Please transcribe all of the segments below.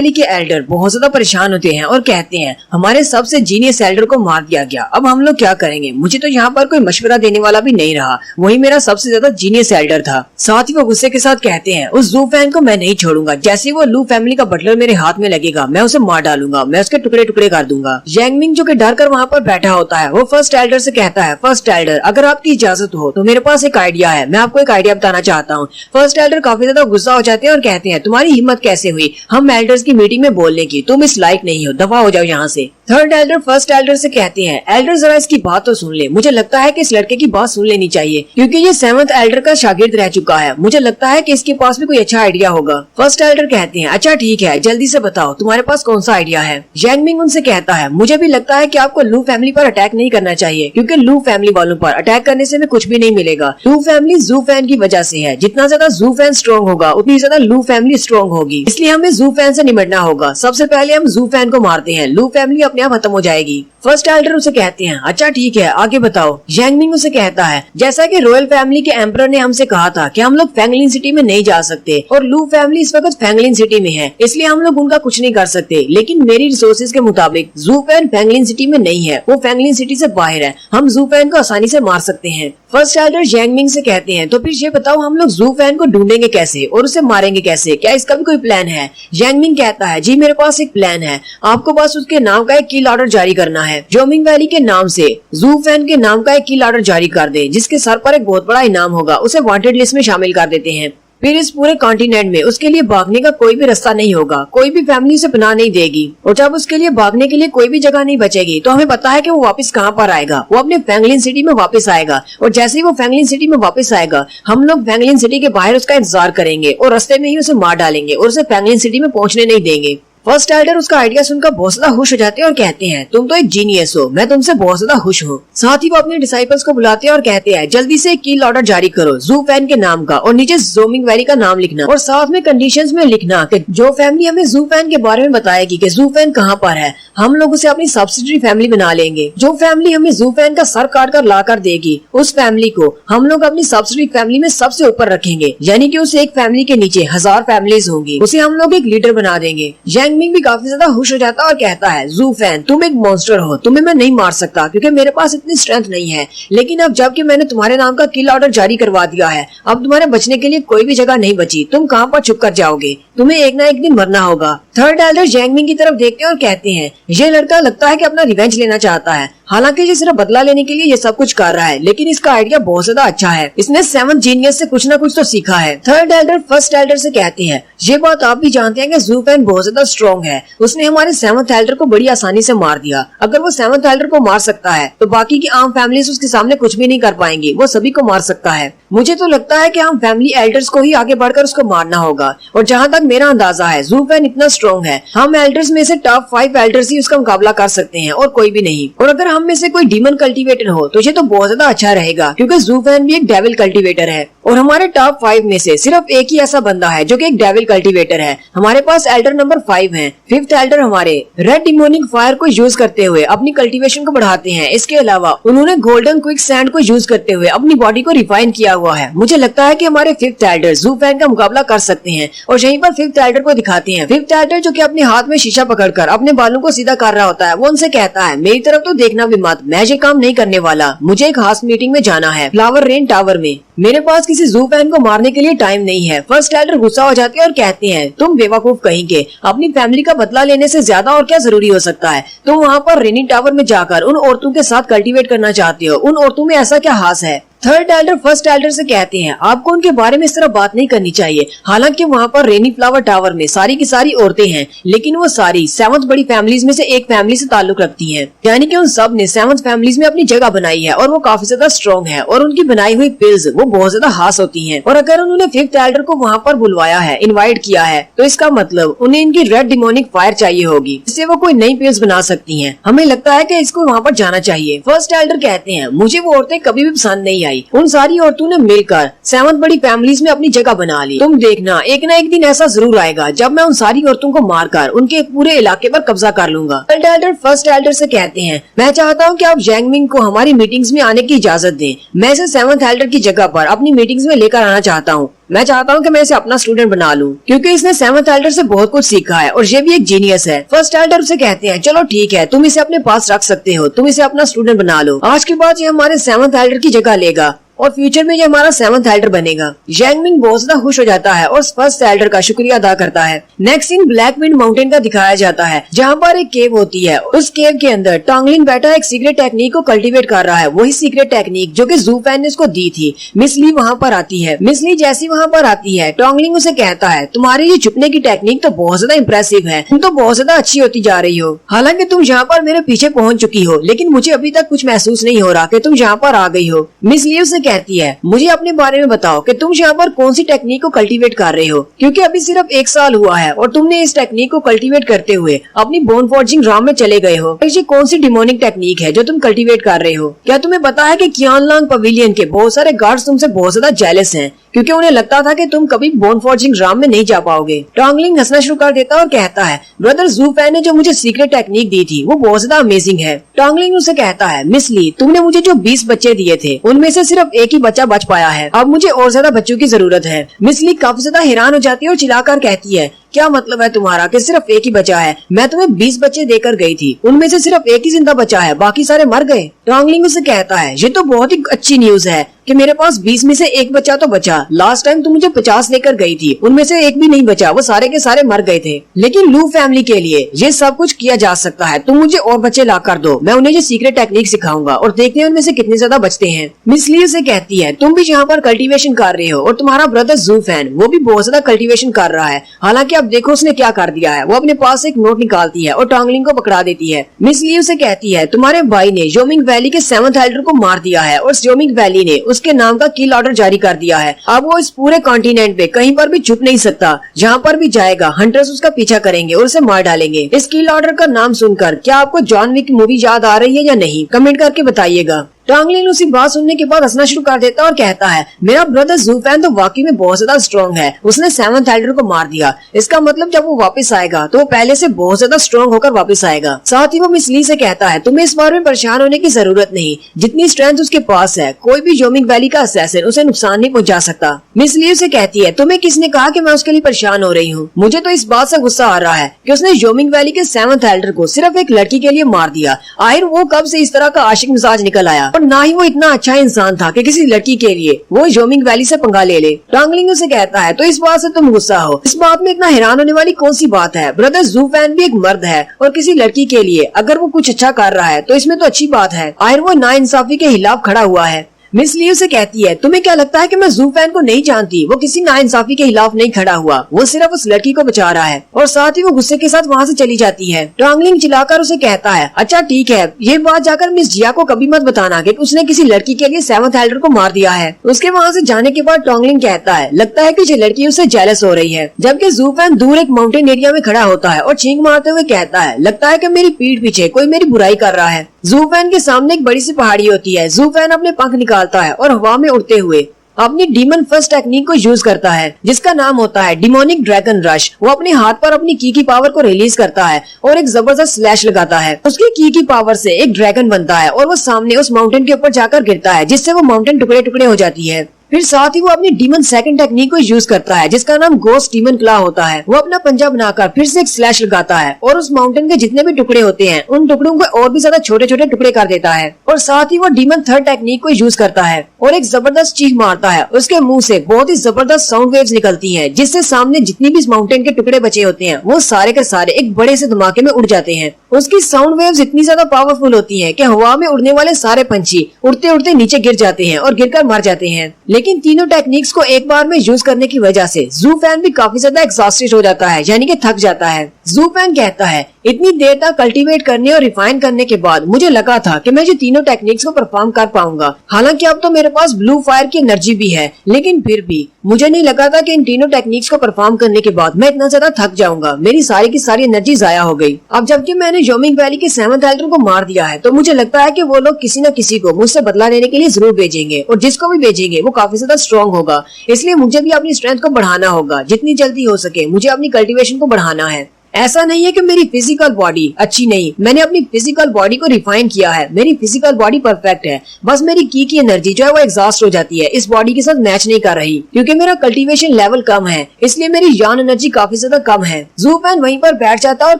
Family के Elder बहुत ज्यादा परेशान होते हैं और कहते हैं हमारे सबसे जीनियस एल्डर को मार दिया गया, अब हम लोग क्या करेंगे। मुझे तो यहाँ पर कोई मशवरा देने वाला भी नहीं रहा, वही मेरा सबसे ज्यादा जीनियस एल्डर था। साथ ही वो गुस्से के साथ कहते हैं उस जू फैन को मैं नहीं छोड़ूंगा, जैसे ही वो लू फैमिली का बटलर मेरे हाथ में लगेगा मैं उसे मार डालूंगा, मैं उसके टुकड़े टुकड़े कर दूंगा। यांग मिंग जो कि डर कर वहाँ पर बैठा होता है वो फर्स्ट एल्डर से कहता है फर्स्ट एल्डर अगर आपकी इजाजत हो तो मेरे पास एक आइडिया है, मैं आपको एक आइडिया बताना चाहता हूँ। फर्स्ट एल्डर काफी ज्यादा गुस्सा हो जाते हैं और कहते हैं तुम्हारी हिम्मत कैसे हुई हम एल्डर्स की मीटिंग में बोलने की, तुम इस लायक नहीं हो, दफा हो जाओ यहाँ से। थर्ड एल्डर फर्स्ट एल्डर से कहते हैं एल्डर जरा इसकी बात तो सुन ले, मुझे लगता है कि इस लड़के की बात सुन लेनी चाहिए क्योंकि ये 7th एल्डर का शागिर्द रह चुका है, मुझे लगता है कि इसके पास भी कोई अच्छा आइडिया होगा। फर्स्ट एल्डर कहते हैं अच्छा ठीक है जल्दी से बताओ तुम्हारे पास कौन सा आइडिया है। यांग मिंग उनसे कहता है मुझे भी लगता है कि आपको लू फैमिली पर अटैक नहीं करना चाहिए क्योंकि लू फैमिली वालों पर अटैक करने से हमें कुछ भी नहीं मिलेगा। लू फैमिली जू फैन की वजह से है, जितना ज्यादा जू फैन स्ट्रॉन्ग होगा उतनी ज्यादा लू फैमिली स्ट्रॉन्ग होगी, इसलिए हमें जू फैन से निपटना होगा। सबसे पहले हम जू फैन को मारते हैं, लू फैमिली अपने आप खत्म हो जाएगी। फर्स्ट एल्डर उसे कहते हैं अच्छा ठीक है आगे बताओ। यांग मिंग उसे कहता है जैसा कि रॉयल फैमिली के एम्परर ने हमसे कहा था कि हम लोग फैंगलिन सिटी में नहीं जा सकते और लू फैमिली इस वक्त फैंगलिन सिटी में है, इसलिए हम लोग उनका कुछ नहीं कर सकते, लेकिन मेरी रिसोर्सेज के मुताबिक जू फैन फैंगलिन सिटी में नहीं है, वो फैंगलिन सिटी से बाहर है, हम जू फैन को आसानी से मार सकते हैं। फर्स्ट एल्डर यांग मिंग से कहते हैं तो फिर ये बताओ हम लोग जू फैन को ढूंढेंगे कैसे और उसे मारेंगे कैसे, क्या इसका भी कोई प्लान है। यांग मिंग कहता है जी मेरे पास एक प्लान है, आपको बस उसके नाम का एक किल ऑर्डर जारी करना है, जोमिंग वैली के नाम से जू फैन के नाम का एक किल ऑर्डर जारी कर दे जिसके सर पर एक बहुत बड़ा इनाम होगा, उसे वांटेड लिस्ट में शामिल कर देते हैं। फिर इस पूरे कॉन्टिनेंट में उसके लिए भागने का कोई भी रास्ता नहीं होगा, कोई भी फैमिली उसे पनाह नहीं देगी और जब उसके लिए भागने के लिए कोई भी जगह नहीं बचेगी तो हमें पता है कि वो वापस कहाँ पर आएगा, वो अपने फैंगलिन सिटी में वापस आएगा और जैसे ही वो फैंगलिन सिटी में वापस आएगा हम लोग फैंगलिन सिटी के बाहर उसका इंतजार करेंगे और रास्ते में ही उसे मार डालेंगे और उसे फैंगलिन सिटी में पहुँचने नहीं देंगे। फर्स्ट एल्डर उसका आइडिया सुनकर बहुत ज्यादा खुश हो जाते हैं और कहते हैं तुम तो एक जीनियस हो, मैं तुमसे बहुत ज्यादा खुश हूँ। साथ ही वो अपने डिसाइपल्स को बुलाते हैं और कहते हैं जल्दी से एक कील ऑर्डर जारी करो जू फैन के नाम का और नीचे जोमिंग वैली का नाम लिखना और साथ में कंडीशंस में लिखना कि जो फैमिली हमें जू फैन के बारे में बताएगी कि जू फैन कहाँ पर है हम लोग उसे अपनी सब्सिडरी फैमिली बना लेंगे। जो फैमिली हमें जू फैन का सर काट कर ला कर देगी उस फैमिली को हम लोग अपनी सब्सिडरी फैमिली में सबसे ऊपर रखेंगे, यानी कि उस एक फैमिली के नीचे 1000 फैमिलीज होंगी, उसे हम लोग एक लीडर बना देंगे। यांग मिंग भी काफी ज्यादा खुश हो जाता है और कहता है जू फैन तुम एक मॉन्स्टर हो, तुम्हें मैं नहीं मार सकता क्योंकि मेरे पास इतनी स्ट्रेंथ नहीं है, लेकिन अब जबकि मैंने तुम्हारे नाम का किल ऑर्डर जारी करवा दिया है अब तुम्हारे बचने के लिए कोई भी जगह नहीं बची, तुम कहाँ पर छुप कर जाओगे, तुम्हें एक ना एक दिन मरना होगा। थर्ड एल्डर यांग मिंग की तरफ देखते हैं और कहते हैं ये लड़का लगता है कि अपना रिवेंज लेना चाहता है, हालांकि ये सिर्फ बदला लेने के लिए ये सब कुछ कर रहा है, लेकिन इसका आइडिया बहुत ज्यादा अच्छा है, इसने 7th जीनियस से कुछ ना कुछ तो सीखा है। थर्ड एल्डर फर्स्ट एल्डर से कहते हैं ये बात आप भी जानते हैं कि जू फैन बहुत ज्यादा स्ट्रॉन्ग है, उसने हमारे 7th एल्डर को बड़ी आसानी से मार दिया, अगर वो 7th एल्डर को मार सकता है तो बाकी की आम फैमिलीज उसके सामने कुछ भी नहीं कर पाएंगी, वो सभी को मार सकता है। मुझे तो लगता है कि हम फैमिली एल्डर्स को ही आगे बढ़कर उसको मारना होगा और जहाँ तक मेरा अंदाजा है जू फैन इतना स्ट्रॉन्ग है, हम एल्डर्स में से टॉप 5 एल्डर्स ही उसका मुकाबला कर सकते हैं और कोई भी नहीं, और अगर हम में से कोई डीमन कल्टीवेटर हो तो ये तो बहुत ज्यादा अच्छा रहेगा क्योंकि जू फैन भी एक डेविल कल्टीवेटर है और हमारे टॉप 5 में से सिर्फ एक ही ऐसा बंदा है जो कि एक डेविल कल्टीवेटर है। हमारे पास एल्डर नंबर 5 है। 5th एल्डर हमारे रेड डिमोनिक फायर को यूज करते हुए अपनी कल्टीवेशन को बढ़ाते हैं, इसके अलावा उन्होंने गोल्डन क्विक सैंड को यूज करते हुए अपनी बॉडी को रिफाइन किया हुआ है। मुझे लगता है कि हमारे 5th एल्डर जू फैन का मुकाबला कर सकते हैं और यहीं पर 5th एल्डर को दिखाते हैं। 5th एल्डर जो कि अपने हाथ में शीशा पकड़कर अपने बालों को सीधा कर रहा होता है वो उनसे कहता है मेरी तरफ तो देखना भी मत, मैं ये काम नहीं करने वाला, मुझे एक खास मीटिंग में जाना है फ्लावर रेन टावर में, मेरे पास किसी जू फैन को मारने के लिए टाइम नहीं है। फर्स्ट एल्डर गुस्सा हो जाते हैं और कहते हैं तुम बेवकूफ कहेंगे, अपनी फैमिली का बदला लेने से ज्यादा और क्या जरूरी हो सकता है, तुम वहाँ पर रेनिंग टावर में जाकर उन औरतों के साथ कल्टीवेट करना चाहते हो, उन औरतों में ऐसा क्या खास है। थर्ड एल्डर फर्स्ट एल्डर से कहते हैं आपको उनके बारे में इस तरह बात नहीं करनी चाहिए, हालांकि वहाँ पर रेनी फ्लावर टावर में सारी की सारी औरतें हैं, लेकिन वो सारी 7th बड़ी फैमिलीज में से एक फैमिली से ताल्लुक रखती हैं, यानी कि उन सब ने 7th फैमिलीज में अपनी जगह बनाई है और वो काफी ज्यादा स्ट्रॉन्ग है और उनकी बनाई हुई पिल्स वो बहुत ज्यादा खास होती हैं। और अगर उन्होंने 5th एल्डर को वहाँ पर बुलवाया है, इन्वाइट किया है, तो इसका मतलब उन्हें इनकी रेड डिमोनिक फायर चाहिए होगी जिससे वो कोई नई पिल्स बना सकती है। हमें लगता है कि इसको वहाँ पर जाना चाहिए। फर्स्ट एल्डर कहते हैं मुझे वो औरतें कभी भी पसंद नहीं आई, उन सारी औरतों ने मिलकर 7th बड़ी फैमिलीज में अपनी जगह बना ली, तुम देखना एक ना एक दिन ऐसा जरूर आएगा जब मैं उन सारी औरतों को मारकर उनके पूरे इलाके पर कब्जा कर लूंगा। थर्ड एल्डर फर्स्ट एल्डर से कहते हैं मैं चाहता हूँ कि आप यांग मिंग को हमारी मीटिंग्स में आने की इजाजत दें, मैं इसे 7th एल्डर की जगह पर अपनी मीटिंग्स में लेकर आना चाहता हूँ। मैं चाहता हूँ कि मैं इसे अपना स्टूडेंट बना लूँ, क्योंकि इसने 7th एल्डर से बहुत कुछ सीखा है और ये भी एक जीनियस है। फर्स्ट एल्डर उसे कहते हैं, चलो ठीक है, तुम इसे अपने पास रख सकते हो, तुम इसे अपना स्टूडेंट बना लो। आज के बाद ये हमारे 7th एल्डर की जगह लेगा और फ्यूचर में ये हमारा 7th एल्डर बनेगा। यांग मिंग बहुत ज्यादा खुश हो जाता है और फर्स्ट एल्डर का शुक्रिया अदा करता है। Next scene black wind mountain का दिखाया जाता है, जहाँ पर एक केव होती है। उस केव के अंदर टोंगलिन बैठा एक सीक्रेट टेक्निक को कल्टीवेट कर रहा है, वही सीक्रेट टेक्निक जो कि ज़ू फैन ने उसको दी थी। मिस ली वहाँ पर आती है। मिस ली जैसी वहाँ पर आती है, टोंगलिन उसे कहता है, तुम्हारी ये छुपने की टेक्निक तो बहुत ज्यादा इम्प्रेसिव है, तुम तो बहुत ज्यादा अच्छी होती जा रही हो। हालांकि तुम यहाँ पर मेरे पीछे पहुँच चुकी हो, लेकिन मुझे अभी तक कुछ महसूस नहीं हो रहा कि तुम यहाँ पर आ गई हो। मिस ली उसे कहती है, मुझे अपने बारे में बताओ कि तुम यहाँ पर कौन सी टेक्निक को कल्टीवेट कर रहे हो, क्योंकि अभी सिर्फ 1 साल हुआ है और तुमने इस टेक्निक को कल्टीवेट करते हुए अपनी बोन फॉर्जिंग राम में चले गए हो। ये कौन सी डिमोनिक टेक्निक है जो तुम कल्टीवेट कर रहे हो? क्या तुम्हें पता है कि कियानलांग पवेलियन के बहुत सारे गार्ड्स तुमसे बहुत ज्यादा जेलस हैं, क्योंकि उन्हें लगता था कि तुम कभी बोन फॉर्जिंग राम में नहीं जा पाओगे। टोंगलिन हंसना शुरू कर देता और कहता है, ब्रदर ज़ू फैन ने जो मुझे सीक्रेट टेक्निक दी थी वो बहुत ज्यादा अमेजिंग है। टोंगलिन उसे कहता है, मिस ली, तुमने मुझे जो 20 बच्चे दिए थे उनमें से सिर्फ एक ही बच्चा बच पाया है, अब मुझे और ज्यादा बच्चों की जरूरत है। मिस ली काफी ज्यादा हैरान हो जाती है और चिल्लाकर कहती है, क्या मतलब है तुम्हारा कि सिर्फ एक ही बचा है? मैं तुम्हें 20 बच्चे देकर गई थी, उनमें से सिर्फ एक ही जिंदा बचा है, बाकी सारे मर गए। टोंगलिन उसे कहता है, ये तो बहुत ही अच्छी न्यूज है कि मेरे पास 20 में से एक बच्चा तो बचा। लास्ट टाइम तुम मुझे 50 लेकर गई थी, उनमें से एक भी नहीं बचा, वो सारे के सारे मर गए थे। लेकिन लू फैमिली के लिए ये सब कुछ किया जा सकता है, तुम मुझे और बच्चे ला कर दो, मैं उन्हें ये सीक्रेट टेक्निक सिखाऊंगा और देखते हैं उनमें से कितने ज्यादा बचते हैं। मिस ली से कहती है, तुम भी यहाँ पर कल्टीवेशन कर रहे हो और तुम्हारा ब्रदर ज़ू फैन वो भी बहुत ज्यादा कल्टीवेशन कर रहा है। हालांकि अब देखो उसने क्या कर दिया है, वो अपने पास एक नोट निकालती है और टोंगलिन को पकड़ा देती है। मिस ली उसे कहती है, तुम्हारे भाई ने जोमिंग वैली के 7th एल्डर को मार दिया है और जोमिंग वैली ने उसके नाम का किल ऑर्डर जारी कर दिया है। अब वो इस पूरे कॉन्टिनेंट पे कहीं पर भी छुप नहीं सकता, जहाँ पर भी जाएगा हंटर्स उसका पीछा करेंगे और उसे मार डालेंगे। इस किल ऑर्डर का नाम सुनकर क्या आपको जॉन विक मूवी याद आ रही है या नहीं, कमेंट करके बताइएगा। टोंगलिन उसी बात सुनने के बाद हंसना शुरू कर देता और कहता है, मेरा ब्रदर ज़ू फैन तो वाकई में बहुत ज्यादा स्ट्रॉन्ग है, उसने 7th एल्डर को मार दिया। इसका मतलब जब वो वापस आएगा तो वो पहले से बहुत ज्यादा स्ट्रॉन्ग होकर वापस आएगा। साथ ही वो मिस ली से कहता है, तुम्हें इस बारे में परेशान होने की जरूरत नहीं, जितनी स्ट्रेंथ उसके पास है कोई भी जोमिंग वैली का असैसिन उसे नुकसान नहीं पहुंचा सकता। मिस ली से कहती है, तुम्हें किसने कहा कि मैं उसके लिए परेशान हो रही हूँ? मुझे तो इस बात से गुस्सा आ रहा है कि उसने जोमिंग वैली के 7th एल्डर को सिर्फ एक लड़की के लिए मार दिया। आखिर वो कब से इस तरह का आशिक मिजाज निकल आया, और ना ही वो इतना अच्छा इंसान था कि किसी लड़की के लिए वो जोमिंग वैली से पंगा ले ले। टोंगलिन उसे कहता है, तो इस बात से तुम गुस्सा हो, इस बात में इतना हैरान होने वाली कौन सी बात है? ब्रदर ज़ू फैन भी एक मर्द है और किसी लड़की के लिए अगर वो कुछ अच्छा कर रहा है तो इसमें तो अच्छी बात है। आखिर वो नाइंसाफी के खिलाफ खड़ा हुआ है। मिस ली उसे कहती है, तुम्हें क्या लगता है कि मैं ज़ू फैन को नहीं जानती? वो किसी नाइंसाफी के खिलाफ नहीं खड़ा हुआ, वो सिर्फ उस लड़की को बचा रहा है। और साथ ही वो गुस्से के साथ वहाँ से चली जाती है। टोंगलिन चिल्लाकर उसे कहता है, अच्छा ठीक है, ये बात जाकर मिस जिया को कभी मत बताना कि उसने किसी लड़की के लिए 7th एल्डर को मार दिया है। उसके वहाँ से जाने के बाद टोंगलिन कहता है, लगता है कि ये लड़की उससे जेलस हो रही है। जबकि ज़ू फैन दूर एक माउंटेन एरिया में खड़ा होता है और छींक मारते हुए कहता है, लगता है कि मेरी पीठ पीछे कोई मेरी बुराई कर रहा है। ज़ू फैन के सामने एक बड़ी सी पहाड़ी होती है। ज़ू फैन अपने पंख निकालता है और हवा में उड़ते हुए अपनी डीमन फर्स्ट टेक्निक को यूज करता है, जिसका नाम होता है डिमोनिक ड्रैगन रश। वो अपने हाथ पर अपनी की पावर को रिलीज करता है और एक जबरदस्त स्लैश लगाता है। उसकी की पावर से एक ड्रैगन बनता है और वो सामने उस माउंटेन के ऊपर जाकर गिरता है, जिससे वो माउंटेन टुकड़े टुकड़े हो जाती है। फिर साथ ही वो अपनी डीमन सेकंड टेक्निक को यूज करता है, जिसका नाम गोस्ट डीमन क्ला होता है। वो अपना पंजा बनाकर फिर से एक स्लैश लगाता है और उस माउंटेन के जितने भी टुकड़े होते हैं उन टुकड़ों को और भी ज्यादा छोटे छोटे टुकड़े कर देता है। और साथ ही वो डीमन थर्ड टेक्निक को यूज करता है और एक जबरदस्त चीख मारता है। उसके मुंह से बहुत ही जबरदस्त साउंड वेव्स निकलती हैं, जिससे सामने जितनी भी इस माउंटेन के टुकड़े बचे होते हैं वो सारे के सारे एक बड़े से धमाके में उड़ जाते हैं। उसकी साउंड वेव्स इतनी ज्यादा पावरफुल होती हैं कि हवा में उड़ने वाले सारे पंछी उड़ते उड़ते नीचे गिर जाते हैं और गिरकर मर जाते हैं। लेकिन तीनों टेक्निक्स को एक बार में यूज करने की वजह से ज़ू फैन भी काफी ज्यादा एग्जॉस्टेड हो जाता है, यानी कि थक जाता है। ज़ू फैन कहता है, इतनी देर तक कल्टीवेट करने और रिफाइन करने के बाद मुझे लगा था कि मैं ये तीनों टेक्निक्स को परफॉर्म कर पाऊंगा। हालांकि अब तो मेरे पास ब्लू फायर की एनर्जी भी है, लेकिन फिर भी मुझे नहीं लगा था कि इन तीनों टेक्निक्स को परफॉर्म करने के बाद मैं इतना ज्यादा थक जाऊंगा। मेरी सारी की सारी एनर्जी जाया हो गई। अब जबकि मैंने जोमिंग वैली के 7th एल्डर को मार दिया है, तो मुझे लगता है कि वो लोग किसी न किसी को मुझसे बदला लेने के लिए जरूर भेजेंगे, और जिसको भी भेजेंगे वो काफी ज्यादा स्ट्रॉन्ग होगा। इसलिए मुझे भी अपनी स्ट्रेंथ को बढ़ाना होगा। जितनी जल्दी हो सके मुझे अपनी कल्टीवेशन को बढ़ाना है। ऐसा नहीं है कि मेरी फिजिकल बॉडी अच्छी नहीं, मैंने अपनी फिजिकल बॉडी को रिफाइन किया है, मेरी फिजिकल बॉडी परफेक्ट है, बस मेरी की एनर्जी जो है वो एग्जॉस्ट हो जाती है, इस बॉडी के साथ मैच नहीं कर रही क्योंकि मेरा कल्टीवेशन लेवल कम है, इसलिए मेरी जान एनर्जी काफी ज्यादा कम है। ज़ू फैन वहीं पर बैठ जाता है और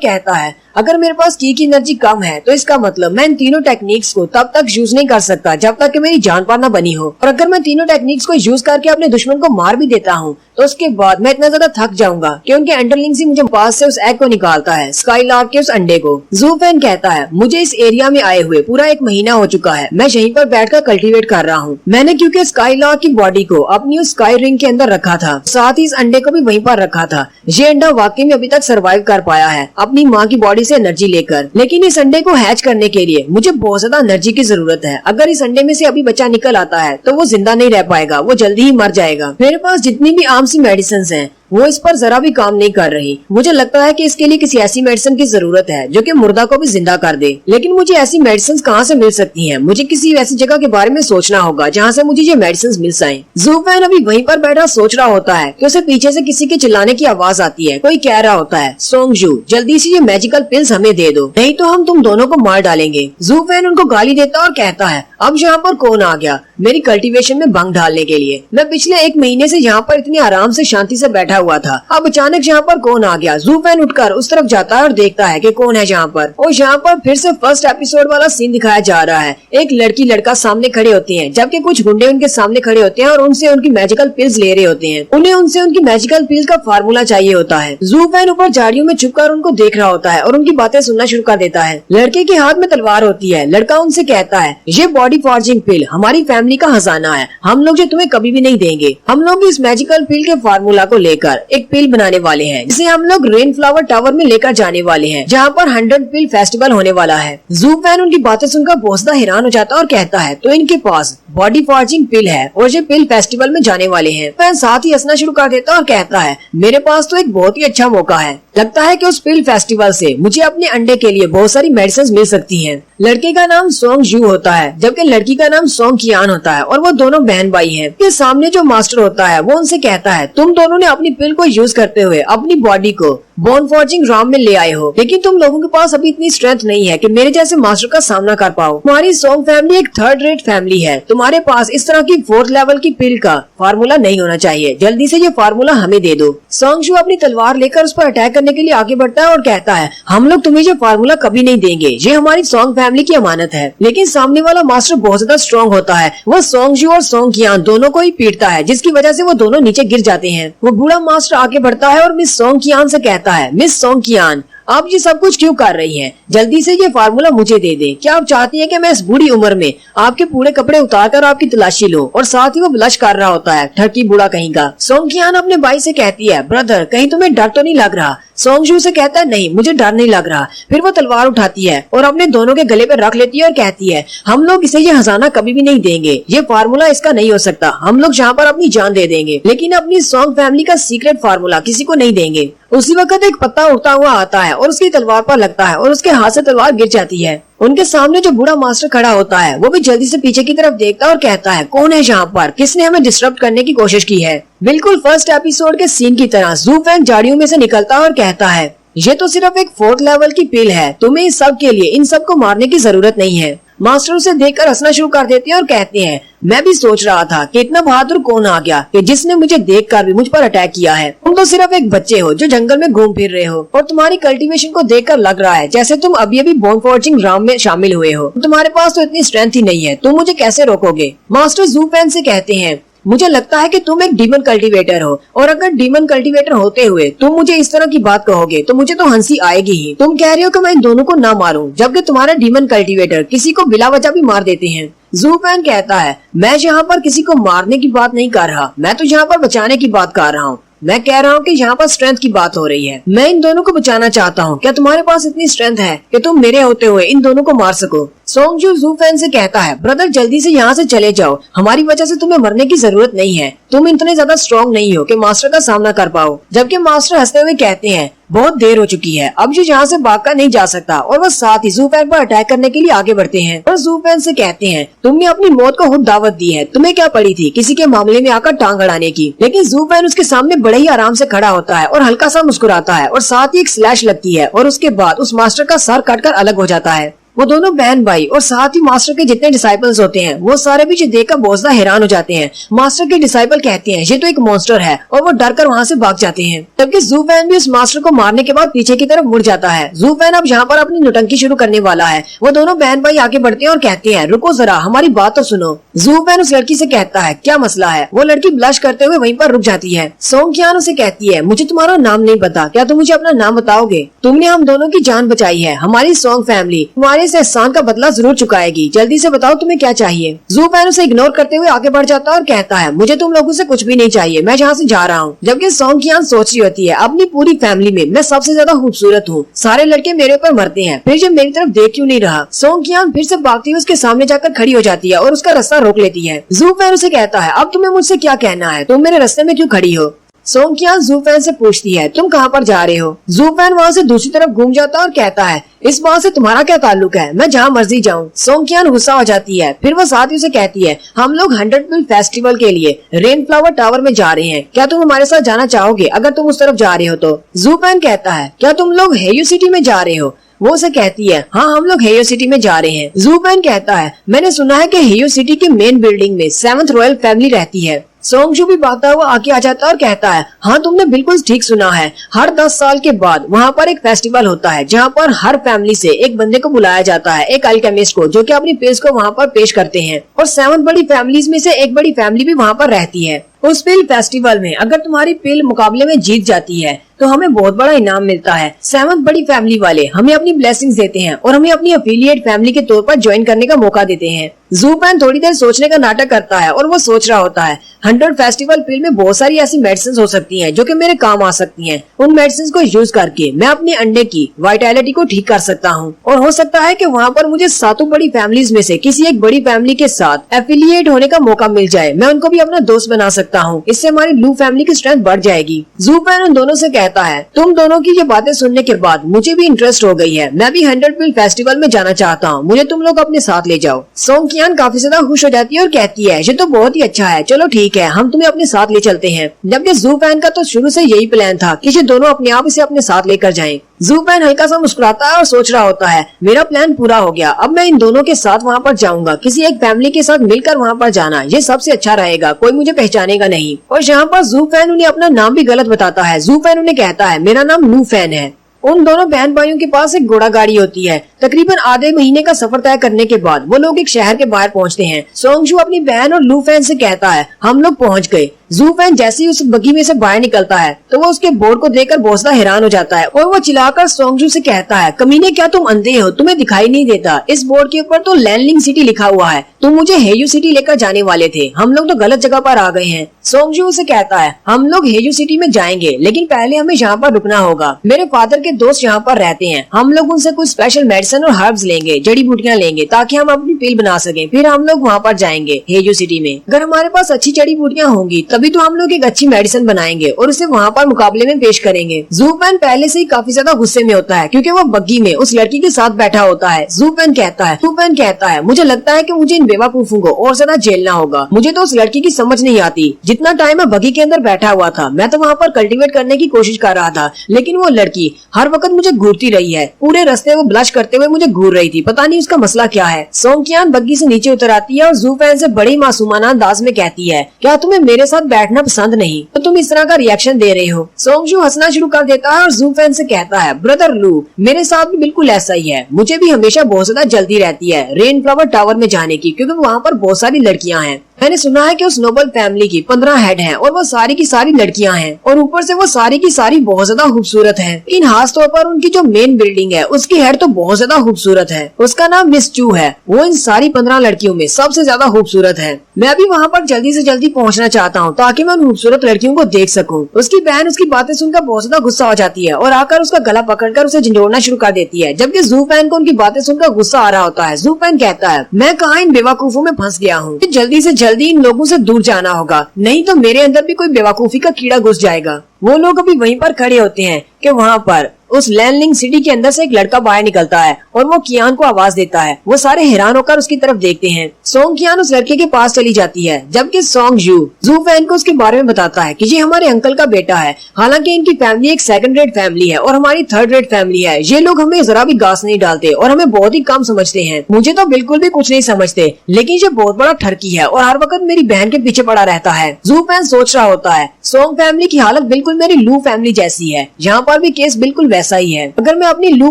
कहता है अगर मेरे पास की एनर्जी कम है तो इसका मतलब मैं इन तीनों टेक्निक्स को तब तक यूज नहीं कर सकता जब तक कि मेरी जान पार न बनी हो, और अगर मैं तीनों टेक्निक्स को यूज करके अपने दुश्मन को मार भी देता हूँ तो उसके बाद मैं इतना ज्यादा थक जाऊंगा कि उनके अंडरलिंग से मुझे पास से उस एग को निकालता है, स्काईलार्क के उस अंडे को। ज़ू फैन कहता है मुझे इस एरिया में आए हुए पूरा 1 महीना हो चुका है, मैं यहीं पर बैठकर कल्टीवेट कर रहा हूँ। मैंने क्योंकि स्काईलार्क की बॉडी को अपनी उस स्काई रिंग के अंदर रखा था, साथ ही इस अंडे को भी वहीं पर रखा था। ये अंडा वाकई में अभी तक सर्वाइव कर पाया है अपनी माँ की बॉडी से एनर्जी लेकर, लेकिन इस अंडे को हैच करने के लिए मुझे बहुत ज्यादा एनर्जी की जरूरत है। अगर इस अंडे में से अभी बच्चा निकल आता है तो वो जिंदा नहीं रह पाएगा, वो जल्दी ही मर जाएगा। मेरे पास जितनी भी आम सी मेडिसिन हैं वो इस पर जरा भी काम नहीं कर रही। मुझे लगता है कि इसके लिए किसी ऐसी मेडिसिन की जरूरत है जो कि मुर्दा को भी जिंदा कर दे, लेकिन मुझे ऐसी मेडिसिन कहाँ से मिल सकती हैं? मुझे किसी ऐसी जगह के बारे में सोचना होगा जहाँ से मुझे ये मेडिसिन मिल जाएं। ज़ू फैन अभी वहीं पर बैठा सोच रहा होता है कि उसे पीछे से किसी के चिल्लाने की आवाज आती है। कोई कह रहा होता है सोंगजू जल्दी से ये मैजिकल पिल्स हमें दे दो, नहीं तो हम तुम दोनों को मार डालेंगे। ज़ू फैन उनको गाली देता और कहता है अब यहाँ पर कौन आ गया मेरी कल्टीवेशन में भंग डालने के लिए? मैं पिछले 1 महीने से यहाँ पर इतनी आराम से शांति से बैठा हुआ था, अब अचानक यहाँ पर कौन आ गया? ज़ू फैन उठकर उस तरफ जाता है और देखता है कि कौन है यहाँ पर, और यहाँ पर फिर से फर्स्ट एपिसोड वाला सीन दिखाया जा रहा है। एक लड़की लड़का सामने खड़े होते हैं जबकि कुछ गुंडे उनके सामने खड़े होते हैं और उनसे उनकी मैजिकल पिल्स ले रहे होते हैं। उन्हें उनसे उनकी मैजिकल पिल्स का फार्मूला चाहिए होता है। ज़ू फैन ऊपर झाड़ियों में छुपकर उनको देख रहा होता है और उनकी बातें सुनना शुरू कर देता है। लड़के के हाथ में तलवार होती है। लड़का उनसे कहता है ये बॉडी फॉर्जिंग पिल हमारी फैमिली का खजाना है, हम लोग जो तुम्हें कभी भी नहीं देंगे। हम लोग इस मैजिकल पिल के फार्मूला को लेकर एक पिल बनाने वाले हैं जिसे हम लोग रेन फ्लावर टावर में लेकर जाने वाले हैं जहाँ पर 100 पिल फेस्टिवल होने वाला है। ज़ू फैन उनकी बातें सुनकर बहुत ज्यादा हैरान हो जाता है और कहता है तो इनके पास बॉडी फॉर्जिंग पिल है और ये पिल फेस्टिवल में जाने वाले हैं। फैन साथ ही हंसना शुरू कर देता है और कहता है मेरे पास तो एक बहुत ही अच्छा मौका है, लगता है कि उस पिल फेस्टिवल से मुझे अपने अंडे के लिए बहुत सारी मेडिसिन मिल सकती हैं। लड़के का नाम सोंग जू होता है जबकि लड़की का नाम सोंग कियान होता है और वो दोनों बहन भाई हैं। के सामने जो मास्टर होता है वो उनसे कहता है तुम दोनों ने अपनी पिल को यूज करते हुए अपनी बॉडी को बोन फॉर्जिंग राम में ले आए हो, लेकिन तुम लोगों के पास अभी इतनी स्ट्रेंथ नहीं है कि मेरे जैसे मास्टर का सामना कर पाओ। तुम्हारी सोंग फैमिली एक 3rd रेट फैमिली है, तुम्हारे पास इस तरह की 4th लेवल की पिल का फार्मूला नहीं होना चाहिए, जल्दी से ये फार्मूला हमें दे दो। सोंग जू अपनी तलवार लेकर उस पर अटैक करने के लिए आगे बढ़ता है और कहता है हम लोग तुम्हें ये फार्मूला कभी नहीं देंगे, ये हमारी सोंग फैमिली की अमानत है। लेकिन सामने वाला मास्टर बहुत ज्यादा स्ट्रॉन्ग होता है, वो सोंग जू और सोंग कियान दोनों को ही पीटता है जिसकी वजह से वो दोनों नीचे गिर जाते हैं। वो बूढ़ा मास्टर आगे बढ़ता है और मिस सोंग कियान से कहता है मिस सोंग कियान आप ये सब कुछ क्यों कर रही हैं? जल्दी से ये फार्मूला मुझे दे दें। क्या आप चाहती हैं कि मैं इस बूढ़ी उम्र में आपके पूरे कपड़े उतारकर आपकी तलाशी लूं? और साथ ही वो ब्लश कर रहा होता है, ठगी बूढ़ा कहीं का। सोंग कियान अपने भाई से कहती है ब्रदर कहीं तुम्हें डर तो नहीं लग रहा? सोंग जू से कहता है नहीं मुझे डर नहीं लग रहा। फिर वो तलवार उठाती है और अपने दोनों के गले पर रख लेती है और कहती है हम लोग इसे ये खजाना कभी भी नहीं देंगे, ये फार्मूला इसका नहीं हो सकता, हम लोग यहाँ पर अपनी जान दे देंगे लेकिन अपनी सोंग फैमिली का सीक्रेट फार्मूला किसी को नहीं देंगे। उसी वक्त एक पत्ता उड़ता हुआ आता है और उसकी तलवार पर लगता है और उसके हाथ से तलवार गिर जाती है। उनके सामने जो बूढ़ा मास्टर खड़ा होता है वो भी जल्दी से पीछे की तरफ देखता है और कहता है कौन है यहाँ पर, किसने हमें डिस्टर्ब करने की कोशिश की है? बिल्कुल फर्स्ट एपिसोड के सीन की तरह ज़ू फैन झाड़ियों में से निकलता है और कहता है ये तो सिर्फ एक 4th लेवल की पिल है, तुम्हें इस सब के लिए इन सब को मारने की जरूरत नहीं है। मास्टर उसे देखकर हंसना शुरू कर देते हैं और कहते हैं मैं भी सोच रहा था कि इतना बहादुर कौन आ गया कि जिसने मुझे देखकर भी मुझ पर अटैक किया है। तुम तो सिर्फ एक बच्चे हो जो जंगल में घूम फिर रहे हो और तुम्हारी कल्टीवेशन को देखकर लग रहा है जैसे तुम अभी अभी बोन फॉर्जिंग राम में शामिल हुए हो। तुम्हारे पास तो इतनी स्ट्रेंथ ही नहीं है, तुम मुझे कैसे रोकोगे? मास्टर ज़ू फैन से कहते हैं मुझे लगता है कि तुम एक डीमन कल्टीवेटर हो और अगर डीमन कल्टीवेटर होते हुए तुम मुझे इस तरह की बात कहोगे तो मुझे तो हंसी आएगी ही। तुम कह रहे हो कि मैं इन दोनों को ना मारूं जबकि तुम्हारा डीमन कल्टीवेटर किसी को बिला वजह भी मार देते हैं। ज़ू फैन कहता है मैं यहाँ पर किसी को मारने की बात नहीं कर रहा, मैं तो यहाँ पर बचाने की बात कर रहा हूँ। मैं कह रहा हूँ कि यहाँ पर स्ट्रेंथ की बात हो रही है, मैं इन दोनों को बचाना चाहता हूँ। क्या तुम्हारे पास इतनी स्ट्रेंथ है कि तुम मेरे होते हुए इन दोनों को मार सको? सोंगजू जू फैन से कहता है, ब्रदर जल्दी से यहाँ से चले जाओ, हमारी वजह से तुम्हें मरने की जरूरत नहीं है, तुम इतने ज्यादा स्ट्रॉन्ग नहीं हो कि मास्टर का सामना कर पाओ। जबकि मास्टर हंसते हुए कहते हैं, बहुत देर हो चुकी है, अब जो यहाँ से भागकर नहीं जा सकता, और वो साथ ही जू फैन पर अटैक करने के लिए आगे बढ़ते हैं और जू फैन से कहते हैं, तुमने अपनी मौत को खुद दावत दी है, तुम्हें क्या पड़ी थी किसी के मामले में आकर टांग अड़ाने की। लेकिन जू फैन उसके सामने बड़े ही आराम से खड़ा होता है और हल्का सा मुस्कुराता है और साथ ही एक स्लैश लगती है और उसके बाद उस मास्टर का सर काटकर अलग हो जाता है। वो दोनों बहन भाई और साथ ही मास्टर के जितने डिसाइपल्स होते हैं वो सारे भी देखकर बहुत ज्यादा हैरान हो जाते हैं। मास्टर के डिसाइपल कहते हैं, ये तो एक मॉन्स्टर है, और वो डर कर वहाँ से भाग जाते हैं। तबकि जू फैन भी उस मास्टर को मारने के बाद पीछे की तरफ मुड़ जाता है। जू फैन अब यहाँ पर अपनी नौटंकी शुरू करने वाला है। वो दोनों बहन भाई आगे बढ़ते हैं और कहते हैं, रुको जरा, हमारी बात तो सुनो। जू फैन उस लड़की से कहता है, क्या मसला है। वो लड़की ब्लश करते हुए वहीं पर रुक जाती है। सोंग कियान उसे कहती है, मुझे तुम्हारा नाम नहीं पता, क्या तुम मुझे अपना नाम बताओगे। तुमने हम दोनों की जान बचाई है, हमारी सोंग फैमिली तुम्हारे इस एहसान का बदला जरूर चुकाएगी, जल्दी से बताओ तुम्हें क्या चाहिए। जू फैन उसे इग्नोर करते हुए आगे बढ़ जाता है और कहता है, मुझे तुम लोगों से कुछ भी नहीं चाहिए, मैं जहाँ से जा रहा हूँ। जबकि सोंग कियान सोच रही होती है, अपनी पूरी फैमिली में मैं सबसे ज्यादा खूबसूरत हूँ, सारे लड़के मेरे ऊपर मरते हैं, फिर जब मेरी तरफ देख क्यों नहीं रहा। सोंग कियान फिर से भागती हुई उसके सामने जाकर खड़ी हो जाती है और उसका रास्ता रोक लेती है। जू फैन उसे कहता है, अब तुम्हें मुझसे क्या कहना है, तुम मेरे रास्ते में क्यों खड़ी हो। सोंग कियान जू फैन से पूछती है, तुम कहाँ पर जा रहे हो। जू फैन वहाँ से दूसरी तरफ घूम जाता है और कहता है, इस बात से तुम्हारा क्या ताल्लुक है, मैं जहाँ मर्जी जाऊँ। सोंग कियान गुस्सा हो जाती है, फिर वो साथ ही उसे कहती है, हम लोग 100 पील फेस्टिवल के लिए रेन फ्लावर टावर में जा रहे हैं, क्या तुम हमारे साथ जाना चाहोगे अगर तुम उस तरफ जा रहे हो तो। जू फैन कहता है, क्या तुम लोग हेयू सिटी में जा रहे हो। वो उसे कहती है, हाँ हम लोग हेयो सिटी में जा रहे हैं। जू फैन कहता है, मैंने सुना है कि हेयो सिटी के मेन बिल्डिंग में 7th रॉयल फैमिली रहती है। सोंगजू भी भागता हुआ आगे आ जाता है और कहता है, हाँ तुमने बिल्कुल ठीक सुना है, हर 10 साल के बाद वहाँ पर एक फेस्टिवल होता है जहाँ पर हर फैमिली से एक बंदे को बुलाया जाता है, एक अल्केमिस्ट को, जो कि अपनी पेज को वहाँ पर पेश करते हैं, और 7 बड़ी फैमिलीज में से एक बड़ी फैमिली भी वहाँ पर रहती है। उस पिल फेस्टिवल में अगर तुम्हारी पिल मुकाबले में जीत जाती है तो हमें बहुत बड़ा इनाम मिलता है। 7 बड़ी फैमिली वाले हमें अपनी ब्लेसिंग्स देते हैं और हमें अपनी अफिलिएट फैमिली के तौर पर ज्वाइन करने का मौका देते हैं। जू फैन थोड़ी देर सोचने का नाटक करता है और वो सोच रहा होता है, 100 फेस्टिवल पिल में बहुत सारी ऐसी मेडिसिन हो सकती हैं जो कि मेरे काम आ सकती हैं। उन मेडिसिन को यूज करके मैं अपने अंडे की वाइटैलिटी को ठीक कर सकता हूँ, और हो सकता है कि वहाँ पर मुझे 7 बड़ी फैमिलीज में से किसी एक बड़ी फैमिली के साथ एफिलिएट होने का मौका मिल जाए, मैं उनको भी अपना दोस्त बना सकता हूँ, इससे हमारी लू फैमिली की स्ट्रेंथ बढ़ जाएगी। जू फैन उन दोनों से कहता है, तुम दोनों की ये बातें सुनने के बाद मुझे भी इंटरेस्ट हो गई है, मैं भी 100 पील फेस्टिवल में जाना चाहता हूँ, मुझे तुम लोग अपने साथ ले जाओ। सोंग कियान काफी ज्यादा खुश हो जाती है और कहती है, ये तो बहुत ही अच्छा है, चलो ठीक है, हम तुम्हें अपने साथ ले चलते हैं। जबकि जू फैन का तो शुरू से यही प्लान था कि ये दोनों अपने आप इसे अपने साथ लेकर जाएं। जू फैन हल्का सा मुस्कुराता है और सोच रहा होता है, मेरा प्लान पूरा हो गया, अब मैं इन दोनों के साथ वहाँ पर जाऊंगा, किसी एक फैमिली के साथ मिलकर वहाँ पर जाना, ये सबसे अच्छा रहेगा, कोई मुझे पहचानेगा नहीं। और यहाँ पर जू फैन उन्हें अपना नाम भी गलत बताता है। जू फैन उन्हें कहता है, मेरा नाम लू फैन है। उन दोनों बहन भाइयों के पास एक घोड़ा गाड़ी होती है। तकरीबन आधे महीने का सफर तय करने के बाद वो लोग एक शहर के बाहर पहुंचते हैं। सोंगजू अपनी बहन और लू फैन से कहता है, हम लोग पहुंच गए। जू फैन जैसे ही उस बग्गी में से बाहर निकलता है तो वो उसके बोर्ड को देखकर बहुत ज्यादा हैरान हो जाता है और वो चिल्लाकर सोंगजू से कहता है, कमीने क्या तुम अंधे हो, तुम्हें दिखाई नहीं देता, इस बोर्ड के ऊपर तो लैंडलिंग सिटी लिखा हुआ है, तुम मुझे हेयू सिटी लेकर जाने वाले थे, हम लोग तो गलत जगह पर आ गए हैं। सोंगजू उसे कहता है, हम लोग हेयू सिटी में जाएंगे, लेकिन पहले हमें यहाँ पर रुकना होगा, मेरे फादर के दोस्त यहाँ पर रहते हैं, हम लोग उनसे कुछ स्पेशल मेडिसिन और हर्ब्स लेंगे, जड़ी बूटियाँ लेंगे, ताकि हम अपनी पिल बना सके, फिर हम लोग वहाँ पर जाएंगे हेयू सिटी में। अगर हमारे पास अच्छी जड़ी बूटियाँ होंगी तभी तो हम लोग एक अच्छी मेडिसिन बनाएंगे और उसे वहाँ पर मुकाबले में पेश करेंगे। जू फैन पहले से ही काफी ज्यादा गुस्से में होता है क्योंकि वो बग्गी में उस लड़की के साथ बैठा होता है। जू फैन कहता है, मुझे लगता है कि मुझे इन बेवकूफों को और ज्यादा झेलना होगा, मुझे तो उस लड़की की समझ नहीं आती, जितना टाइम मैं बग्गी के अंदर बैठा हुआ था मैं तो वहाँ पर कल्टीवेट करने की कोशिश कर रहा था, लेकिन वो लड़की हर वक्त मुझे घूरती रही है, पूरे रास्ते वो ब्लश करते हुए मुझे घूर रही थी, पता नहीं उसका मसला क्या है। सोंग कियान बग्गी से नीचे उतर आती है और जू फैन से बड़ी मासूमाना अंदाज में कहती है, क्या तुम्हें मेरे साथ बैठना पसंद नहीं तो तुम इस तरह का रिएक्शन दे रहे हो। सोंगजू हंसना शुरू कर देता है और जू फैन से कहता है, ब्रदर लू, मेरे साथ भी बिल्कुल ऐसा ही है, मुझे भी हमेशा बहुत ज्यादा जल्दी रहती है रेन फ्लावर टावर में जाने की, क्योंकि वहाँ पर बहुत सारी लड़कियाँ हैं। मैंने सुना है कि उस नोबल फैमिली की 15 हेड हैं और वो सारी की सारी लड़कियां हैं और ऊपर से वो सारी की सारी बहुत ज्यादा खूबसूरत हैं। इन खास तौर पर उनकी जो मेन बिल्डिंग है उसकी हेड तो बहुत ज्यादा ज्यादा खूबसूरत है। उसका नाम मिस चू है। वो इन सारी 15 लड़कियों में सबसे ज्यादा खूबसूरत है। मैं भी वहाँ पर जल्दी से जल्दी पहुँचना चाहता हूँ ताकि मैं उन खूबसूरत लड़कियों को देख सकूँ। उसकी बहन उसकी बातें सुनकर बहुत ज्यादा गुस्सा हो जाती है और आकर उसका गला पकड़कर उसे झंझोड़ना शुरू कर देती है, जबकि जू फैन को उनकी बातें सुनकर गुस्सा आ रहा होता है। जू फैन कहता है, मैं कहाँ इन बेवकूफों में फंस गया हूँ, जल्दी से जल्दी इन लोगों से दूर जाना होगा, नहीं तो मेरे अंदर भी कोई बेवकूफी का कीड़ा घुस जाएगा। वो लोग अभी वहीं पर खड़े होते हैं कि वहाँ पर उस लैंडलिंग सिटी के अंदर से एक लड़का बाहर निकलता है और वो कियान को आवाज देता है। वो सारे हैरान होकर उसकी तरफ देखते हैं। सोंग कियान उस लड़के के पास चली जाती है, जबकि सोंग जू फैन को उसके बारे में बताता है कि ये हमारे अंकल का बेटा है। हालांकि इनकी फैमिली एक सेकंड रेट फैमिली है और हमारी थर्ड रेट फैमिली है। ये लोग हमें जरा भी घास नहीं डालते और हमें बहुत ही कम समझते हैं। मुझे तो बिल्कुल भी कुछ नहीं समझते, लेकिन ये बहुत बड़ा ठरकी है और हर वक्त मेरी बहन के पीछे पड़ा रहता है। जू फैन सोच रहा होता है, सोंग फैमिली की हालत बिल्कुल मेरी लू फैमिली जैसी है। यहाँ पर भी केस बिल्कुल वैसा ही है। अगर मैं अपनी लू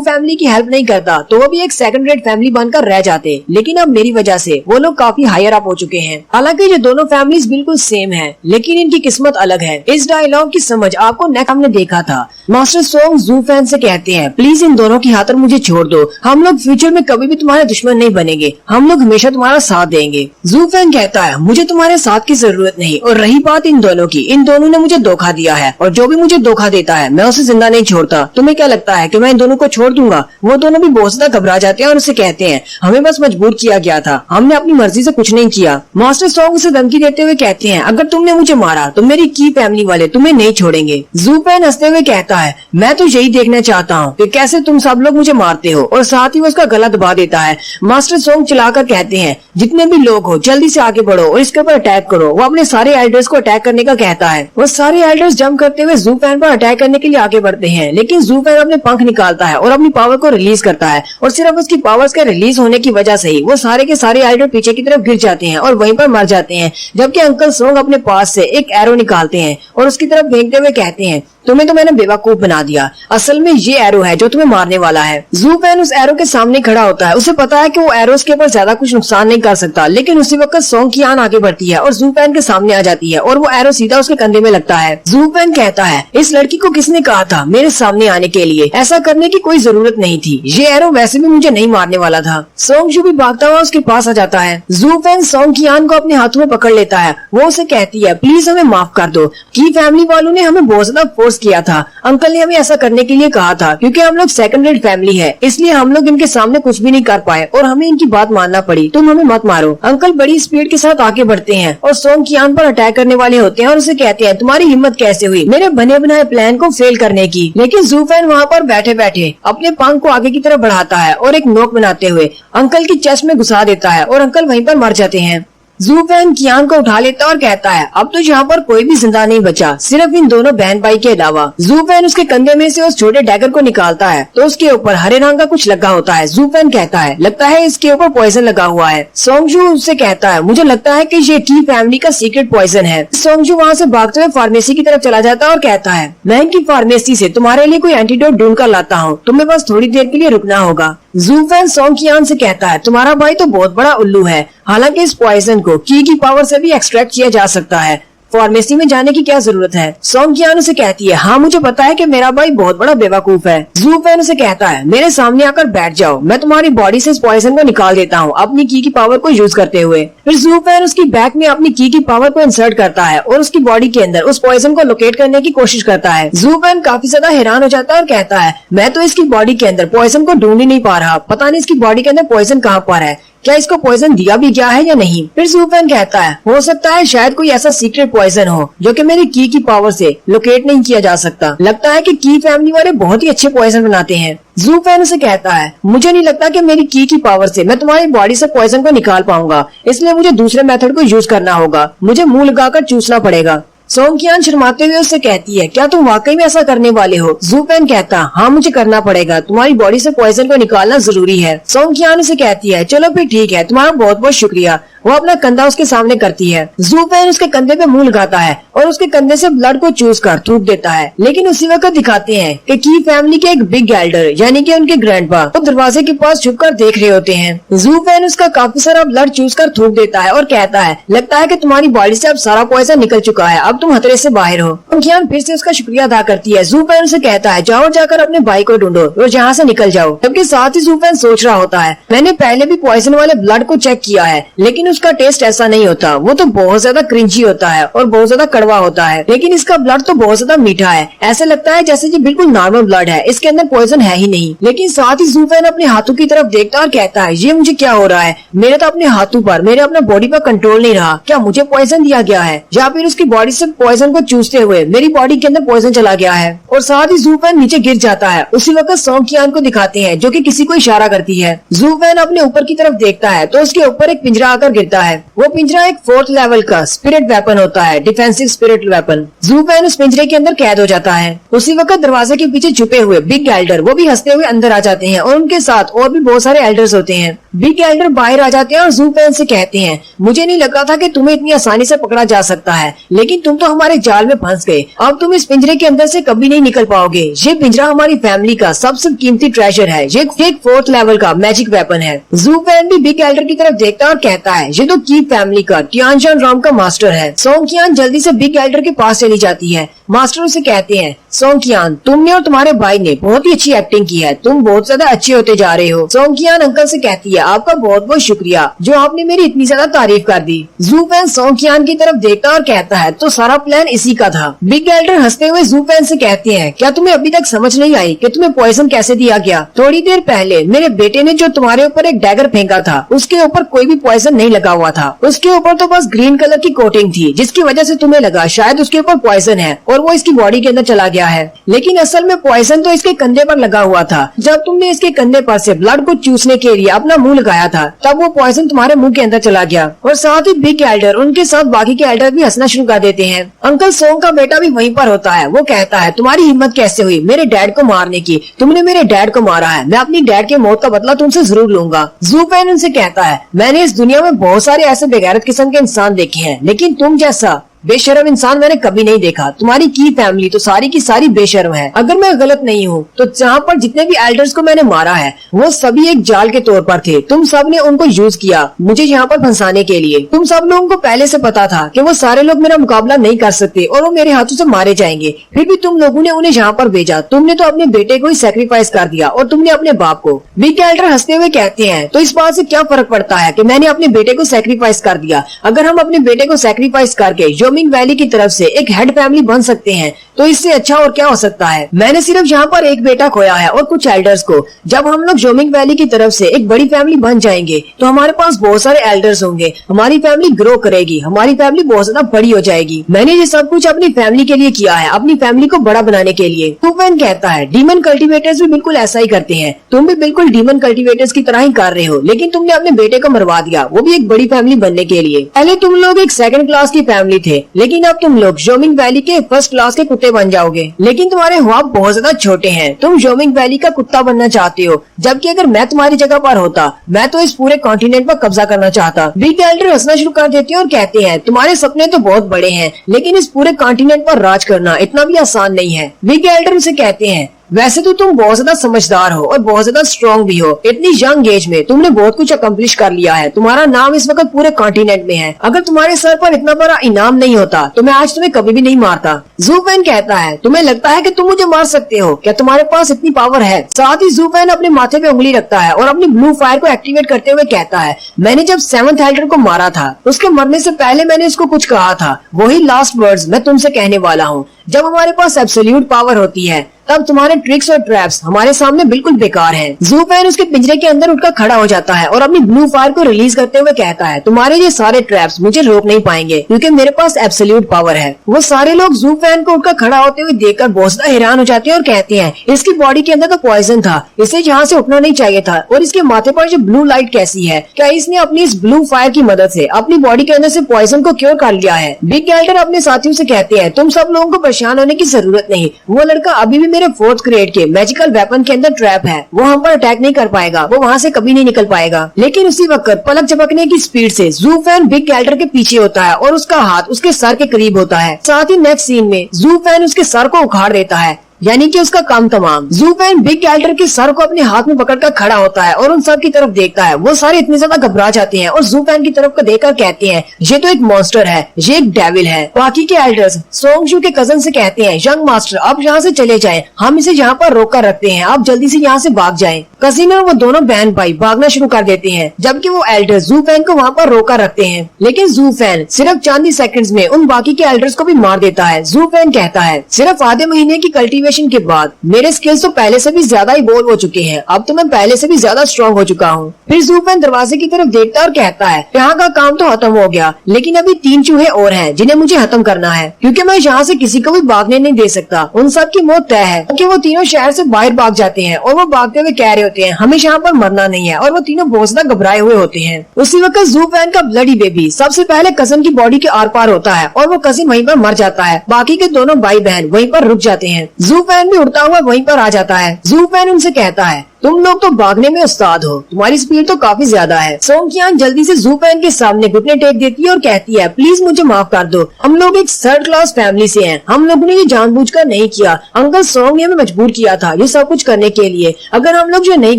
फैमिली की हेल्प नहीं करता तो वो भी एक सेकंड रेट फैमिली बनकर रह जाते, लेकिन अब मेरी वजह से वो लोग काफी हायर अप हो चुके हैं। हालांकि ये दोनों फैमिलीज बिल्कुल सेम है, लेकिन इनकी किस्मत अलग है। इस डायलॉग की समझ आपको नेक्स्ट हमने देखा था। मास्टर सोंग जू फैन से कहते हैं, प्लीज इन दोनों की खातिर मुझे छोड़ दो, हम लोग फ्यूचर में कभी भी तुम्हारे दुश्मन नहीं बनेंगे, हम लोग हमेशा तुम्हारा साथ देंगे। जू फैन कहता है, मुझे तुम्हारे साथ की जरूरत नहीं, और रही बात इन दोनों की, इन दोनों ने मुझे धोखा दिया है और जो भी मुझे धोखा देता है मैं उसे जिंदा नहीं छोड़ता। तुम्हें क्या लगता है कि मैं इन दोनों को छोड़ दूंगा? वो दोनों भी बहुत ज्यादा घबरा जाते हैं और उसे कहते हैं, हमें बस मजबूर किया गया था, हमने अपनी मर्जी से कुछ नहीं किया। मास्टर सोंग उसे धमकी देते हुए कहते हैं, अगर तुमने मुझे मारा तो मेरी की फैमिली वाले तुम्हें नहीं छोड़ेंगे। जू फैन हंसते हुए कहता है, मैं तो यही देखना चाहता हूँ कि कैसे तुम सब लोग मुझे मारते हो, और साथ ही वो उसका गला दबा देता है। मास्टर सोंग चिल्लाकर कहते हैं, जितने भी लोग हो जल्दी से आगे बढ़ो और इसके ऊपर अटैक करो। वो अपने सारे एल्डर्स को अटैक करने का कहता है। वो सारे एल्डर्स जंप करते हुए जू फैन पर अटैक करने के लिए आगे बढ़ते हैं, लेकिन जू फैन अपने पंख निकालता है और अपनी पावर को रिलीज करता है, और सिर्फ उसकी पावर्स के रिलीज होने की वजह से ही वो सारे के सारे एल्डर पीछे की तरफ गिर जाते हैं और वहीं पर मर जाते हैं। जबकि अंकल सोंग अपने पास से एक एरो निकालते हैं और उसकी तरफ फेंकते हुए कहते हैं, तुम्हें तो मैंने बेवकूफ बना दिया, असल में ये एरो है जो तुम्हें मारने वाला है। जू फैन उस एरो के सामने खड़ा होता है। उसे पता है कि वो एरो उसके ऊपर ज्यादा कुछ नुकसान नहीं कर सकता, लेकिन उसी वक्त सोंग की आन आगे बढ़ती है और जू फैन के सामने आ जाती है और वो एरो सीधा उसके कंधे में लगता है। जू फैन कहता है, इस लड़की को किसने कहा था मेरे सामने आने के लिए? ऐसा करने की कोई जरूरत नहीं थी, ये एरो वैसे भी मुझे नहीं मारने वाला था। सोंग जू भी भागता हुआ उसके पास आ जाता है। जू फैन सोंग की आन को अपने हाथों में पकड़ लेता है। वो उसे कहती है, प्लीज हमें माफ कर दो, की फैमिली वालों ने हमें बहुत ज्यादा फोर्स किया था, अंकल ने हमें ऐसा करने के लिए कहा था, क्योंकि हम लोग सेकंड रेट फैमिली है, इसलिए हम लोग इनके सामने कुछ भी नहीं कर पाए और हमें इनकी बात मानना पड़ी। तुम हमें मत मारो। अंकल बड़ी स्पीड के साथ आगे बढ़ते हैं और सोंग की आन पर अटैक करने वाले होते हैं और उसे कहते हैं, तुम्हारी हिम्मत कैसे हुई मेरे बने बनाए प्लान को फेल करने की? लेकिन जू फैन वहाँ पर बैठे बैठे अपने पंख को आगे की तरफ बढ़ाता है और एक नोक बनाते हुए अंकल की चेस्ट में घुसा देता है और अंकल वहीं पर मर जाते हैं। जू फैन कियान को उठा लेता और कहता है, अब तो यहाँ पर कोई भी जिंदा नहीं बचा, सिर्फ इन दोनों बहन भाई के अलावा। जू फैन उसके कंधे में से उस छोटे डैगर को निकालता है तो उसके ऊपर हरे रंग का कुछ लगा होता है। जू फैन कहता है, लगता है इसके ऊपर पॉइजन लगा हुआ है। सोंगजू उससे कहता है, मुझे लगता है कि ये की फैमिली का सीक्रेट पॉइजन है। सोंगजू वहाँ से भागते हुए फार्मेसी की तरफ चला जाता है और कहता है, मैं इनकी फार्मेसी से तुम्हारे लिए कोई एंटीडोट ढूंढ कर लाता हूँ, तुम्हें बस थोड़ी देर के लिए रुकना होगा। जू फैन सोंग कियान से कहता है, तुम्हारा भाई तो बहुत बड़ा उल्लू है, हालांकि इस पॉइजन को की पावर से भी एक्सट्रैक्ट किया जा सकता है, फार्मेसी में जाने की क्या जरूरत है? सोंग कियान उसे कहती है, हाँ मुझे पता है कि मेरा भाई बहुत बड़ा बेवकूफ है। जू फैन उसे कहता है, मेरे सामने आकर बैठ जाओ, मैं तुम्हारी बॉडी से इस पॉइजन को निकाल देता हूँ अपनी की पावर को यूज करते हुए। फिर जू फैन उसकी बैक में अपनी की पावर को इंसर्ट करता है और उसकी बॉडी के अंदर उस पॉइजन को लोकेट करने की कोशिश करता है। जू फैन काफी ज्यादा हैरान हो जाता है और कहता है, मैं तो इसकी बॉडी के अंदर पॉइजन को ढूंढ ही नहीं पा रहा, पता नहीं इसकी बॉडी के अंदर पॉइजन कहाँ पर है, क्या इसको पॉइजन दिया भी गया है या नहीं? फिर जू फैन कहता है, हो सकता है शायद कोई ऐसा सीक्रेट पॉइजन हो जो कि मेरी की पावर से लोकेट नहीं किया जा सकता। लगता है कि की फैमिली वाले बहुत ही अच्छे पॉइजन बनाते हैं। जू फैन उसे कहता है, मुझे नहीं लगता कि मेरी की पावर से मैं तुम्हारी बॉडी से पॉइजन को निकाल पाऊंगा, इसलिए मुझे दूसरे मेथड को यूज करना होगा, मुझे मुंह लगाकर चूसना पड़ेगा। सोंग कियान शर्माते हुए उससे कहती है, क्या तुम वाकई में ऐसा करने वाले हो? जू फैन कहता, हाँ मुझे करना पड़ेगा, तुम्हारी बॉडी से पॉइजन को निकालना जरूरी है। सोंग कियान उसे कहती है, चलो फिर ठीक है, तुम्हारा बहुत बहुत शुक्रिया। वो अपना कंधा उसके सामने करती है। जू फैन उसके कंधे पे मुंह लगाता है और उसके कंधे से ब्लड को चूस कर थूक देता है, लेकिन उसी वक्त दिखाते हैं कि की फैमिली के एक बिग एल्डर यानी कि उनके ग्रैंडपा वो दरवाजे के पास छुपकर देख रहे होते हैं। जू फैन उसका काफी सारा ब्लड चूस कर थूक देता है और कहता है, लगता है कि तुम्हारी बॉडी से अब सारा पॉइजन निकल चुका है, अब तुम खतरे से बाहर हो। सोंग फिर से उसका शुक्रिया अदा करती है। जू फैन उसे कहता है जाओ जाकर अपने भाई को ढूंढो और जहाँ से निकल जाओ। जबकि साथ ही जू फैन सोच रहा होता है मैंने पहले भी पॉइजन वाले ब्लड को चेक किया है, लेकिन उसका टेस्ट ऐसा नहीं होता। वो तो बहुत ज्यादा क्रिंची होता है और बहुत ज्यादा कड़वा होता है, लेकिन इसका ब्लड तो बहुत ज्यादा मीठा है। ऐसे लगता है जैसे ये बिल्कुल नॉर्मल ब्लड है, इसके अंदर पॉइजन है ही नहीं। लेकिन साथ ही जू फैन अपने हाथों की तरफ देखता और कहता है ये मुझे क्या हो रहा है, मेरे तो अपने हाथों पर, मेरे अपने बॉडी पर कंट्रोल नहीं रहा। क्या मुझे पॉइजन दिया गया है या फिर उसकी बॉडी से पॉइजन को चूसते हुए मेरी बॉडी के अंदर पॉइजन चला गया है। और साथ ही जू फैन नीचे गिर जाता है। उसी वक्त सोंग कियान को दिखाते हैं जो कि किसी को इशारा करती है। जू फैन अपने ऊपर की तरफ देखता है तो उसके ऊपर एक पिंजरा आकर गिरता है। वो पिंजरा एक 4th लेवल का स्पिरिट वेपन होता है, डिफेंसिव स्पिरिट वेपन। जू फैन उस पिंजरे के अंदर कैद हो जाता है। उसी वक्त दरवाजे के पीछे छुपे हुए बिग एल्डर वो भी हंसते हुए अंदर आ जाते हैं और उनके साथ और भी बहुत सारे एल्डर्स होते हैं। बिग एल्डर बाहर आ जाते हैं और जू फैन से कहते हैं मुझे नहीं लगा था कि तुम्हें इतनी आसानी से पकड़ा जा सकता है, लेकिन तुम तो हमारे जाल में फंस गए। अब तुम इस पिंजरे के अंदर से कभी नहीं निकल पाओगे। ये पिंजरा हमारी फैमिली का सबसे कीमती ट्रेजर है। ये एक 4th लेवल का मैजिक वेपन है। जू फैन भी बिग एल्डर की तरफ देखता है और कहता है ये तो की फैमिली का कियान राम का मास्टर है। सोंग कियान जल्दी से बिग एल्डर के पास चली जाती है। मास्टर उसे कहते हैं सोंग कियान तुमने और तुम्हारे भाई ने बहुत ही अच्छी एक्टिंग की है, तुम बहुत ज्यादा अच्छे होते जा रहे हो। सोंग कियान अंकल से कहती है आपका बहुत बहुत शुक्रिया जो आपने मेरी इतनी ज्यादा तारीफ कर दी। जू फैन सोंग कियान की तरफ देखता और कहता है तो सारा प्लान इसी का था। बिग एल्डर हंसते हुए जू फैन से कहते हैं क्या तुम्हें अभी तक समझ नहीं आई कि तुम्हें पॉइजन कैसे दिया गया? थोड़ी देर पहले मेरे बेटे ने जो तुम्हारे ऊपर एक डैगर फेंका था उसके ऊपर कोई भी पॉइजन नहीं लगा हुआ था। उसके ऊपर तो बस ग्रीन कलर की कोटिंग थी जिसकी वजह से तुम्हें लगा शायद उसके ऊपर पॉइजन है और वो इसकी बॉडी के अंदर चला गया है, लेकिन असल में पॉइजन तो इसके कंधे पर लगा हुआ था। जब तुमने इसके कंधे पर से ब्लड को चूसने के लिए अपना मुंह लगाया था तब वो पॉइजन तुम्हारे मुंह के अंदर चला गया। और साथ ही बिग एल्डर उनके साथ बाकी के एल्डर भी हंसना शुरू कर देते हैं। अंकल सोंग का बेटा भी वहीं पर होता है। वो कहता है तुम्हारी हिम्मत कैसे हुई मेरे डैड को मारने की? तुमने मेरे डैड को मारा है, मैं अपनी डैड के मौत का बदला तुमसे जरूर लूंगा। जू फैन उनसे कहता है मैंने इस दुनिया में बहुत सारे ऐसे बेगैरत किस्म के इंसान देखे हैं, लेकिन तुम जैसा बेशर्म इंसान मैंने कभी नहीं देखा। तुम्हारी की फैमिली तो सारी की सारी बेशर्म है। अगर मैं गलत नहीं हूँ तो जहाँ पर जितने भी एल्डर्स को मैंने मारा है वो सभी एक जाल के तौर पर थे। तुम सब ने उनको यूज किया मुझे यहाँ पर फंसाने के लिए। तुम सब लोगों को पहले से पता था कि वो सारे लोग मेरा मुकाबला नहीं कर सकते और वो मेरे हाथों से मारे जाएंगे, फिर भी तुम लोगों ने उन्हें यहाँ पर भेजा। तुमने तो अपने बेटे को ही सेक्रीफाइस कर दिया और तुमने अपने बाप को। बिग एल्डर हंसते हुए कहते हैं तो इस बात से क्या फर्क पड़ता है कि मैंने अपने बेटे को सेक्रीफाइस कर दिया? अगर हम अपने बेटे को सेक्रीफाइस करके जोमिंग वैली की तरफ से एक हेड फैमिली बन सकते हैं तो इससे अच्छा और क्या हो सकता है? मैंने सिर्फ यहाँ पर एक बेटा खोया है और कुछ एल्डर्स को। जब हम लोग जोमिंग वैली की तरफ से एक बड़ी फैमिली बन जाएंगे तो हमारे पास बहुत सारे एल्डर्स होंगे, हमारी फैमिली ग्रो करेगी, हमारी फैमिली बहुत ज्यादा बड़ी हो जाएगी। मैंने ये सब कुछ अपनी फैमिली के लिए किया है, अपनी फैमिली को बड़ा बनाने के लिए। टूफैन कहता है डीमन कल्टिवेटर्स भी बिल्कुल ऐसा ही करते हैं, तुम भी बिल्कुल डीमन कल्टिवेटर्स की तरह ही कर रहे हो, लेकिन तुमने अपने बेटे को मरवा दिया, वो भी एक बड़ी फैमिली बनने के लिए। पहले तुम लोग एक 2nd क्लास की फैमिली थे, लेकिन अब तुम लोग जोमिंग वैली के 1st क्लास के कुत्ते बन जाओगे। लेकिन तुम्हारे ख्वाब बहुत ज्यादा छोटे हैं, तुम जोमिंग वैली का कुत्ता बनना चाहते हो, जबकि अगर मैं तुम्हारी जगह पर होता मैं तो इस पूरे कॉन्टिनेंट पर कब्जा करना चाहता। बिग एल्डर हंसना शुरू कर देते हैं और कहते हैं तुम्हारे सपने तो बहुत बड़े हैं, लेकिन इस पूरे कॉन्टिनेंट पर राज करना इतना भी आसान नहीं है। बिग एल्डर उसे कहते हैं वैसे तो तुम बहुत ज्यादा समझदार हो और बहुत ज्यादा स्ट्रॉन्ग भी हो। इतनी यंग एज में तुमने बहुत कुछ अकम्प्लिश कर लिया है, तुम्हारा नाम इस वक्त पूरे कॉन्टिनेंट में है। अगर तुम्हारे सर पर इतना बड़ा इनाम नहीं होता तो मैं आज तुम्हें कभी भी नहीं मारता। जूफैन कहता है तुम्हें लगता है कि तुम मुझे मार सकते हो? क्या तुम्हारे पास इतनी पावर है? साथ ही जूफैन अपने माथे पे उंगली रखता है और अपनी ब्लू फायर को एक्टिवेट करते हुए कहता है मैंने जब 7th एल्डर को मारा था उसके मरने से पहले मैंने इसको कुछ कहा था, वही लास्ट वर्ड्स मैं तुमसे कहने वाला हूँ। जब हमारे पास एब्सोल्यूट पावर होती है तब तुम्हारे ट्रिक्स और ट्रैप्स हमारे सामने बिल्कुल बेकार हैं। जूफैन उसके पिंजरे के अंदर उठकर खड़ा हो जाता है और अपनी ब्लू फायर को रिलीज करते हुए कहता है तुम्हारे ये सारे ट्रैप्स मुझे रोक नहीं पाएंगे क्योंकि मेरे पास एब्सोल्यूट पावर है। वो सारे लोग जूफैन को उठकर खड़ा होते हुए देखकर बहुत ज्यादा हैरान हो जाते हैं और कहते हैं इसकी बॉडी के अंदर तो पॉइजन था, इसे यहाँ से उठना नहीं चाहिए था। और इसके माथे पर जो ब्लू लाइट कैसी है? क्या इसने अपनी इस ब्लू फायर की मदद से अपनी बॉडी के अंदर से पॉइजन को क्योर कर लिया है? बिग एल्डर अपने साथियों से कहते हैं तुम सब लोगों को परेशान होने की जरूरत नहीं, वो लड़का अभी भी मेरे 4th ग्रेड मैजिकल वेपन के अंदर ट्रैप है, वो हम पर अटैक नहीं कर पाएगा, वो वहाँ से कभी नहीं निकल पाएगा। लेकिन उसी वक्त पलक झपकने की स्पीड से जूफैन बिग एल्डर के पीछे होता है और उसका हाथ उसके सर के करीब होता है। साथ ही नेक्स्ट सीन में जूफैन उसके सर को उखाड़ देता है। यानी कि उसका काम तमाम। जू फैन बिग एल्डर के सर को अपने हाथ में पकड़कर खड़ा होता है और उन सब की तरफ देखता है। वो सारे इतने ज्यादा घबरा जाते हैं और जू फैन की तरफ को देखकर कहते हैं ये तो एक मॉन्स्टर है, ये एक डेविल है। बाकी के एल्डर्स सोंगशू के कजन से कहते हैं यंग मास्टर आप यहाँ से चले जाएं, हम इसे यहाँ पर रोक कर रखते हैं, आप जल्दी से यहाँ से भाग जाएं। कजिन और वो दोनों बहन भाई भागना शुरू कर देते हैं जबकि वो एल्डर्स जू फैन को वहाँ पर रोका रखते हैं। लेकिन जू फैन सिर्फ चंद ही सेकंड्स में उन बाकी के एल्डर्स को भी मार देता है। जू फैन कहता है सिर्फ आधे महीने की कल्टीवेशन के बाद मेरे स्किल्स तो पहले से भी ज्यादा इवॉल्व हो चुके हैं, अब तो मैं पहले से भी ज्यादा स्ट्रॉन्ग हो चुका हूँ। फिर जू फैन दरवाजे की तरफ देखता है और कहता है यहाँ का काम तो खत्म हो गया, लेकिन अभी 3 चूहे और हैं जिन्हें मुझे खत्म करना है, क्योंकि मैं यहाँ से किसी को भी भागने नहीं दे सकता। उन सब की मौत तय है क्योंकि वो तीनों शहर से बाहर भाग जाते हैं और वो भागते हुए कह रहे होते हैं हमें यहाँ पर मरना नहीं है, और वो तीनों बहुत ज्यादा घबराए हुए होते हैं। उसी वक्त जू फैन का ब्लडी बेबी सबसे पहले कजिन की बॉडी के आर पार होता है और वो कजिन वहीं पर मर जाता है। बाकी के दोनों भाई बहन वहीं पर रुक जाते हैं। जू फैन भी उड़ता हुआ वहीं पर आ जाता है। जू फैन उनसे कहता है तुम लोग तो भागने में उस्ताद हो, तुम्हारी स्पीड तो काफी ज्यादा है। सोंग कियान जल्दी से जू फैन के सामने घुटने टेक देती है और कहती है प्लीज मुझे माफ कर दो, हम लोग एक थर्ड क्लास फैमिली से हैं, हम लोगों ने ये जानबूझकर नहीं किया, अंकल सोंग ने हमें मजबूर किया था ये सब कुछ करने के लिए, अगर हम लोग जो नहीं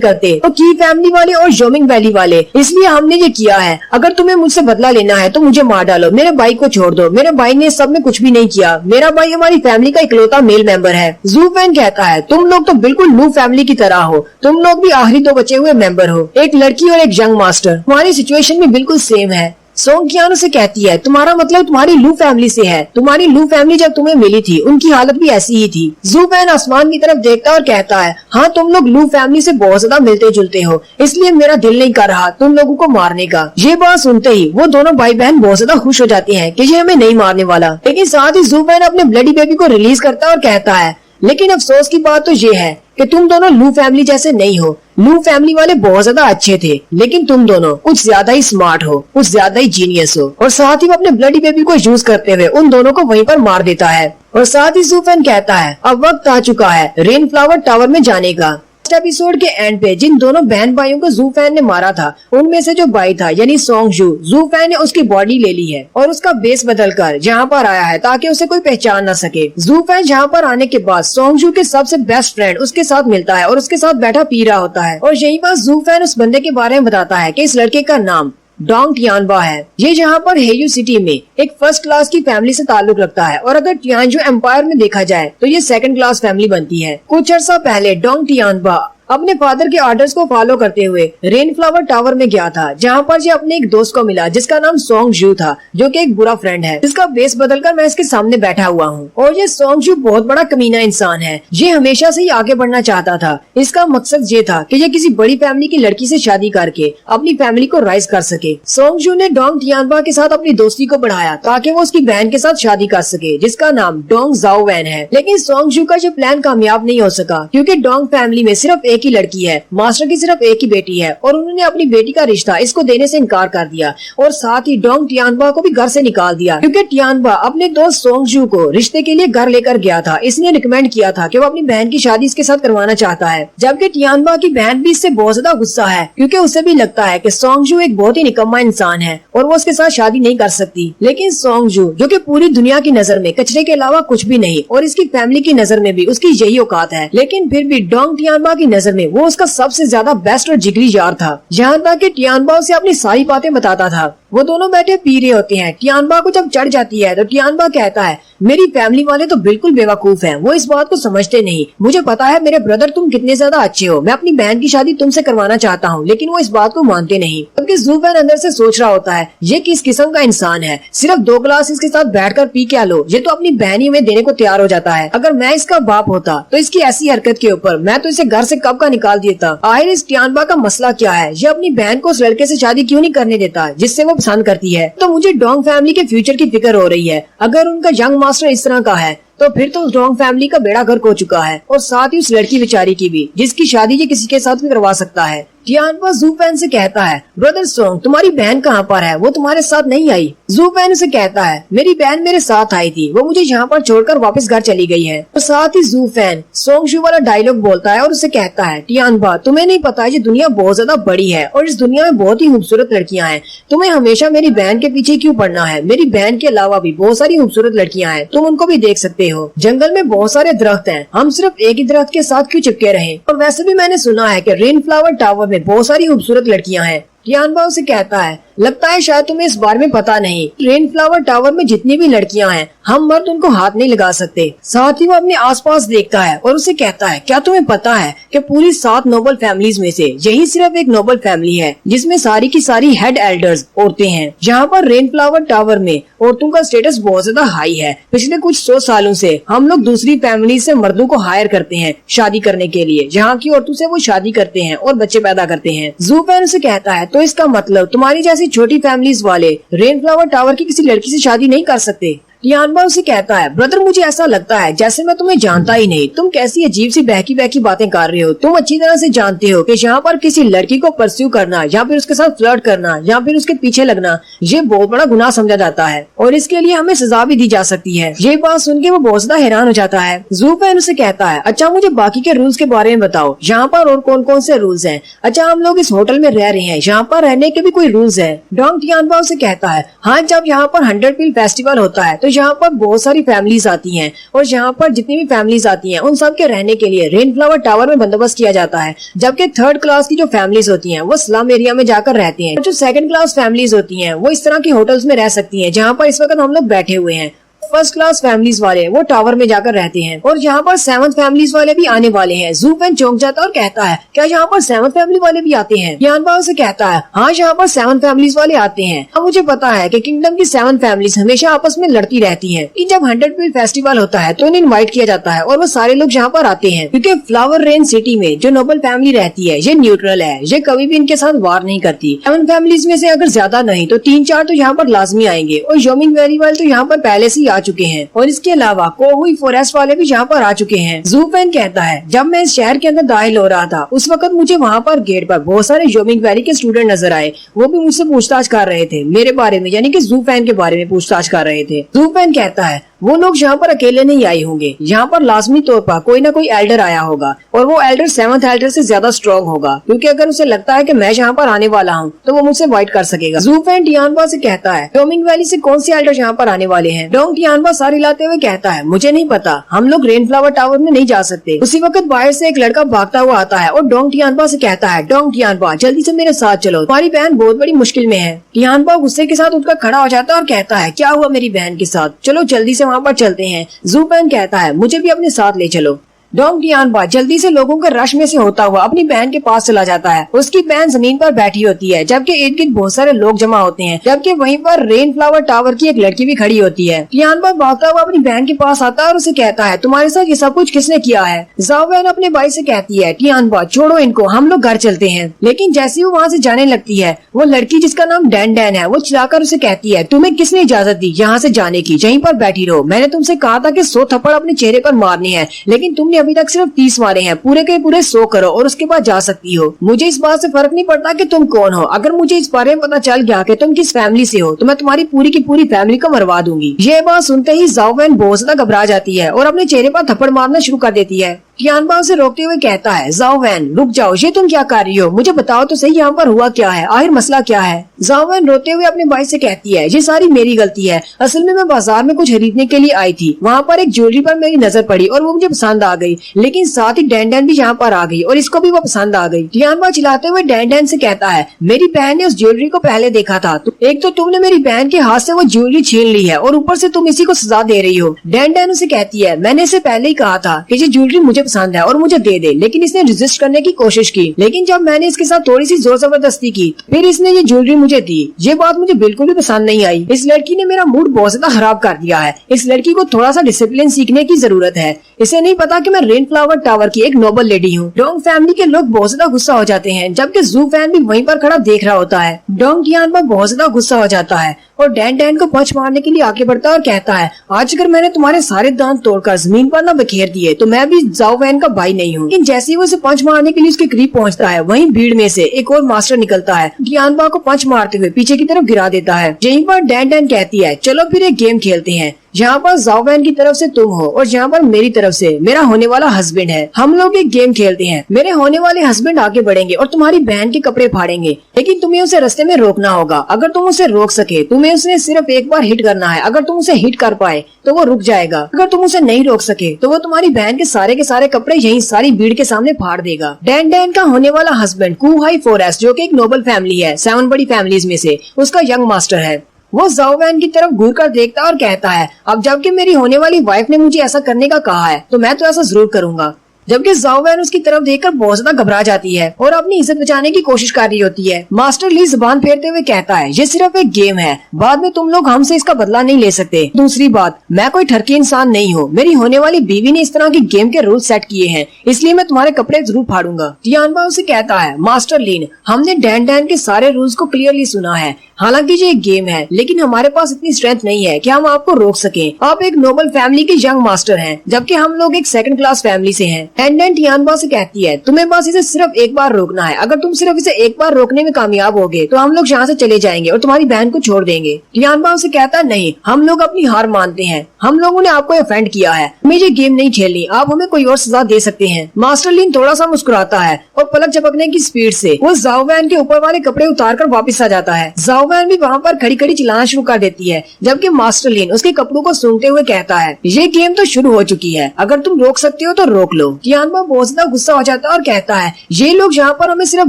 करते तो की फैमिली वाले और जोमिंग वैली वाले, इसलिए हमने ये किया है। अगर तुम्हें मुझसे बदला लेना है तो मुझे मार डालो, मेरे भाई को छोड़ दो, मेरे भाई ने सब में कुछ भी नहीं किया, मेरा भाई हमारी फैमिली का इकलौता मेल मेंबर है। जू फैन कहता है तुम लोग तो बिल्कुल लू फैमिली की तरह हो, तुम लोग भी आखिरी 2 बचे हुए मेंबर हो, एक लड़की और एक यंग मास्टर, तुम्हारी सिचुएशन भी बिल्कुल सेम है। सोंग कियान से कहती है तुम्हारा मतलब तुम्हारी लू फैमिली से है, तुम्हारी लू फैमिली जब तुम्हें मिली थी उनकी हालत भी ऐसी ही थी। जू फैन आसमान की तरफ देखता और कहता है हाँ तुम लोग लू फैमिली से बहुत ज्यादा मिलते जुलते हो, इसलिए मेरा दिल नहीं कर रहा तुम लोगों को मारने का। ये बात सुनते ही वो दोनों भाई बहन बहुत ज्यादा खुश हो जाते हैं कि ये हमें नहीं मारने वाला। लेकिन साथ ही जू फैन अपने ब्लडी बेबी को रिलीज करता है और कहता है लेकिन अफसोस की बात तो ये है कि तुम दोनों लू फैमिली जैसे नहीं हो, लू फैमिली वाले बहुत ज्यादा अच्छे थे लेकिन तुम दोनों कुछ ज्यादा ही स्मार्ट हो, कुछ ज्यादा ही जीनियस हो। और साथ ही वो अपने ब्लडी बेबी को यूज करते हुए उन दोनों को वहीं पर मार देता है। और साथ ही जू फैन कहता है अब वक्त आ चुका है रेन फ्लावर टावर में जाने का। एपिसोड के एंड पे जिन दोनों बहन भाइयों को जू फैन ने मारा था उनमें से जो भाई था यानी सोंगजू, जू फैन ने उसकी बॉडी ले ली है और उसका बेस बदलकर जहाँ पर आया है ताकि उसे कोई पहचान न सके। जू फैन जहाँ पर आने के बाद सोंगजू के सबसे बेस्ट फ्रेंड उसके साथ मिलता है और उसके साथ बैठा पी रहा होता है। और यही बात जू फैन उस बंदे के बारे में बताता है कि इस लड़के का नाम डोंग टियानबा है। ये जहाँ पर हेयू सिटी में एक फर्स्ट क्लास की फैमिली से ताल्लुक रखता है और अगर टियानजू एम्पायर में देखा जाए तो ये सेकंड क्लास फैमिली बनती है। कुछ अर्सा पहले डोंग टियानबा अपने फादर के ऑर्डर्स को फॉलो करते हुए रेन फ्लावर टावर में गया था जहाँ पर ये अपने एक दोस्त को मिला जिसका नाम सोंगजू था जो कि एक बुरा फ्रेंड है जिसका बेस बदलकर मैं इसके सामने बैठा हुआ हूँ। और ये सोंगजू बहुत बड़ा कमीना इंसान है, ये हमेशा से ही आगे बढ़ना चाहता था। इसका मकसद ये था कि ये किसी बड़ी फैमिली की लड़की से शादी करके अपनी फैमिली को राइज कर सके। सोंगजू ने डोंग टियानबा के साथ अपनी दोस्ती को बढ़ाया ताकि वो उसकी बहन के साथ शादी कर सके जिसका नाम डोंग जाओ वैन है। लेकिन सोंगजू का ये प्लान कामयाब नहीं हो सका क्योंकि डोंग फैमिली में सिर्फ एक ही लड़की है, मास्टर की सिर्फ एक ही बेटी है और उन्होंने अपनी बेटी का रिश्ता इसको देने से इनकार कर दिया और साथ ही डोंग टियानबा को भी घर से निकाल दिया क्योंकि टियानबा अपने दोस्त सोंगजू को रिश्ते के लिए घर लेकर गया था। इसने रिकमेंड किया था कि वो अपनी बहन की शादी इसके साथ करवाना चाहता है, जबकि टियानबा की बहन भी इससे बहुत ज्यादा गुस्सा है क्योंकि उसे भी लगता है कि सोंगजू एक बहुत ही निकम्मा इंसान है और वो उसके साथ शादी नहीं कर सकती। लेकिन सोंगजू जो कि पूरी दुनिया की नजर में कचरे के अलावा कुछ भी नहीं और इसकी फैमिली की नजर में भी उसकी यही औकात है, लेकिन फिर भी डोंग टियानबा की नजर में वो उसका सबसे ज्यादा बेस्ट और जिगरी यार था। यहाँ तक कि टियानबा उसे अपनी सारी बातें बताता था। वो दोनों बैठे पी रहे होते हैं। टियानबा को जब चढ़ जाती है तो टियानबा कहता है मेरी फैमिली वाले तो बिल्कुल बेवकूफ हैं, वो इस बात को समझते नहीं। मुझे पता है मेरे ब्रदर तुम कितने ज्यादा अच्छे हो, मैं अपनी बहन की शादी तुमसे करवाना चाहता हूँ, लेकिन वो इस बात को मानते नहीं। जबकि जू फैन अंदर से सोच रहा होता है ये किस किस्म का इंसान है, सिर्फ 2 गिलास इसके साथ बैठकर पी क्या लो, ये तो अपनी बहन ही में देने को तैयार हो जाता है। अगर मैं इसका बाप होता तो इसकी ऐसी हरकत के ऊपर मैं तो इसे घर से कब का निकाल देता। आखिर इस टियानबा का मसला क्या है, ये अपनी बहन को उस लड़के से शादी क्यों नहीं करने देता जिससे वो पसंद करती है। तो मुझे डोंग फैमिली के फ्यूचर की फिक्र हो रही है। अगर उनका यंग मास्टर इस तरह का है तो फिर तो उस डोंग फैमिली का बेड़ा गर्क हो चुका है और साथ ही उस लड़की बेचारी की भी जिसकी शादी ये किसी के साथ भी करवा सकता है। टियानबा जू फैन से कहता है ब्रदर सोंग तुम्हारी बहन कहाँ पर है, वो तुम्हारे साथ नहीं आई। जू फैन से कहता है मेरी बहन मेरे साथ आई थी, वो मुझे यहाँ पर छोड़कर वापस घर चली गई है। और साथ ही जू फैन सोंगजू वाला डायलॉग बोलता है और उसे कहता है टियानबा तुम्हें नहीं पता ये दुनिया बहुत ज्यादा बड़ी है और इस दुनिया में बहुत ही खूबसूरत लड़कियाँ हैं, तुम्हें हमेशा मेरी बहन के पीछे क्यों पड़ना है, मेरी बहन के अलावा भी बहुत सारी खूबसूरत लड़कियाँ हैं, तुम उनको भी देख सकते हो। जंगल में बहुत सारे दरख्त हैं, हम सिर्फ एक ही दरख्त के साथ क्यों चिपके रहें? और वैसे भी मैंने सुना है कि रेन फ्लावर टावर में बहुत सारी खूबसूरत लड़कियां हैं। टियानबा उसे कहता है, लगता है शायद तुम्हें इस बारे में पता नहीं, रेन फ्लावर टावर में जितनी भी लड़कियां हैं, हम मर्द उनको हाथ नहीं लगा सकते। साथ ही वो अपने आसपास देखता है और उसे कहता है, क्या तुम्हें पता है कि पूरी 7 नोबल फैमिलीज में से यही सिर्फ एक नोबल फैमिली है जिसमें सारी की सारी हेड एल्डर्स औरतें हैं। जहाँ पर रेन फ्लावर टावर में औरतों का स्टेटस बहुत ज्यादा हाई है। पिछले कुछ 100 सालों से हम लोग दूसरी फैमिली से मर्दों को हायर करते हैं शादी करने के लिए, जहाँ की औरतों से वो शादी करते हैं और बच्चे पैदा करते हैं। ज़ूफेन उसे कहता है, तो इसका मतलब तुम्हारी जैसी छोटी फैमिलीज वाले रेन फ्लावर टावर की किसी लड़की से शादी नहीं कर सकते। टियानबा उसे कहता है, ब्रदर मुझे ऐसा लगता है जैसे मैं तुम्हें जानता ही नहीं, तुम कैसी अजीब सी बहकी बहकी बातें कर रहे हो। तुम अच्छी तरह से जानते हो कि यहाँ पर किसी लड़की को परस्यू करना या फिर उसके साथ फ्लर्ट करना या फिर उसके पीछे लगना ये बहुत बड़ा गुनाह समझा जाता है और इसके लिए हमें सजा भी दी जा सकती है। ये बात सुन के वो बहुत ज्यादा हैरान हो जाता है। ज़ूफेन उसे कहता है, अच्छा मुझे बाकी के रूल्स के बारे में बताओ, यहाँ पर और कौन कौन से रूल्स हैं? अच्छा हम लोग इस होटल में रह रहे हैं, यहाँ पर रहने के भी कोई रूल्स है? डोंग टियानबा उसे कहता है, हाँ जब यहाँ पर 100 पील फेस्टिवल होता है तो यहाँ पर बहुत सारी फैमिलीज आती हैं और यहाँ पर जितनी भी फैमिलीज आती हैं उन सब के रहने के लिए रेन फ्लावर टावर में बंदोबस्त किया जाता है। जबकि 3rd क्लास की जो फैमिलीज होती हैं वो स्लम एरिया में जाकर रहती हैं। जो 2nd क्लास फैमिलीज होती हैं वो इस तरह की होटल्स में रह सकती हैं जहाँ पर इस वक्त हम लोग बैठे हुए हैं। 1st क्लास फैमिलीज वाले वो टावर में जाकर रहते हैं और यहाँ पर 7th फैमिलीज वाले भी आने वाले हैं। ज़ूफेन चौंक जाता है और कहता है, क्या यहाँ पर 7th फैमिली वाले भी आते हैं? टियानबा उसे कहता है, हाँ यहाँ पर 7th फैमिलीज वाले आते हैं। अब मुझे पता है कि किंगडम की 7 फैमिलीज हमेशा आपस में लड़ती रहती हैं। कि जब 100 पील फेस्टिवल होता है तो इन्हें इन्वाइट किया जाता है और वो सारे लोग यहाँ पर आते हैं क्योंकि फ्लावर रेन सिटी में जो नोबल फैमिली रहती है ये न्यूट्रल है, ये कभी भी इनके साथ वार नहीं करती। 7 फैमिलीज में से अगर ज्यादा नहीं तो 3-4 तो यहाँ पर लाजमी आएंगे और योमिंग वैली वाले तो यहाँ पर पहले से ही आ चुके हैं और इसके अलावा कोहुई फॉरेस्ट वाले भी यहाँ पर आ चुके हैं। ज़ूफेन कहता है, जब मैं इस शहर के अंदर दाखिल हो रहा था उस वक्त मुझे वहाँ पर गेट पर बहुत सारे योमिंग वैली के स्टूडेंट नजर आए। वो भी मुझसे पूछताछ कर रहे थे मेरे बारे में, यानी कि ज़ूफेन के बारे में पूछताछ कर रहे थे। ज़ूफेन कहता है, वो लोग यहाँ पर अकेले नहीं आए होंगे, यहाँ पर लाजमी तौर पर कोई ना कोई एल्डर आया होगा और वो एल्डर 7th एल्डर से ज्यादा स्ट्रॉन्ग होगा क्योंकि अगर उसे लगता है कि मैं यहाँ पर आने वाला हूँ तो वो मुझसे फाइट कर सकेगा। ज़ूफेन टियानबा से कहता है, योमिंग वैली से कौन से एल्डर यहाँ पर आने वाले हैं? डोंग टियानबा सारी लाते हुए कहता है, मुझे नहीं पता, हम लोग रेन फ्लावर टावर में नहीं जा सकते। उसी वक्त बाहर से एक लड़का भागता हुआ आता है और डोंग टियानबा से कहता है, डोंग टियानबा जल्दी से मेरे साथ चलो, तुम्हारी बहन बहुत बड़ी मुश्किल में है। टियानबा गुस्से के साथ उठकर खड़ा हो जाता है और कहता है, क्या हुआ मेरी बहन के साथ? चलो जल्दी से वहाँ पर चलते हैं। ज़ूफेन कहता है, मुझे भी अपने साथ ले चलो। डोंग टियानबा जल्दी से लोगों के रश में से होता हुआ अपनी बहन के पास चला जाता है। उसकी बहन जमीन पर बैठी होती है जबकि इर्द गिर्द बहुत सारे लोग जमा होते हैं, जबकि वहीं पर रेन फ्लावर टावर की एक लड़की भी खड़ी होती है। टियानबा भागता हुआ अपनी बहन के पास आता है और उसे कहता है, तुम्हारे साथ ये सब कुछ किसने किया है? ज़ाओवेन अपने भाई से कहती है, टियानबा छोड़ो इनको, हम लोग घर चलते हैं। लेकिन जैसे वो वहाँ से जाने लगती है वो लड़की जिसका नाम डैन डैन है वो चिल्लाकर उसे कहती है, तुम्हें किसने इजाजत दी यहाँ से जाने की? यहीं पर बैठी रहो, मैंने तुमसे कहा था कि 100 थप्पड़ अपने चेहरे पर मारने हैं लेकिन तुमने अभी तक सिर्फ 30 मारे हैं। पूरे के पूरे 100 करो और उसके बाद जा सकती हो। मुझे इस बात से फर्क नहीं पड़ता कि तुम कौन हो, अगर मुझे इस बारे में पता चल गया कि तुम किस फैमिली से हो तो मैं तुम्हारी पूरी की पूरी फैमिली को मरवा दूंगी। ये बात सुनते ही ज़ाओवेन बहुत ज्यादा घबरा जाती है और अपने चेहरे पर थप्पड़ मारना शुरू कर देती है। टियानबा उसे रोकते हुए कहता है, ज़ाओवेन रुक जाओ, ये तुम क्या कर रही हो? मुझे बताओ तो सही यहाँ पर हुआ क्या है, आखिर मसला क्या है? ज़ाओवेन रोते हुए अपने भाई से कहती है, ये सारी मेरी गलती है। असल में मैं बाजार में कुछ खरीदने के लिए आई थी, वहाँ पर एक ज्वेलरी पर मेरी नजर पड़ी और वो मुझे पसंद आ गई, लेकिन साथ ही डैन डैन भी यहाँ पर आ गई और इसको भी वो पसंद आ गई। टियानबा चिल्लाते हुए डैन डैन से कहता है, मेरी बहन ने उस ज्वेलरी को पहले देखा था, एक तो तुमने मेरी बहन के हाथ से वो ज्वेलरी छीन ली है और ऊपर से तुम इसी को सजा दे रही हो। डैन डैन उसे कहती है, मैंने इसे पहले ही कहा था कि ये ज्वेलरी मुझे पसंद है और मुझे दे दे, लेकिन इसने रेजिस्ट करने की कोशिश की, लेकिन जब मैंने इसके साथ थोड़ी सी जोर जबरदस्ती की फिर इसने ये ज्वेलरी मुझे दी। ये बात मुझे बिल्कुल भी पसंद नहीं आई। इस लड़की ने मेरा मूड बहुत ज्यादा खराब कर दिया है। इस लड़की को थोड़ा सा डिसिप्लिन सीखने की जरूरत है। इसे नहीं पता कि मैं रेन फ्लावर टावर की एक नोबल लेडी हूँ। डोंग फैमिली के लोग बहुत ज्यादा गुस्सा हो जाते हैं जबकि ज़ूफेन भी वहीं पर खड़ा देख रहा होता है। डोंग टियानबा बहुत ज्यादा गुस्सा हो जाता है और डैन डैन को पंच मारने के लिए आगे बढ़ता है और कहता है, आज अगर मैंने तुम्हारे सारे दांत तोड़कर जमीन पर न बिखेर दिए तो मैं भी ज़ाओवेन का भाई नहीं हूँ। लेकिन जैसे ही वो उसे पंच मारने के लिए उसके करीब पहुँचता है वहीं भीड़ में से एक और मास्टर निकलता है, टियानबा को पंच मारते हुए पीछे की तरफ गिरा देता है। यहीं पर डैन डैन कहती है, चलो फिर एक गेम खेलते हैं। जहाँ पर जाओवैन की तरफ से तुम हो और जहाँ पर मेरी तरफ से मेरा होने वाला हस्बैंड है। हम लोग एक गेम खेलते हैं। मेरे होने वाले हस्बैंड आगे बढ़ेंगे और तुम्हारी बहन के कपड़े फाड़ेंगे, लेकिन तुम्हें उसे रास्ते में रोकना होगा। अगर तुम उसे रोक सके, तुम्हें उसे सिर्फ एक बार हिट करना है। अगर तुम उसे हिट कर पाए तो वो रुक जाएगा। अगर तुम उसे नहीं रोक सके तो वो तुम्हारी बहन के सारे कपड़े यहीं सारी भीड़ के सामने फाड़ देगा। डैन डैन का होने वाला हस्बैंड कू हाई फॉरेस्ट, जो कि एक नोबल फैमिली है, 7 बड़ी फैमिलीज में से उसका यंग मास्टर है। वो जाओवैन की तरफ घूर कर देखता और कहता है, अब जबकि मेरी होने वाली वाइफ ने मुझे ऐसा करने का कहा है तो मैं तो ऐसा जरूर करूंगा। जबकि जाओवैन उसकी तरफ देखकर बहुत ज्यादा घबरा जाती है और अपनी इज्जत बचाने की कोशिश कर रही होती है। मास्टर ली जुबान फेरते हुए कहता है, ये सिर्फ एक गेम है, बाद में तुम लोग हमसे इसका बदला नहीं ले सकते। दूसरी बात, मैं कोई ठरकी इंसान नहीं हूँ। मेरी होने वाली बीवी ने इस तरह की गेम के रूल सेट किए हैं, इसलिए मैं तुम्हारे कपड़े जरूर फाड़ूंगा। टियानबा उसे कहता है, मास्टर लीन, हमने डैन डैन के सारे रूल्स को क्लियरली सुना है। हालांकि ये एक गेम है, लेकिन हमारे पास इतनी स्ट्रेंथ नहीं है कि हम आपको रोक सकें। आप एक नोबल फैमिली के यंग मास्टर हैं, जबकि हम लोग एक सेकंड क्लास फैमिली से हैं। टेंडेंट टियानबा से कहती है, तुम्हें बस इसे सिर्फ एक बार रोकना है। अगर तुम सिर्फ इसे एक बार रोकने में कामयाब होगे तो हम लोग यहाँ से चले जाएंगे और तुम्हारी बहन को छोड़ देंगे। टियानबा उसे कहता है, नहीं, हम लोग अपनी हार मानते हैं। हम लोगों ने आपको ऑफेंड किया है, हमें ये गेम नहीं खेलनी। आप हमें कोई और सजा दे सकते हैं। मास्टर लीन थोड़ा सा मुस्कुराता है और पलक झपकने की स्पीड से वो जाओवैन के ऊपर वाले कपड़े उतारकर वापस आ जाता है। जाओवैन भी वहाँ पर खड़ी खड़ी चिल्लाना शुरू कर देती है, जबकि मास्टर लीन उसके कपड़ों को सूंघते हुए कहता है, ये गेम तो शुरू हो चुकी है, अगर तुम रोक सकते हो तो रोक लो। टियानबा बहुत ज्यादा गुस्सा हो जाता है और कहता है, ये लोग यहाँ पर हमें सिर्फ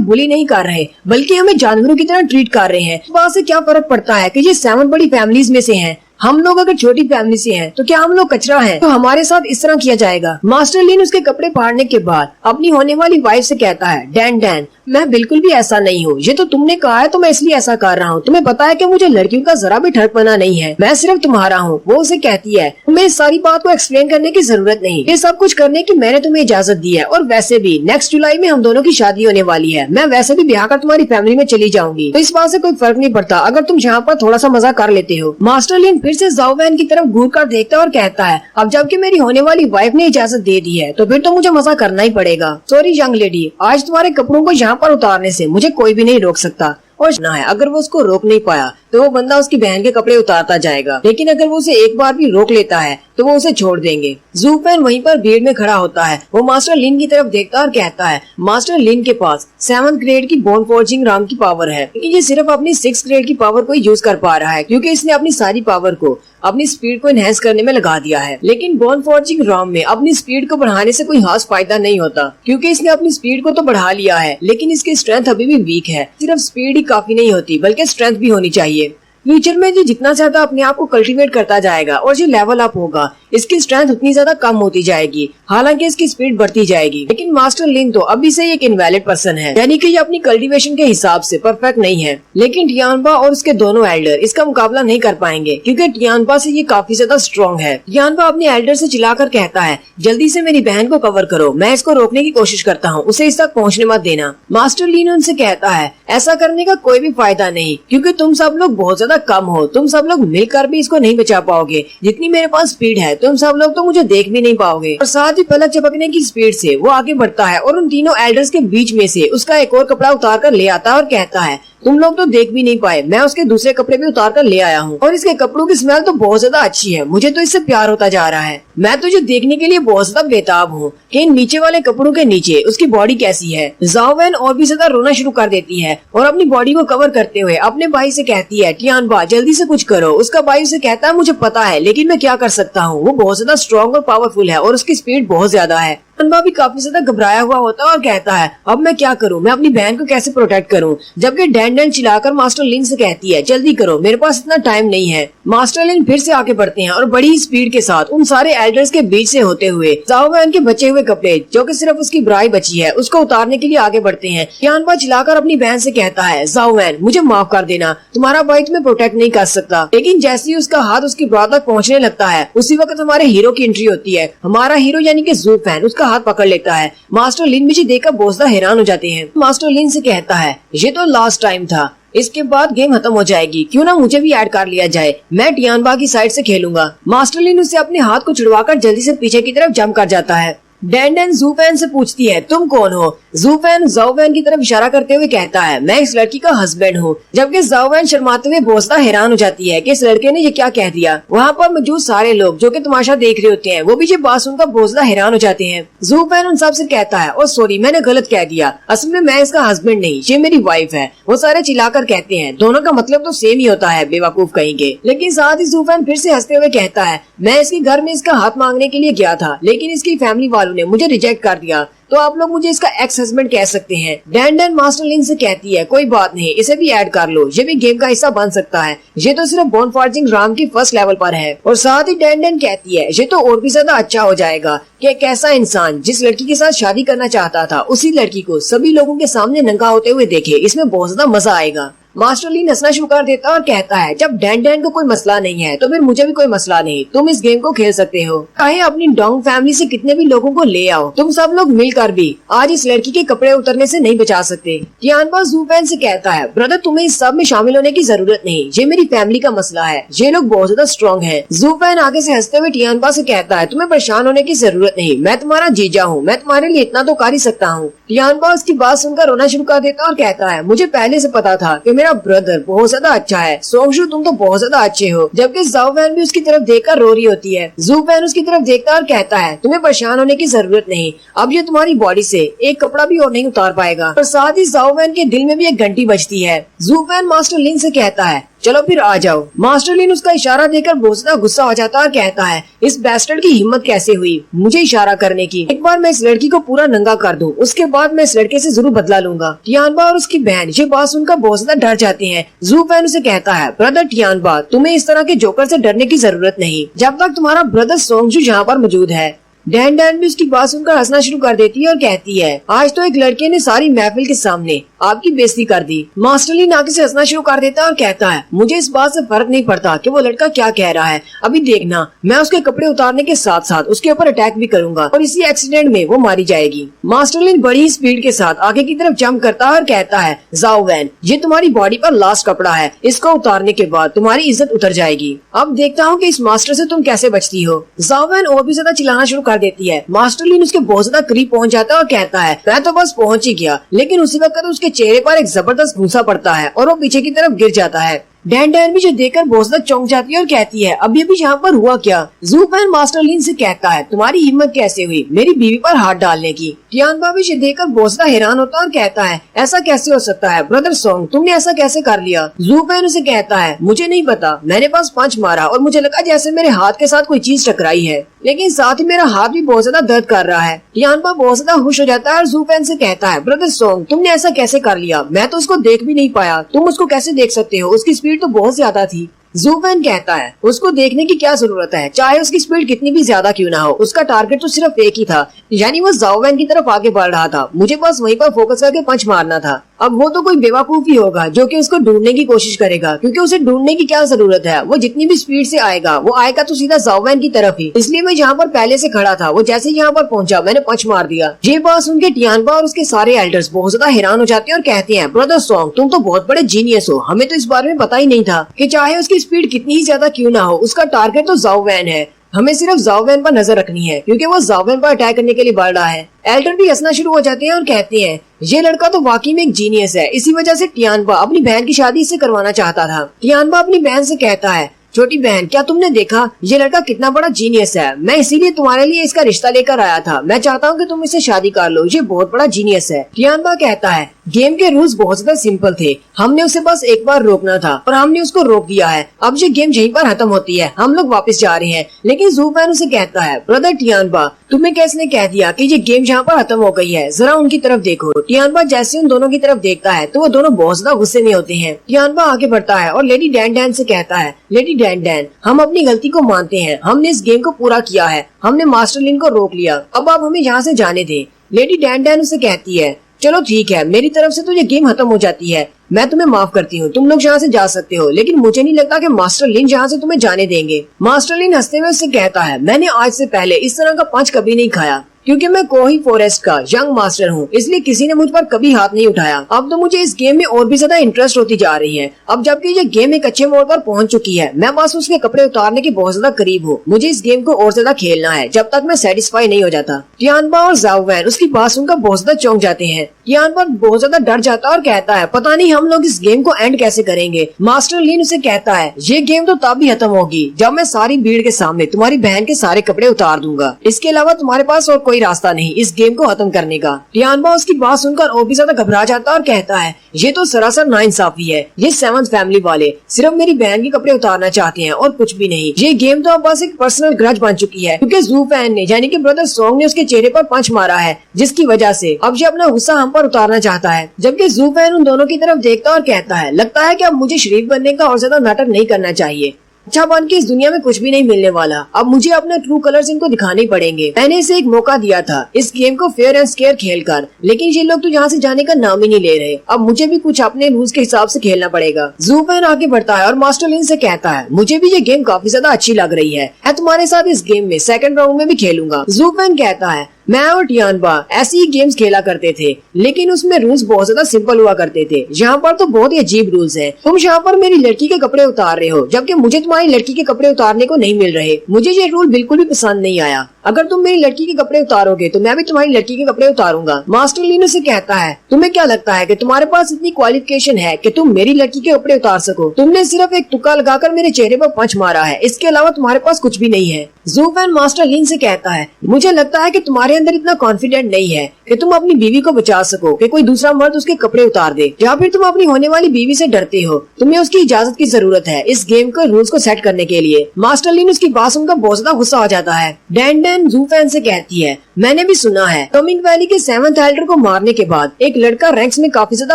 बुली नहीं कर रहे, बल्कि हमें जानवरों की तरह ट्रीट कर रहे हैं। वहाँ से क्या फर्क पड़ता है कि ये 7 बड़ी फैमिलीज में से हैं। हम लोग अगर छोटी फैमिली से हैं, तो क्या हम लोग कचरा हैं? तो हमारे साथ इस तरह किया जाएगा। मास्टर लीन उसके कपड़े फाड़ने के बाद अपनी होने वाली वाइफ से कहता है, डैन डैन, मैं बिल्कुल भी ऐसा नहीं हूँ। ये तो तुमने कहा है तो मैं इसलिए ऐसा कर रहा हूँ। तुम्हें पता है कि मुझे लड़कियों का जरा भी ठरकपना नहीं है, मैं सिर्फ तुम्हारा हूँ। वो उसे कहती है, तुम्हें इस सारी बात को एक्सप्लेन करने की जरूरत नहीं, ये सब कुछ करने की मैंने तुम्हें इजाजत दी है। और वैसे भी नेक्स्ट जुलाई में हम दोनों की शादी होने वाली है। मैं वैसे भी ब्याह कर तुम्हारी फैमिली में चली जाऊंगी, तो इस बात से कोई फर्क नहीं पड़ता अगर तुम यहाँ पर थोड़ा सा मजा कर लेते हो। मास्टर लीन फिर से जाओवैन की तरफ घूर कर देखता है और कहता है, अब जबकि मेरी होने वाली वाइफ ने इजाजत दे दी है तो फिर तो मुझे मजा करना ही पड़ेगा। सॉरी यंग लेडी, आज तुम्हारे कपड़ों को यहाँ पर उतारने से मुझे कोई भी नहीं रोक सकता। और ना है, अगर वो उसको रोक नहीं पाया तो वो बंदा उसकी बहन के कपड़े उतारता जाएगा, लेकिन अगर वो उसे एक बार भी रोक लेता है तो वो उसे छोड़ देंगे। ज़ूफेन वहीं पर भीड़ में खड़ा होता है। वो मास्टर लिन की तरफ देखता है और कहता है, मास्टर लिन के पास 7th ग्रेड की बोन फोर्जिंग राम की पावर है, लेकिन ये सिर्फ अपनी 6th ग्रेड की पावर को यूज कर पा रहा है, क्योंकि इसने अपनी सारी पावर को अपनी स्पीड को एनहेंस करने में लगा दिया है। लेकिन बोन फोर्जिंग राम में अपनी स्पीड को बढ़ाने से कोई खास फायदा नहीं होता, क्योंकि इसने अपनी स्पीड को तो बढ़ा लिया है, लेकिन इसकी स्ट्रेंथ अभी भी वीक है। सिर्फ स्पीड ही काफी नहीं होती, बल्कि स्ट्रेंथ भी होनी चाहिए। फ्यूचर में ये जितना ज्यादा अपने आप को कल्टीवेट करता जाएगा और जो लेवल अप होगा, इसकी स्ट्रेंथ उतनी ज्यादा कम होती जाएगी, हालांकि इसकी स्पीड बढ़ती जाएगी। लेकिन मास्टर लिन तो अभी से एक इनवैलिड पर्सन है, यानी कि ये अपनी कल्टीवेशन के हिसाब से परफेक्ट नहीं है। लेकिन टियानबा और उसके दोनों एल्डर इसका मुकाबला नहीं कर पाएंगे, क्योंकि टियानबा से ये काफी ज्यादा स्ट्रॉन्ग है। टियानबा अपने एल्डर से चिल्लाकर कहता है, जल्दी से मेरी बहन को कवर करो, मैं इसको रोकने की कोशिश करता हूँ, उसे इस तक पहुँचने मत देना। मास्टर लिन उनसे कहता है, ऐसा करने का कोई भी फायदा नहीं, क्योंकि तुम सब लोग बहुत ज्यादा कम हो, तुम सब लोग मिलकर भी इसको नहीं बचा पाओगे। जितनी मेरे पास स्पीड है, तुम सब लोग तो मुझे देख भी नहीं पाओगे। और साथ ही पलक झपकने की स्पीड से वो आगे बढ़ता है और उन तीनों एल्डर्स के बीच में से उसका एक और कपड़ा उतार कर ले आता है और कहता है, तुम लोग तो देख भी नहीं पाए, मैं उसके दूसरे कपड़े भी उतार कर ले आया हूँ, और इसके कपड़ों की स्मेल तो बहुत ज्यादा अच्छी है। मुझे तो इससे प्यार होता जा रहा है। मैं तुझे देखने के लिए बहुत ज्यादा बेताब हूँ कि इन नीचे वाले कपड़ों के नीचे उसकी बॉडी कैसी है। जाओवैन और भी ज्यादा रोना शुरू कर देती है और अपनी बॉडी को कवर करते हुए अपने भाई से कहती है, टियानबा जल्दी से कुछ करो। उसका भाई उसे कहता है, मुझे पता है, लेकिन मैं क्या कर सकता हूँ। वो बहुत ज्यादा स्ट्रॉन्ग और पावरफुल है और उसकी स्पीड बहुत ज्यादा है। टियानबा भी काफी ज्यादा घबराया हुआ होता है और कहता है, अब मैं क्या करूँ, मैं अपनी बहन को कैसे प्रोटेक्ट करूँ। जबकि डैन डैन चिल्लाकर मास्टर लिन से कहती है, जल्दी करो, मेरे पास इतना टाइम नहीं है। मास्टर लिन फिर से आगे बढ़ते हैं और बड़ी ही स्पीड के साथ उन सारे एल्डर्स के बीच से होते हुए जाओवैन के बचे हुए कपड़े, जो कि सिर्फ उसकी ब्राई बची है, उसको उतारने के लिए आगे बढ़ते हैं। टियानबा चिल्लाकर अपनी बहन से कहता है, जाओवैन मुझे माफ कर देना, तुम्हारा भाई तुम्हें प्रोटेक्ट नहीं कर सकता। लेकिन जैसे ही उसका हाथ उसकी ब्रा तक पहुँचने लगता है, उसी वक्त हमारे हीरो की एंट्री होती है। हमारा हीरो यानी कि ज़ूफेन उसका हाथ पकड़ लेता है। मास्टर लिन मुझे देखकर बहुत ज्यादा हैरान हो जाते हैं। मास्टर लिन से कहता है, ये तो लास्ट टाइम था, इसके बाद गेम खत्म हो जाएगी, क्यों ना मुझे भी ऐड कर लिया जाए, मैं टियानबा की साइड से खेलूंगा। मास्टर लिन उसे अपने हाथ को छुड़वाकर जल्दी से पीछे की तरफ जंप कर जाता है। डैंडन जूफैन से पूछती है तुम कौन हो। जूफैन जाओवैन की तरफ इशारा करते हुए कहता है मैं इस लड़की का हस्बैंड हूँ। जबकि जाओवैन शर्माते हुए बोसदा हैरान हो जाती है कि इस लड़के ने ये क्या कह दिया। वहाँ पर मौजूद सारे लोग जो कि तमाशा देख रहे होते हैं वो भी ये बात सुनकर बोसदा हैरान हो जाते हैं। जूफैन उन सब से कहता है ओ सॉरी मैंने गलत कह दिया, असल में मैं इसका हस्बैंड नहीं ये मेरी वाइफ है। वो सारे चिल्लाकर कहते हैं दोनों का मतलब तो सेम ही होता है बेवकूफ कहेंगे। लेकिन साथ ही जूफैन फिर से हंसते हुए कहता है मैं इसके घर में इसका हाथ मांगने के लिए गया था लेकिन इसकी फैमिली वालों ने मुझे रिजेक्ट कर दिया, तो आप लोग मुझे इसका एक्स हस्बैंड कह सकते हैं। डैंडन मास्टर लिन से कहती है कोई बात नहीं इसे भी ऐड कर लो, ये भी गेम का हिस्सा बन सकता है, ये तो सिर्फ बोन फॉर्जिंग राम की फर्स्ट लेवल पर है। और साथ ही डैंडन कहती है ये तो और भी ज्यादा अच्छा हो जाएगा कि एक ऐसा इंसान जिस लड़की के साथ शादी करना चाहता था उसी लड़की को सभी लोगों के सामने नंगा होते हुए देखे, इसमें बहुत ज्यादा मजा आएगा। मास्टर लीन हंसना शुरू कर देता और कहता है जब डैंडन को कोई मसला नहीं है तो फिर मुझे भी कोई मसला नहीं, तुम इस गेम को खेल सकते हो। चाहे अपनी डोंग फैमिली से कितने भी लोगों को ले आओ, तुम सब लोग मिलकर भी आज इस लड़की के कपड़े उतरने से नहीं बचा सकते। टियानबा जूफैन से कहता है ब्रदर तुम्हें इस सब में शामिल होने की जरूरत नहीं, ये मेरी फैमिली का मसला है, ये लोग बहुत ज्यादा स्ट्रॉन्ग है। जूफैन आगे से हंसते हुए टियानबा से कहता है तुम्हें परेशान होने की जरूरत नहीं, मैं तुम्हारा जीजा हूँ, मैं तुम्हारे लिए इतना तो कर ही सकता हूँ। टियानबा उसकी बात सुनकर रोना शुरू कर देता और कहता है मुझे पहले से पता था कि मेरा ब्रदर बहुत ज्यादा अच्छा है, सोंगशु तुम तो बहुत ज्यादा अच्छे हो। जबकि जाओवैन भी उसकी तरफ देखकर रो रही होती है। जूफैन उसकी तरफ देखता और कहता है तुम्हें परेशान होने की जरूरत नहीं, अब ये तुम्हारी बॉडी से एक कपड़ा भी और नहीं उतार पाएगा। और साथ ही जाओवैन के दिल में भी एक घंटी बजती है। जूफैन मास्टर लिन से कहता है चलो फिर आ जाओ। मास्टर लिन उसका इशारा देकर बहुत ज्यादा गुस्सा हो जाता है और कहता है इस बैस्टर्ड की हिम्मत कैसे हुई मुझे इशारा करने की, एक बार मैं इस लड़की को पूरा नंगा कर दूं, उसके बाद मैं इस लड़के से जरूर बदला लूंगा। टियानबा और उसकी बहन ये बात सुनकर बहुत ज्यादा डर जाते हैं। जूफैन उसे कहता है ब्रदर टियानबा तुम्हें इस तरह के जोकर से डरने की जरूरत नहीं, जब तक तुम्हारा ब्रदर सोंगजू यहाँ पर मौजूद है। डैंडन भी उसकी बात सुनकर हंसना शुरू कर देती है और कहती है आज तो एक लड़के ने सारी महफिल के सामने आपकी बेइज्जती कर दी। मास्टर लीन आगे से हंसना शुरू कर देता है और कहता है मुझे इस बात से फर्क नहीं पड़ता कि वो लड़का क्या कह रहा है, अभी देखना मैं उसके कपड़े उतारने के साथ साथ उसके ऊपर अटैक भी करूंगा और इसी एक्सीडेंट में वो मारी जाएगी। मास्टर लीन बड़ी स्पीड के साथ आगे की तरफ जंप करता है और कहता है जाओवैन ये तुम्हारी बॉडी पर लास्ट कपड़ा है, इसको उतारने के बाद तुम्हारी इज्जत उतर जाएगी, अब देखता हूँ कि इस मास्टर से तुम कैसे बचती हो। जाओवैन और भी ज्यादा चिल्लाना शुरू कर देती है। मास्टर लीन उसके बहुत ज्यादा करीब पहुंच जाता है और कहता है मैं तो बस पहुंच ही गया, लेकिन उसी वक्त उसके चेहरे पर एक जबरदस्त घूंसा पड़ता है और वो पीछे की तरफ गिर जाता है। डैंडन भी जो देखकर बहुत ज्यादा चौंक जाती है और कहती है अब ये भी यहाँ पर हुआ क्या। जूफैन मास्टर लीन से कहता है तुम्हारी हिम्मत कैसे हुई मेरी बीवी पर हाथ डालने की। टियानबा भी ये देखकर बहुत ज्यादा हैरान होता है और कहता है ऐसा कैसे हो सकता है ब्रदर सोंग, तुमने ऐसा कैसे कर लिया। जूफैन उसे कहता है मुझे नहीं पता, मैंने बस पंच मारा और मुझे लगा जैसे मेरे हाथ के साथ कोई चीज टकराई है, लेकिन साथ ही मेरा हाथ भी बहुत ज्यादा दर्द कर रहा है। टियानबा बहुत ज्यादा खुश हो जाता है और जूफैन से कहता है ब्रदर सोंग तुमने ऐसा कैसे कर लिया, मैं तो उसको देख भी नहीं पाया, तुम उसको कैसे देख सकते हो, उसकी स्पीड तो बहुत ज्यादा थी। जूफैन कहता है उसको देखने की क्या जरूरत है, चाहे उसकी स्पीड कितनी भी ज्यादा क्यों ना हो, उसका टारगेट तो सिर्फ एक ही था, यानी वो जाओवैन की तरफ आगे बढ़ रहा था, मुझे बस वहीं पर फोकस करके पंच मारना था। अब वो तो कोई बेवकूफ ही होगा जो कि उसको ढूंढने की कोशिश करेगा, क्योंकि उसे ढूंढने की क्या जरूरत है, वो जितनी भी स्पीड से आएगा वो आएगा तो सीधा जाओवैन की तरफ ही। इसलिए मैं जहाँ पर पहले से खड़ा था वो जैसे यहाँ पर पहुंचा मैंने पंच मार दिया। ये बात सुन के टियानबा और उसके सारे एल्डर्स बहुत ज्यादा हैरान हो जाते हैं और कहते हैं ब्रदर सोंग तुम तो बहुत बड़े जीनियस हो, हमें तो इस बारे में पता ही नहीं था कि चाहे उसकी स्पीड कितनी ही ज्यादा क्यों ना हो उसका टारगेट तो जाओवैन है, हमें सिर्फ जाओवैन पर नजर रखनी है क्योंकि वो जाओवैन पर अटैक करने के लिए बढ़ रहा है। एल्डर भी हंसना शुरू हो जाते हैं और कहते हैं ये लड़का तो वाकई में एक जीनियस है, इसी वजह से टियानबा अपनी बहन की शादी इससे करवाना चाहता था। टियानबा अपनी बहन से कहता है छोटी बहन क्या तुमने देखा ये लड़का कितना बड़ा जीनियस है, मैं इसीलिए तुम्हारे लिए इसका रिश्ता लेकर आया था, मैं चाहता हूँ कि तुम इससे शादी कर लो, ये बहुत बड़ा जीनियस है। टियानबा कहता है गेम के रूल्स बहुत ज्यादा सिंपल थे, हमने उसे बस एक बार रोकना था और हमने उसको रोक दिया है, अब ये गेम यहीं पर खत्म होती है, हम लोग वापस जा रहे हैं। लेकिन जूफैन उसे कहता है ब्रदर टियानबा तुम्हें किसने कह दिया कि ये गेम यहाँ पर खत्म हो गई है, जरा उनकी तरफ देखो। टियानबा जैसे उन दोनों की तरफ देखता है तो वो दोनों बहुत ज्यादा गुस्से में होते हैं। टियानबा आगे बढ़ता है और लेडी डैंडन से कहता है लेडी डैंडन हम अपनी गलती को मानते हैं, हमने इस गेम को पूरा किया है, हमने मास्टर लिन को रोक लिया, अब आप हमें यहाँ से जाने दें। लेडी डैंडन उसे कहती है चलो ठीक है मेरी तरफ से तो ये गेम खत्म हो जाती है, मैं तुम्हें माफ करती हूँ, तुम लोग यहाँ से जा सकते हो, लेकिन मुझे नहीं लगता कि मास्टर लिन यहाँ से तुम्हें जाने देंगे। मास्टर लिन हंसते हुए उससे कहता है मैंने आज से पहले इस तरह का पंच कभी नहीं खाया, क्योंकि मैं कोही फॉरेस्ट का यंग मास्टर हूँ, इसलिए किसी ने मुझ पर कभी हाथ नहीं उठाया। अब तो मुझे इस गेम में और भी ज्यादा इंटरेस्ट होती जा रही है। अब जबकि ये गेम एक अच्छे मोड़ पर पहुंच चुकी है, मैं बस उसके कपड़े उतारने के बहुत ज्यादा करीब हूँ। मुझे इस गेम को और ज्यादा खेलना है जब तक मैं सेटिस्फाई नहीं हो जाता। टियानबा और ज़ाओ वैन उसकी बात सुनकर बहुत ज्यादा चौंक जाते हैं। टियानबा बहुत ज्यादा डर जाता है और कहता है पता नहीं हम लोग इस गेम को एंड कैसे करेंगे। मास्टर लिन उसे कहता है ये गेम तो तब ही खत्म होगी जब मैं सारी भीड़ के सामने तुम्हारी बहन के सारे कपड़े उतार दूंगा। इसके अलावा तुम्हारे पास और कोई रास्ता नहीं इस गेम को खत्म करने का। टियानबा उसकी बात सुनकर और भी ज्यादा घबरा जाता है और कहता है ये तो सरासर नाइंसाफी है। ये सेवंथ फैमिली वाले सिर्फ मेरी बहन के कपड़े उतारना चाहते हैं और कुछ भी नहीं। ये गेम तो अब बस एक पर्सनल ग्रज बन चुकी है क्योंकि ज़ू फैन ने यानी कि ब्रदर सोंग ने उसके चेहरे पर पंच मारा है, जिसकी वजह से अब ये अपना गुस्सा हम पर उतारना चाहता है। जबकि ज़ू फैन उन दोनों की तरफ देखता और कहता है लगता है कि अब मुझे शरीफ बनने का और ज्यादा नाटक नहीं करना चाहिए। अच्छा बन के इस दुनिया में कुछ भी नहीं मिलने वाला। अब मुझे अपने ट्रू कलर्स इनको दिखाने पड़ेंगे। मैंने इसे एक मौका दिया था इस गेम को फेयर एंड स्केयर खेलकर, लेकिन ये लोग तो यहाँ से जाने का नाम ही नहीं ले रहे। अब मुझे भी कुछ अपने रूल्स के हिसाब से खेलना पड़ेगा। ज़ू फैन आगे बढ़ता है और मास्टर लिन से कहता है मुझे भी ये गेम काफी ज्यादा अच्छी लग रही है, मैं तुम्हारे साथ इस गेम में सेकंड राउंड में भी खेलूंगा। ज़ू फैन कहता है मैं और टियानबा ऐसे ही गेम्स खेला करते थे, लेकिन उसमें रूल्स बहुत ज्यादा सिंपल हुआ करते थे। यहाँ पर तो बहुत ही अजीब रूल्स हैं। तुम यहाँ पर मेरी लड़की के कपड़े उतार रहे हो जबकि मुझे तुम्हारी लड़की के कपड़े उतारने को नहीं मिल रहे। मुझे ये रूल बिल्कुल भी पसंद नहीं आया। अगर तुम मेरी लड़की के कपड़े उतारोगे तो मैं भी तुम्हारी लड़की के कपड़े उतारूंगा। मास्टर लिन से कहता है तुम्हें क्या लगता है कि तुम्हारे पास इतनी क्वालिफिकेशन है कि तुम मेरी लड़की के कपड़े उतार सको? तुमने सिर्फ एक तुक्का लगाकर मेरे चेहरे पर पंच मारा है, इसके अलावा तुम्हारे पास कुछ भी नहीं है। ज़ू फैन मास्टर लिन से कहता है मुझे लगता है कि तुम्हारे अंदर इतना कॉन्फिडेंट नहीं है कि तुम अपनी बीवी को बचा सको कि कोई दूसरा मर्द उसके कपड़े उतार दे, या फिर तुम अपनी होने वाली बीवी से डरते हो। तुम्हें उसकी इजाजत की जरूरत है इस गेम के रूल्स को सेट करने के लिए। मास्टर लिन उसकी बात सुनकर बहुत ज्यादा गुस्सा हो जाता है। डैन ज़ू फैन से कहती है मैंने भी सुना है कमिंग वैली के सेवंथ एल्डर को मारने के बाद एक लड़का रैंक्स में काफी ज्यादा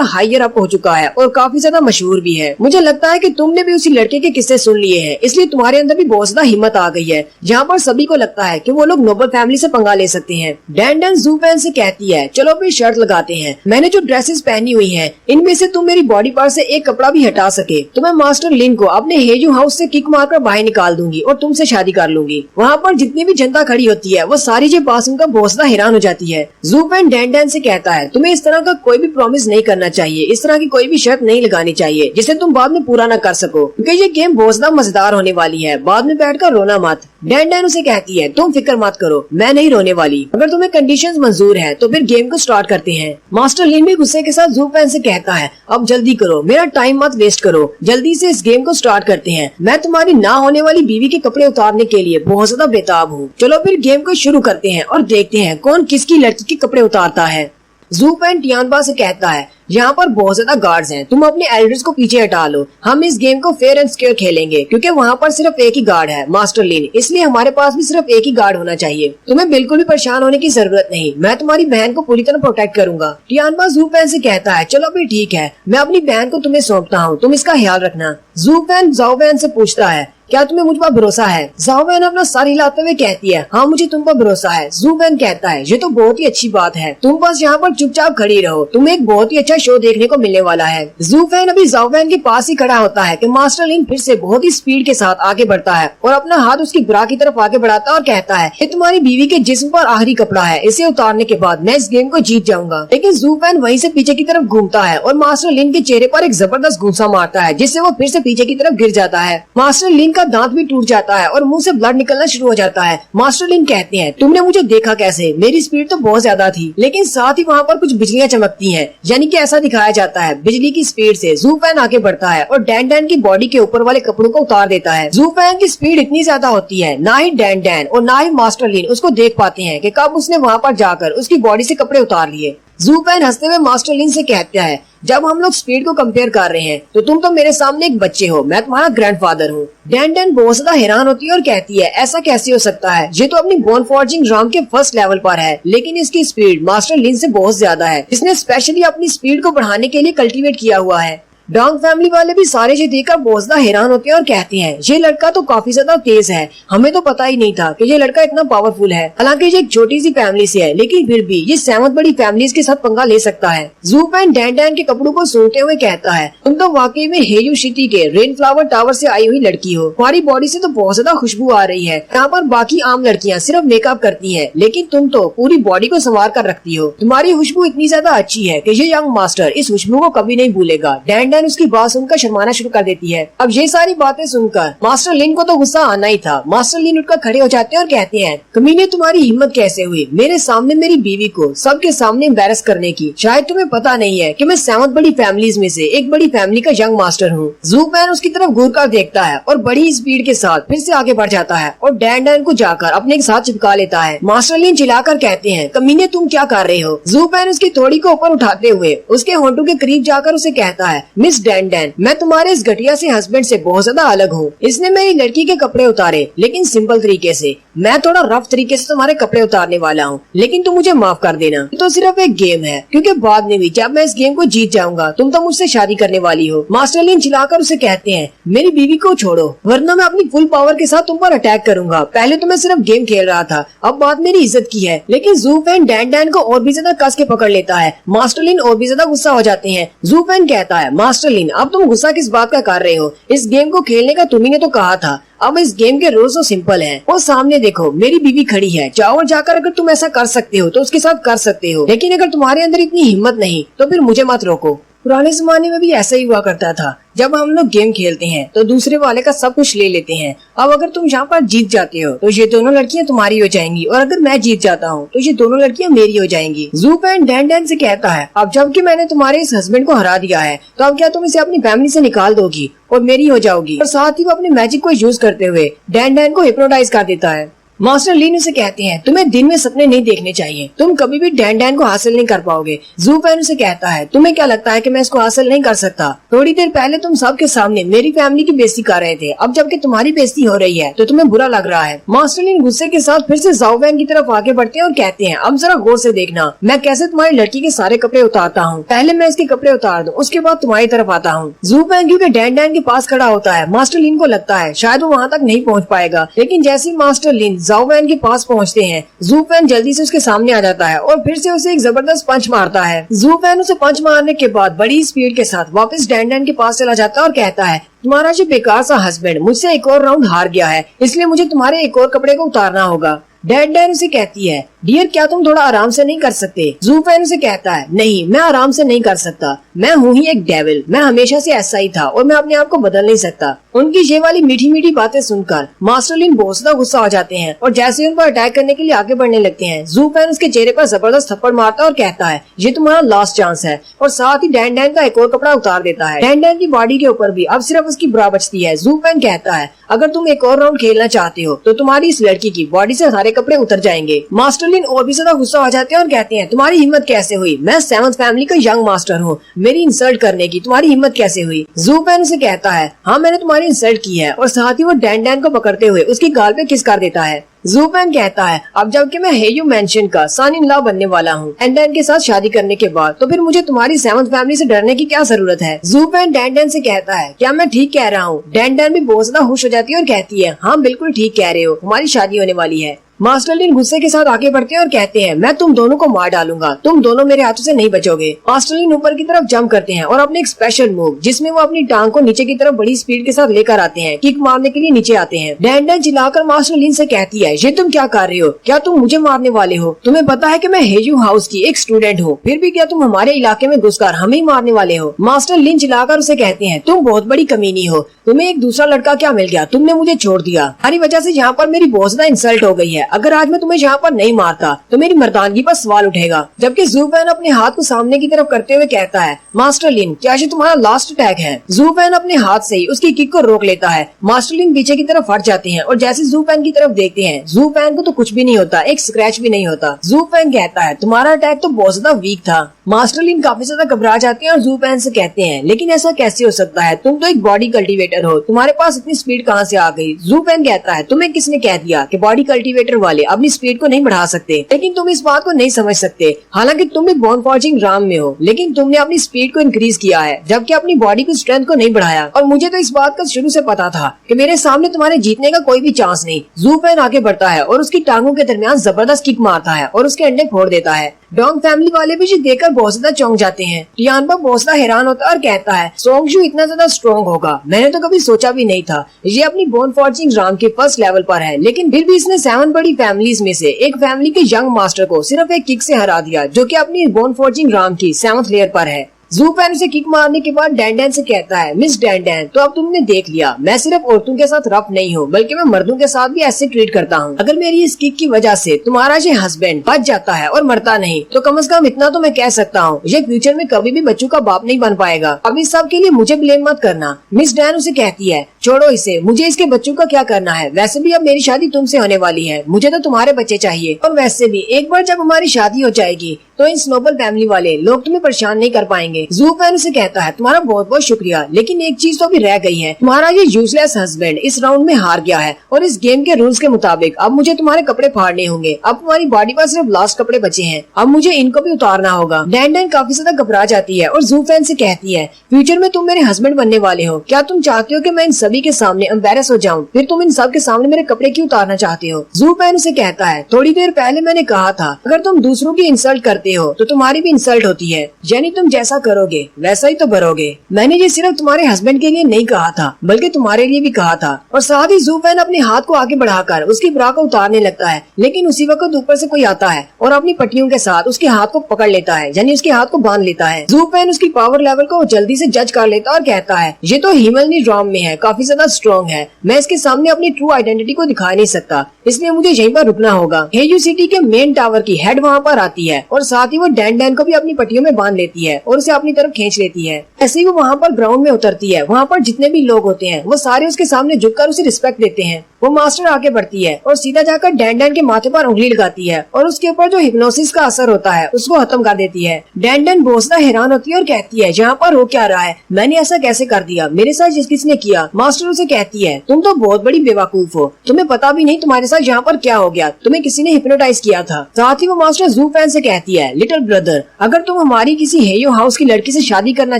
हायर अप हो चुका है और काफी ज्यादा मशहूर भी है। मुझे लगता है कि तुमने भी उसी लड़के के किस्से सुन लिए हैं, इसलिए तुम्हारे अंदर भी बहुत ज्यादा हिम्मत आ गई है। जहाँ पर सभी को लगता है कि वो लोग नोबल फैमिली से पंगा ले सकते हैं। डैन ज़ू फैन से कहती है चलो फिर शर्त लगाते हैं, मैंने जो ड्रेसेस पहनी हुई है इनमें से तुम मेरी बॉडी पार्ट से एक कपड़ा भी हटा सके तो मैं मास्टर लिन को अपने हेजू हाउस से किक मारकर बाहर निकाल दूंगी और तुमसे शादी कर लूंगी। वहाँ पर जितनी भी जनता खड़ी होती है वो सारी जो बात सुनकर बहुत ज्यादा हैरान हो जाती है। ज़ू फैन डैन से कहता है तुम्हें इस तरह का कोई भी प्रॉमिस नहीं करना चाहिए, इस तरह की कोई भी शर्त नहीं लगानी चाहिए जिसे तुम बाद में पूरा न कर सको, क्योंकि ये गेम बहुत ज्यादा मजेदार होने वाली है। बाद में बैठकर रोना मत। डैन उसे कहती है तुम फिक्र मत करो, मैं नहीं रोने वाली। अगर तुम्हें कंडीशंस मंजूर है तो फिर गेम को स्टार्ट करते हैं। मास्टर लिन भी गुस्से के साथ ज़ू फैन से कहता है अब जल्दी करो, मेरा टाइम मत वेस्ट करो, जल्दी से इस गेम को स्टार्ट करते हैं। मैं तुम्हारी ना होने वाली बीवी के कपड़े उतारने के लिए बहुत ज्यादा बेताब हूँ। चलो फिर गेम को शुरू करते हैं और देखते हैं कौन किसकी लड़की के कपड़े उतारता है। ज़ू फैन टियानबा से कहता है यहाँ पर बहुत ज्यादा गार्ड्स हैं, तुम अपने एल्डर्स को पीछे हटा लो। हम इस गेम को फेयर एंड स्क्योर खेलेंगे क्योंकि वहाँ पर सिर्फ एक ही गार्ड है मास्टर लिन, इसलिए हमारे पास भी सिर्फ एक ही गार्ड होना चाहिए। तुम्हें बिल्कुल भी परेशान होने की जरूरत नहीं, मैं तुम्हारी बहन को पूरी तरह प्रोटेक्ट करूंगा। टियानबा ज़ू फैन से कहता है चलो फिर ठीक है, मैं अपनी बहन को तुम्हें सौंपता हूँ, तुम इसका ख्याल रखना। ज़ू फैन ज़ाओ वैन से पूछता है क्या तुम्हें मुझ पर भरोसा है? ज़ाओ वैन अपना सर हिलाते हुए कहती है हाँ मुझे तुम पर भरोसा है। ज़ू फैन कहता है ये तो बहुत ही अच्छी बात है, तुम बस यहाँ पर चुपचाप खड़ी रहो, तुम्हें एक बहुत ही अच्छा शो देखने को मिलने वाला है। ज़ू फैन अभी ज़ाओ वैन के पास ही खड़ा होता है कि मास्टर लिन फिर से बहुत ही स्पीड के साथ आगे बढ़ता है और अपना हाथ उसकी ब्रा की तरफ आगे बढ़ाता है और कहता है ये तुम्हारी बीवी के जिस्म पर आखिरी कपड़ा है, इसे उतारने के बाद मैं इस गेम को जीत जाऊंगा। लेकिन ज़ू फैन वहीं से पीछे की तरफ घूमता है और मास्टर लिन के चेहरे पर एक जबरदस्त घूंसा मारता है जिससे वो फिर से पीछे की तरफ गिर जाता है। मास्टर लिन का दांत भी टूट जाता है और मुंह से ब्लड निकलना शुरू हो जाता है। मास्टर लिन कहते हैं तुमने मुझे देखा कैसे? मेरी स्पीड तो बहुत ज्यादा थी, लेकिन साथ ही वहाँ पर कुछ बिजलियाँ चमकती हैं, यानी कि ऐसा दिखाया जाता है बिजली की स्पीड से ज़ू फैन आगे बढ़ता है और डैन की बॉडी के ऊपर वाले कपड़ों को उतार देता है। ज़ू फैन की स्पीड इतनी ज्यादा होती है ना ही डैन और ना ही मास्टर लिन उसको देख पाते हैं कि कब उसने वहाँ पर जाकर उसकी बॉडी से कपड़े उतार लिए। ज़ू फैन हंसते हुए मास्टर लिन से कहता है जब हम लोग स्पीड को कंपेयर कर रहे हैं तो तुम तो मेरे सामने एक बच्चे हो, मैं तुम्हारा ग्रैंडफादर हूँ। डैन बहुत ज्यादा हैरान होती है और कहती है ऐसा कैसे हो सकता है, ये तो अपनी बोन फॉर्जिंग रैंक के फर्स्ट लेवल पर है, लेकिन इसकी स्पीड मास्टर लिन से बहुत ज्यादा है, जिसने स्पेशली अपनी स्पीड को बढ़ाने के लिए कल्टीवेट किया हुआ है। डोंग फैमिली वाले भी सारे ये देखकर बहुत ज्यादा हैरान होते हैं और कहते हैं ये लड़का तो काफी ज्यादा तेज है, हमें तो पता ही नहीं था कि ये लड़का इतना पावरफुल है। हालांकि ये एक छोटी सी फैमिली से है, लेकिन फिर भी ये 7 बड़ी फैमिलीज के साथ पंगा ले सकता है। ज़ूपेन डैन डैन के कपड़ों को सुनते हुए कहता है तुम तो वाकई में हेयू सिटी के रेन फ्लावर टावर से आई हुई लड़की हो, तुम्हारी बॉडी से तो बहुत ज्यादा खुशबू आ रही है। यहाँ पर बाकी आम लड़कियाँ सिर्फ मेकअप करती है, लेकिन तुम तो पूरी बॉडी को संवार कर रखती हो। तुम्हारी खुशबू इतनी ज्यादा अच्छी है कि ये यंग मास्टर इस खुशबू को कभी नहीं भूलेगा। डैन डैन उसकी बात सुनकर शर्माना शुरू कर देती है। अब ये सारी बातें सुनकर मास्टर लिन को तो गुस्सा आना ही था। मास्टर लिन उठकर खड़े हो जाते हैं और कहते हैं कमीने तुम्हारी हिम्मत कैसे हुई मेरे सामने मेरी बीवी को सबके सामने एम्बैरस करने की। शायद तुम्हें पता नहीं है कि मैं 7 बड़ी फैमिलीज में से एक बड़ी फैमिली का यंग मास्टर हूँ। ज़ूपेन उसकी तरफ घूर कर देखता है और बड़ी स्पीड के साथ फिर से आगे बढ़ जाता है और डैन डैन को जाकर अपने साथ चिपका लेता है। मास्टर लिन चिल्लाकर कहते हैं कमीने तुम क्या कर रहे हो। ज़ूपेन उसकी थोड़ी को ऊपर उठाते हुए उसके होंठों के करीब जाकर उसे कहता है मिस डैन डैन, मैं तुम्हारे इस घटिया से हस्बैंड से बहुत ज्यादा अलग हूँ। इसने मेरी लड़की के कपड़े उतारे, लेकिन सिंपल तरीके से। मैं थोड़ा रफ तरीके से तुम्हारे कपड़े उतारने वाला हूँ, लेकिन तुम मुझे माफ कर देना। तो सिर्फ एक गेम है, क्योंकि बाद में भी जब मैं इस गेम को जीत जाऊंगा तुम तो मुझसे शादी करने वाली हो। मास्टर लिन चिल्लाकर उसे कहते हैं मेरी बीवी को छोड़ो, वरना मैं अपनी फुल पावर के साथ तुम पर अटैक करूंगा। पहले तो मैं सिर्फ गेम खेल रहा था, अब बात मेरी इज्जत की है। लेकिन ज़ूपेन डैन डैन को और भी ज्यादा कस के पकड़ लेता है। मास्टर लिन और भी ज्यादा गुस्सा हो जाते हैं। ज़ूपेन कहता है मास्टर लिन अब तुम गुस्सा किस बात का कर रहे हो, इस गेम को खेलने का तुम्ही ने तो कहा था। अब इस गेम के रूल्स तो सिंपल हैं। और सामने देखो मेरी बीवी खड़ी है, जाओ और जाकर अगर तुम ऐसा कर सकते हो तो उसके साथ कर सकते हो, लेकिन अगर तुम्हारे अंदर इतनी हिम्मत नहीं तो फिर मुझे मत रोको। पुराने जमाने में भी ऐसा ही हुआ करता था, जब हम लोग गेम खेलते हैं तो दूसरे वाले का सब कुछ ले लेते हैं। अब अगर तुम यहाँ पर जीत जाते हो तो ये दोनों लड़कियाँ तुम्हारी हो जाएंगी, और अगर मैं जीत जाता हूँ तो ये दोनों लड़कियाँ मेरी हो जाएंगी। ज़ूपेन डैन डैन से कहता है अब जबकि मैंने तुम्हारे इस हस्बैंड को हरा दिया है तो अब क्या तुम इसे अपनी फैमिली से निकाल दोगी और मेरी हो जाओगी। और साथ ही वो अपने मैजिक को यूज करते हुए डैन डैन को हिप्नोटाइज कर देता है। मास्टर लिन उसे कहते हैं तुम्हें दिन में सपने नहीं देखने चाहिए, तुम कभी भी डैन डैन को हासिल नहीं कर पाओगे। ज़ूपेन उसे कहता है तुम्हें क्या लगता है कि मैं इसको हासिल नहीं कर सकता? थोड़ी देर पहले तुम सबके सामने मेरी फैमिली की बेइज्जती कर रहे थे, अब जबकि तुम्हारी बेइज्जती हो रही है तो तुम्हें बुरा लग रहा है। मास्टर लिन गुस्से के साथ फिर से ज़ाओवेन की तरफ आगे बढ़ते हैं और कहते हैं अब जरा गौर से देखना, मैं कैसे तुम्हारी लड़की के सारे कपड़े उतारता हूँ। पहले मैं इसके कपड़े उतार दूँ, उसके बाद तुम्हारी तरफ आता हूँ। ज़ूपेन क्योंकि डैन डैन के पास खड़ा होता है, मास्टर लिन को लगता है शायद वो वहाँ तक नहीं पहुँच पाएगा, लेकिन जैसे ही मास्टर लिन ज़ाओवेन के पास पहुंचते हैं ज़ूपेन जल्दी से उसके सामने आ जाता है और फिर से उसे एक जबरदस्त पंच मारता है। ज़ूपेन उसे पंच मारने के बाद बड़ी स्पीड के साथ वापस डैन डैन के पास चला जाता है और कहता है तुम्हारा जो बेकार सा हस्बैंड मुझसे एक और राउंड हार गया है, इसलिए मुझे तुम्हारे एक और कपड़े को उतारना होगा। डैन डैन उसे कहती है डियर क्या तुम थोड़ा आराम से नहीं कर सकते? ज़ूपेन उसे कहता है नहीं, मैं आराम से नहीं कर सकता, मैं हूँ ही एक डेविल, मैं हमेशा से ऐसा ही था और मैं अपने आप को बदल नहीं सकता। उनकी ये वाली मीठी मीठी बातें सुनकर मास्टर लिन बहुत ज्यादा गुस्सा हो जाते हैं और जैसे ही उन पर अटैक करने के लिए आगे बढ़ने लगते हैं ज़ूपेन उसके चेहरे पर जबरदस्त थप्पड़ मारता है और कहता है ये तुम्हारा लास्ट चांस है, और साथ ही डैन डैन का एक और कपड़ा उतार देता है। डैन डैन की बॉडी के ऊपर भी अब सिर्फ उसकी ब्रा बचती है। ज़ूपेन कहता है अगर तुम एक और राउंड खेलना चाहते हो तो तुम्हारी इस लड़की की बॉडी से सारे कपड़े उतर जाएंगे। मास्टर लिन और भी ज्यादा गुस्सा हो जाते हैं और कहते हैं तुम्हारी हिम्मत कैसे हुई, मैं 7th फैमिली का यंग मास्टर हूँ, मेरी इंसल्ट करने की तुम्हारी हिम्मत कैसे हुई? ज़ूपेन उसे कहता है हाँ मैंने तुम्हारी इंसल्ट की है, और साथ ही वो डैन डैन को पकड़ते हुए उसकी गाल पे किस कर देता है। ज़ूपेन कहता है अब जबकि मैं हेयू मेंशन का सन इन लॉ बनने वाला हूँ डैन डैन के साथ शादी करने के बाद, तो फिर मुझे तुम्हारी 7th फैमिली से डरने की क्या जरूरत है? ज़ूपेन डैन डैन से कहता है क्या मैं ठीक कह रहा हूँ? डैन डैन भी बहुत ज्यादा खुश हो जाती है और कहती है हाँ बिल्कुल ठीक कह रहे हो, हमारी शादी होने वाली है। मास्टर लिन गुस्से के साथ आगे बढ़ते हैं और कहते हैं मैं तुम दोनों को मार डालूंगा, तुम दोनों मेरे हाथों से नहीं बचोगे। मास्टर लिन ऊपर की तरफ जंप करते हैं और अपने एक स्पेशल मूव जिसमें वो अपनी टांग को नीचे की तरफ बड़ी स्पीड के साथ लेकर आते हैं, किक मारने के लिए नीचे आते हैं। डैन डैन चिल्लाकर मास्टर लिन से कहती है ये तुम क्या कर रहे हो, क्या तुम मुझे मारने वाले हो? तुम्हें पता है कि मैं हेयू हाउस की एक स्टूडेंट हूँ, फिर भी क्या तुम हमारे इलाके में घुसकर हमें ही मारने वाले हो? मास्टर लिन चिल्लाकर उसे कहते हैं तुम बहुत बड़ी कमीनी हो, तुम्हें एक दूसरा लड़का क्या मिल गया, तुमने मुझे छोड़ दिया, हमारी वजह से यहाँ पर मेरी बहुत ज्यादा इंसल्ट हो गई है, अगर आज मैं तुम्हें यहाँ पर नहीं मारता तो मेरी मर्दानगी पर सवाल उठेगा। जबकि ज़ूपेन अपने हाथ को सामने की तरफ करते हुए कहता है मास्टर लिन क्या ये तुम्हारा लास्ट अटैक है? ज़ूपेन अपने हाथ से ही उसकी किक को रोक लेता है। मास्टर लिन पीछे की तरफ हट जाते हैं और जैसे ज़ूपेन की तरफ देखते हैं हैं। जू फैन को तो कुछ भी नहीं होता, एक स्क्रैच भी नहीं होता। जू फैन कहता है तुम्हारा अटैक तो बहुत ज्यादा वीक था। मास्टर लिन काफी ज्यादा घबरा जाते हैं और जू फैन से कहते हैं लेकिन ऐसा कैसे हो सकता है, तुम तो एक बॉडी कल्टीवेटर हो, तुम्हारे पास इतनी स्पीड कहाँ से आ गई। जू फैन कहता है तुम्हें किसने कह दिया कि बॉडी कल्टीवेटर वाले अपनी स्पीड को नहीं बढ़ा सकते, लेकिन तुम इस बात को नहीं समझ सकते। हालांकि तुम भी बोन फॉर्जिंग राम में हो, लेकिन तुमने अपनी स्पीड को इंक्रीज किया है जबकि अपनी बॉडी की स्ट्रेंथ को नहीं बढ़ाया। और मुझे तो इस बात का शुरू से पता था कि मेरे सामने तुम्हारे जीतने का कोई भी चांस नहीं। जू फैन आगे बढ़ता है और उसकी टांगों के दरमियान जबरदस्त किक मारता है और उसके अंडे फोड़ देता है। डोंग फैमिली वाले भी ये देखकर बहुत ज्यादा चौंक जाते हैं। टियानबा बहुत ज्यादा हैरान होता है और कहता है सोंगजू इतना ज्यादा स्ट्रॉन्ग होगा, मैंने तो कभी सोचा भी नहीं था। ये अपनी बोन फॉर्जिंग राम के फर्स्ट लेवल पर है, लेकिन फिर भी इसने 7 बड़ी फैमिलीज में से एक फैमिली के यंग मास्टर को सिर्फ एक किक से हरा दिया, जो कि अपनी बोन फॉर्जिंग राम की 7th लेयर पर है। जू फैन से किक मारने के बाद डैंडैन से कहता है मिस डैंडैन, तो अब तुमने देख लिया मैं सिर्फ औरतों के साथ रफ नहीं हूँ बल्कि मैं मर्दों के साथ भी ऐसे ट्रीट करता हूँ। अगर मेरी इस किक की वजह से तुम्हारा ये हस्बैंड बच जाता है और मरता नहीं, तो कम से कम इतना तो मैं कह सकता हूँ ये फ्यूचर में कभी भी बच्चों का बाप नहीं बन पाएगा। अब इस सब के लिए मुझे ब्लेम मत करना। मिस डैन उसे कहती है छोड़ो इसे, मुझे इसके बच्चों का क्या करना है, वैसे भी अब मेरी शादी तुमसे होने वाली है, मुझे तो तुम्हारे बच्चे चाहिए। और वैसे भी एक बार जब हमारी शादी हो जाएगी तो इन स्नोबल फैमिली वाले लोग तुम्हें परेशान नहीं कर पाएंगे। जू फैन उसे कहता है तुम्हारा बहुत बहुत शुक्रिया, लेकिन एक चीज तो अभी रह गई है, तुम्हारा ये यूजलेस हस्बैंड इस राउंड में हार गया है और इस गेम के रूल्स के मुताबिक अब मुझे तुम्हारे कपड़े फाड़ने होंगे। अब तुम्हारी बॉडी पर सिर्फ लास्ट कपड़े बचे हैं, अब मुझे इनको भी उतारना होगा। डैंडैन काफी ज्यादा घबरा जाती है और जू फैन से कहती है फ्यूचर में तुम मेरे हस्बैंड बनने वाले हो, क्या तुम चाहते हो कि मैं इन सभी के सामने एम्बैरस हो जाऊं, फिर तुम इन सब के सामने मेरे कपड़े क्यों उतारना चाहते हो। जू फैन उसे कहता है थोड़ी देर पहले मैंने कहा था अगर तुम दूसरों की इंसल्ट करते हो तो तुम्हारी भी इंसल्ट होती है, यानी तुम जैसा करोगे वैसा ही तो भरोगे। मैंने ये सिर्फ तुम्हारे हस्बैंड के लिए नहीं कहा था बल्कि तुम्हारे लिए भी कहा था। और साथ ही जू फैन अपने हाथ को आगे बढ़ाकर उसकी ब्रा को उतारने लगता है, लेकिन उसी वक्त ऊपर से कोई आता है और अपनी पट्टियों के साथ उसके हाथ को पकड़ लेता है, यानी उसके हाथ को बांध लेता है। जू फैन उसकी पावर लेवल को जल्दी से जज कर लेता और कहता है ये तो हिमलनी राम में है, काफी ज्यादा स्ट्रॉन्ग है, मैं इसके सामने अपनी ट्रू आइडेंटिटी को दिखा नहीं सकता, इसलिए मुझे यहीं पर रुकना होगा। हेयू सिटी के मेन टावर की हेड वहाँ पर आती है और साथ ही वो डैंडैन को भी अपनी पट्टियों में बांध लेती है और उसे अपनी तरफ खींच लेती है। ऐसे ही वो वहाँ पर ग्राउंड में उतरती है, वहाँ पर जितने भी लोग होते हैं वो सारे उसके सामने झुककर उसे रिस्पेक्ट देते हैं। वो मास्टर आगे बढ़ती है और सीधा जाकर डैंडैन के माथे पर उंगली लगाती है और उसके ऊपर जो हिप्नोसिस का असर होता है उसको खत्म कर देती है। डैंडैन बहुत ज्यादा हैरान होती है और कहती है यहाँ पर हो क्या रहा है, मैंने ऐसा कैसे कर दिया, मेरे साथ किसने किया। मास्टर उसे कहती है तुम तो बहुत बड़ी बेवकूफ हो, तुम्हें पता भी नहीं तुम्हारे साथ यहाँ पर क्या हो गया, तुम्हें किसी ने हिप्नोटाइज किया था। साथ ही वो मास्टर जू फैन से कहती है लिटिल ब्रदर, अगर तुम हमारी किसी हेयो हाउस की लड़की से शादी करना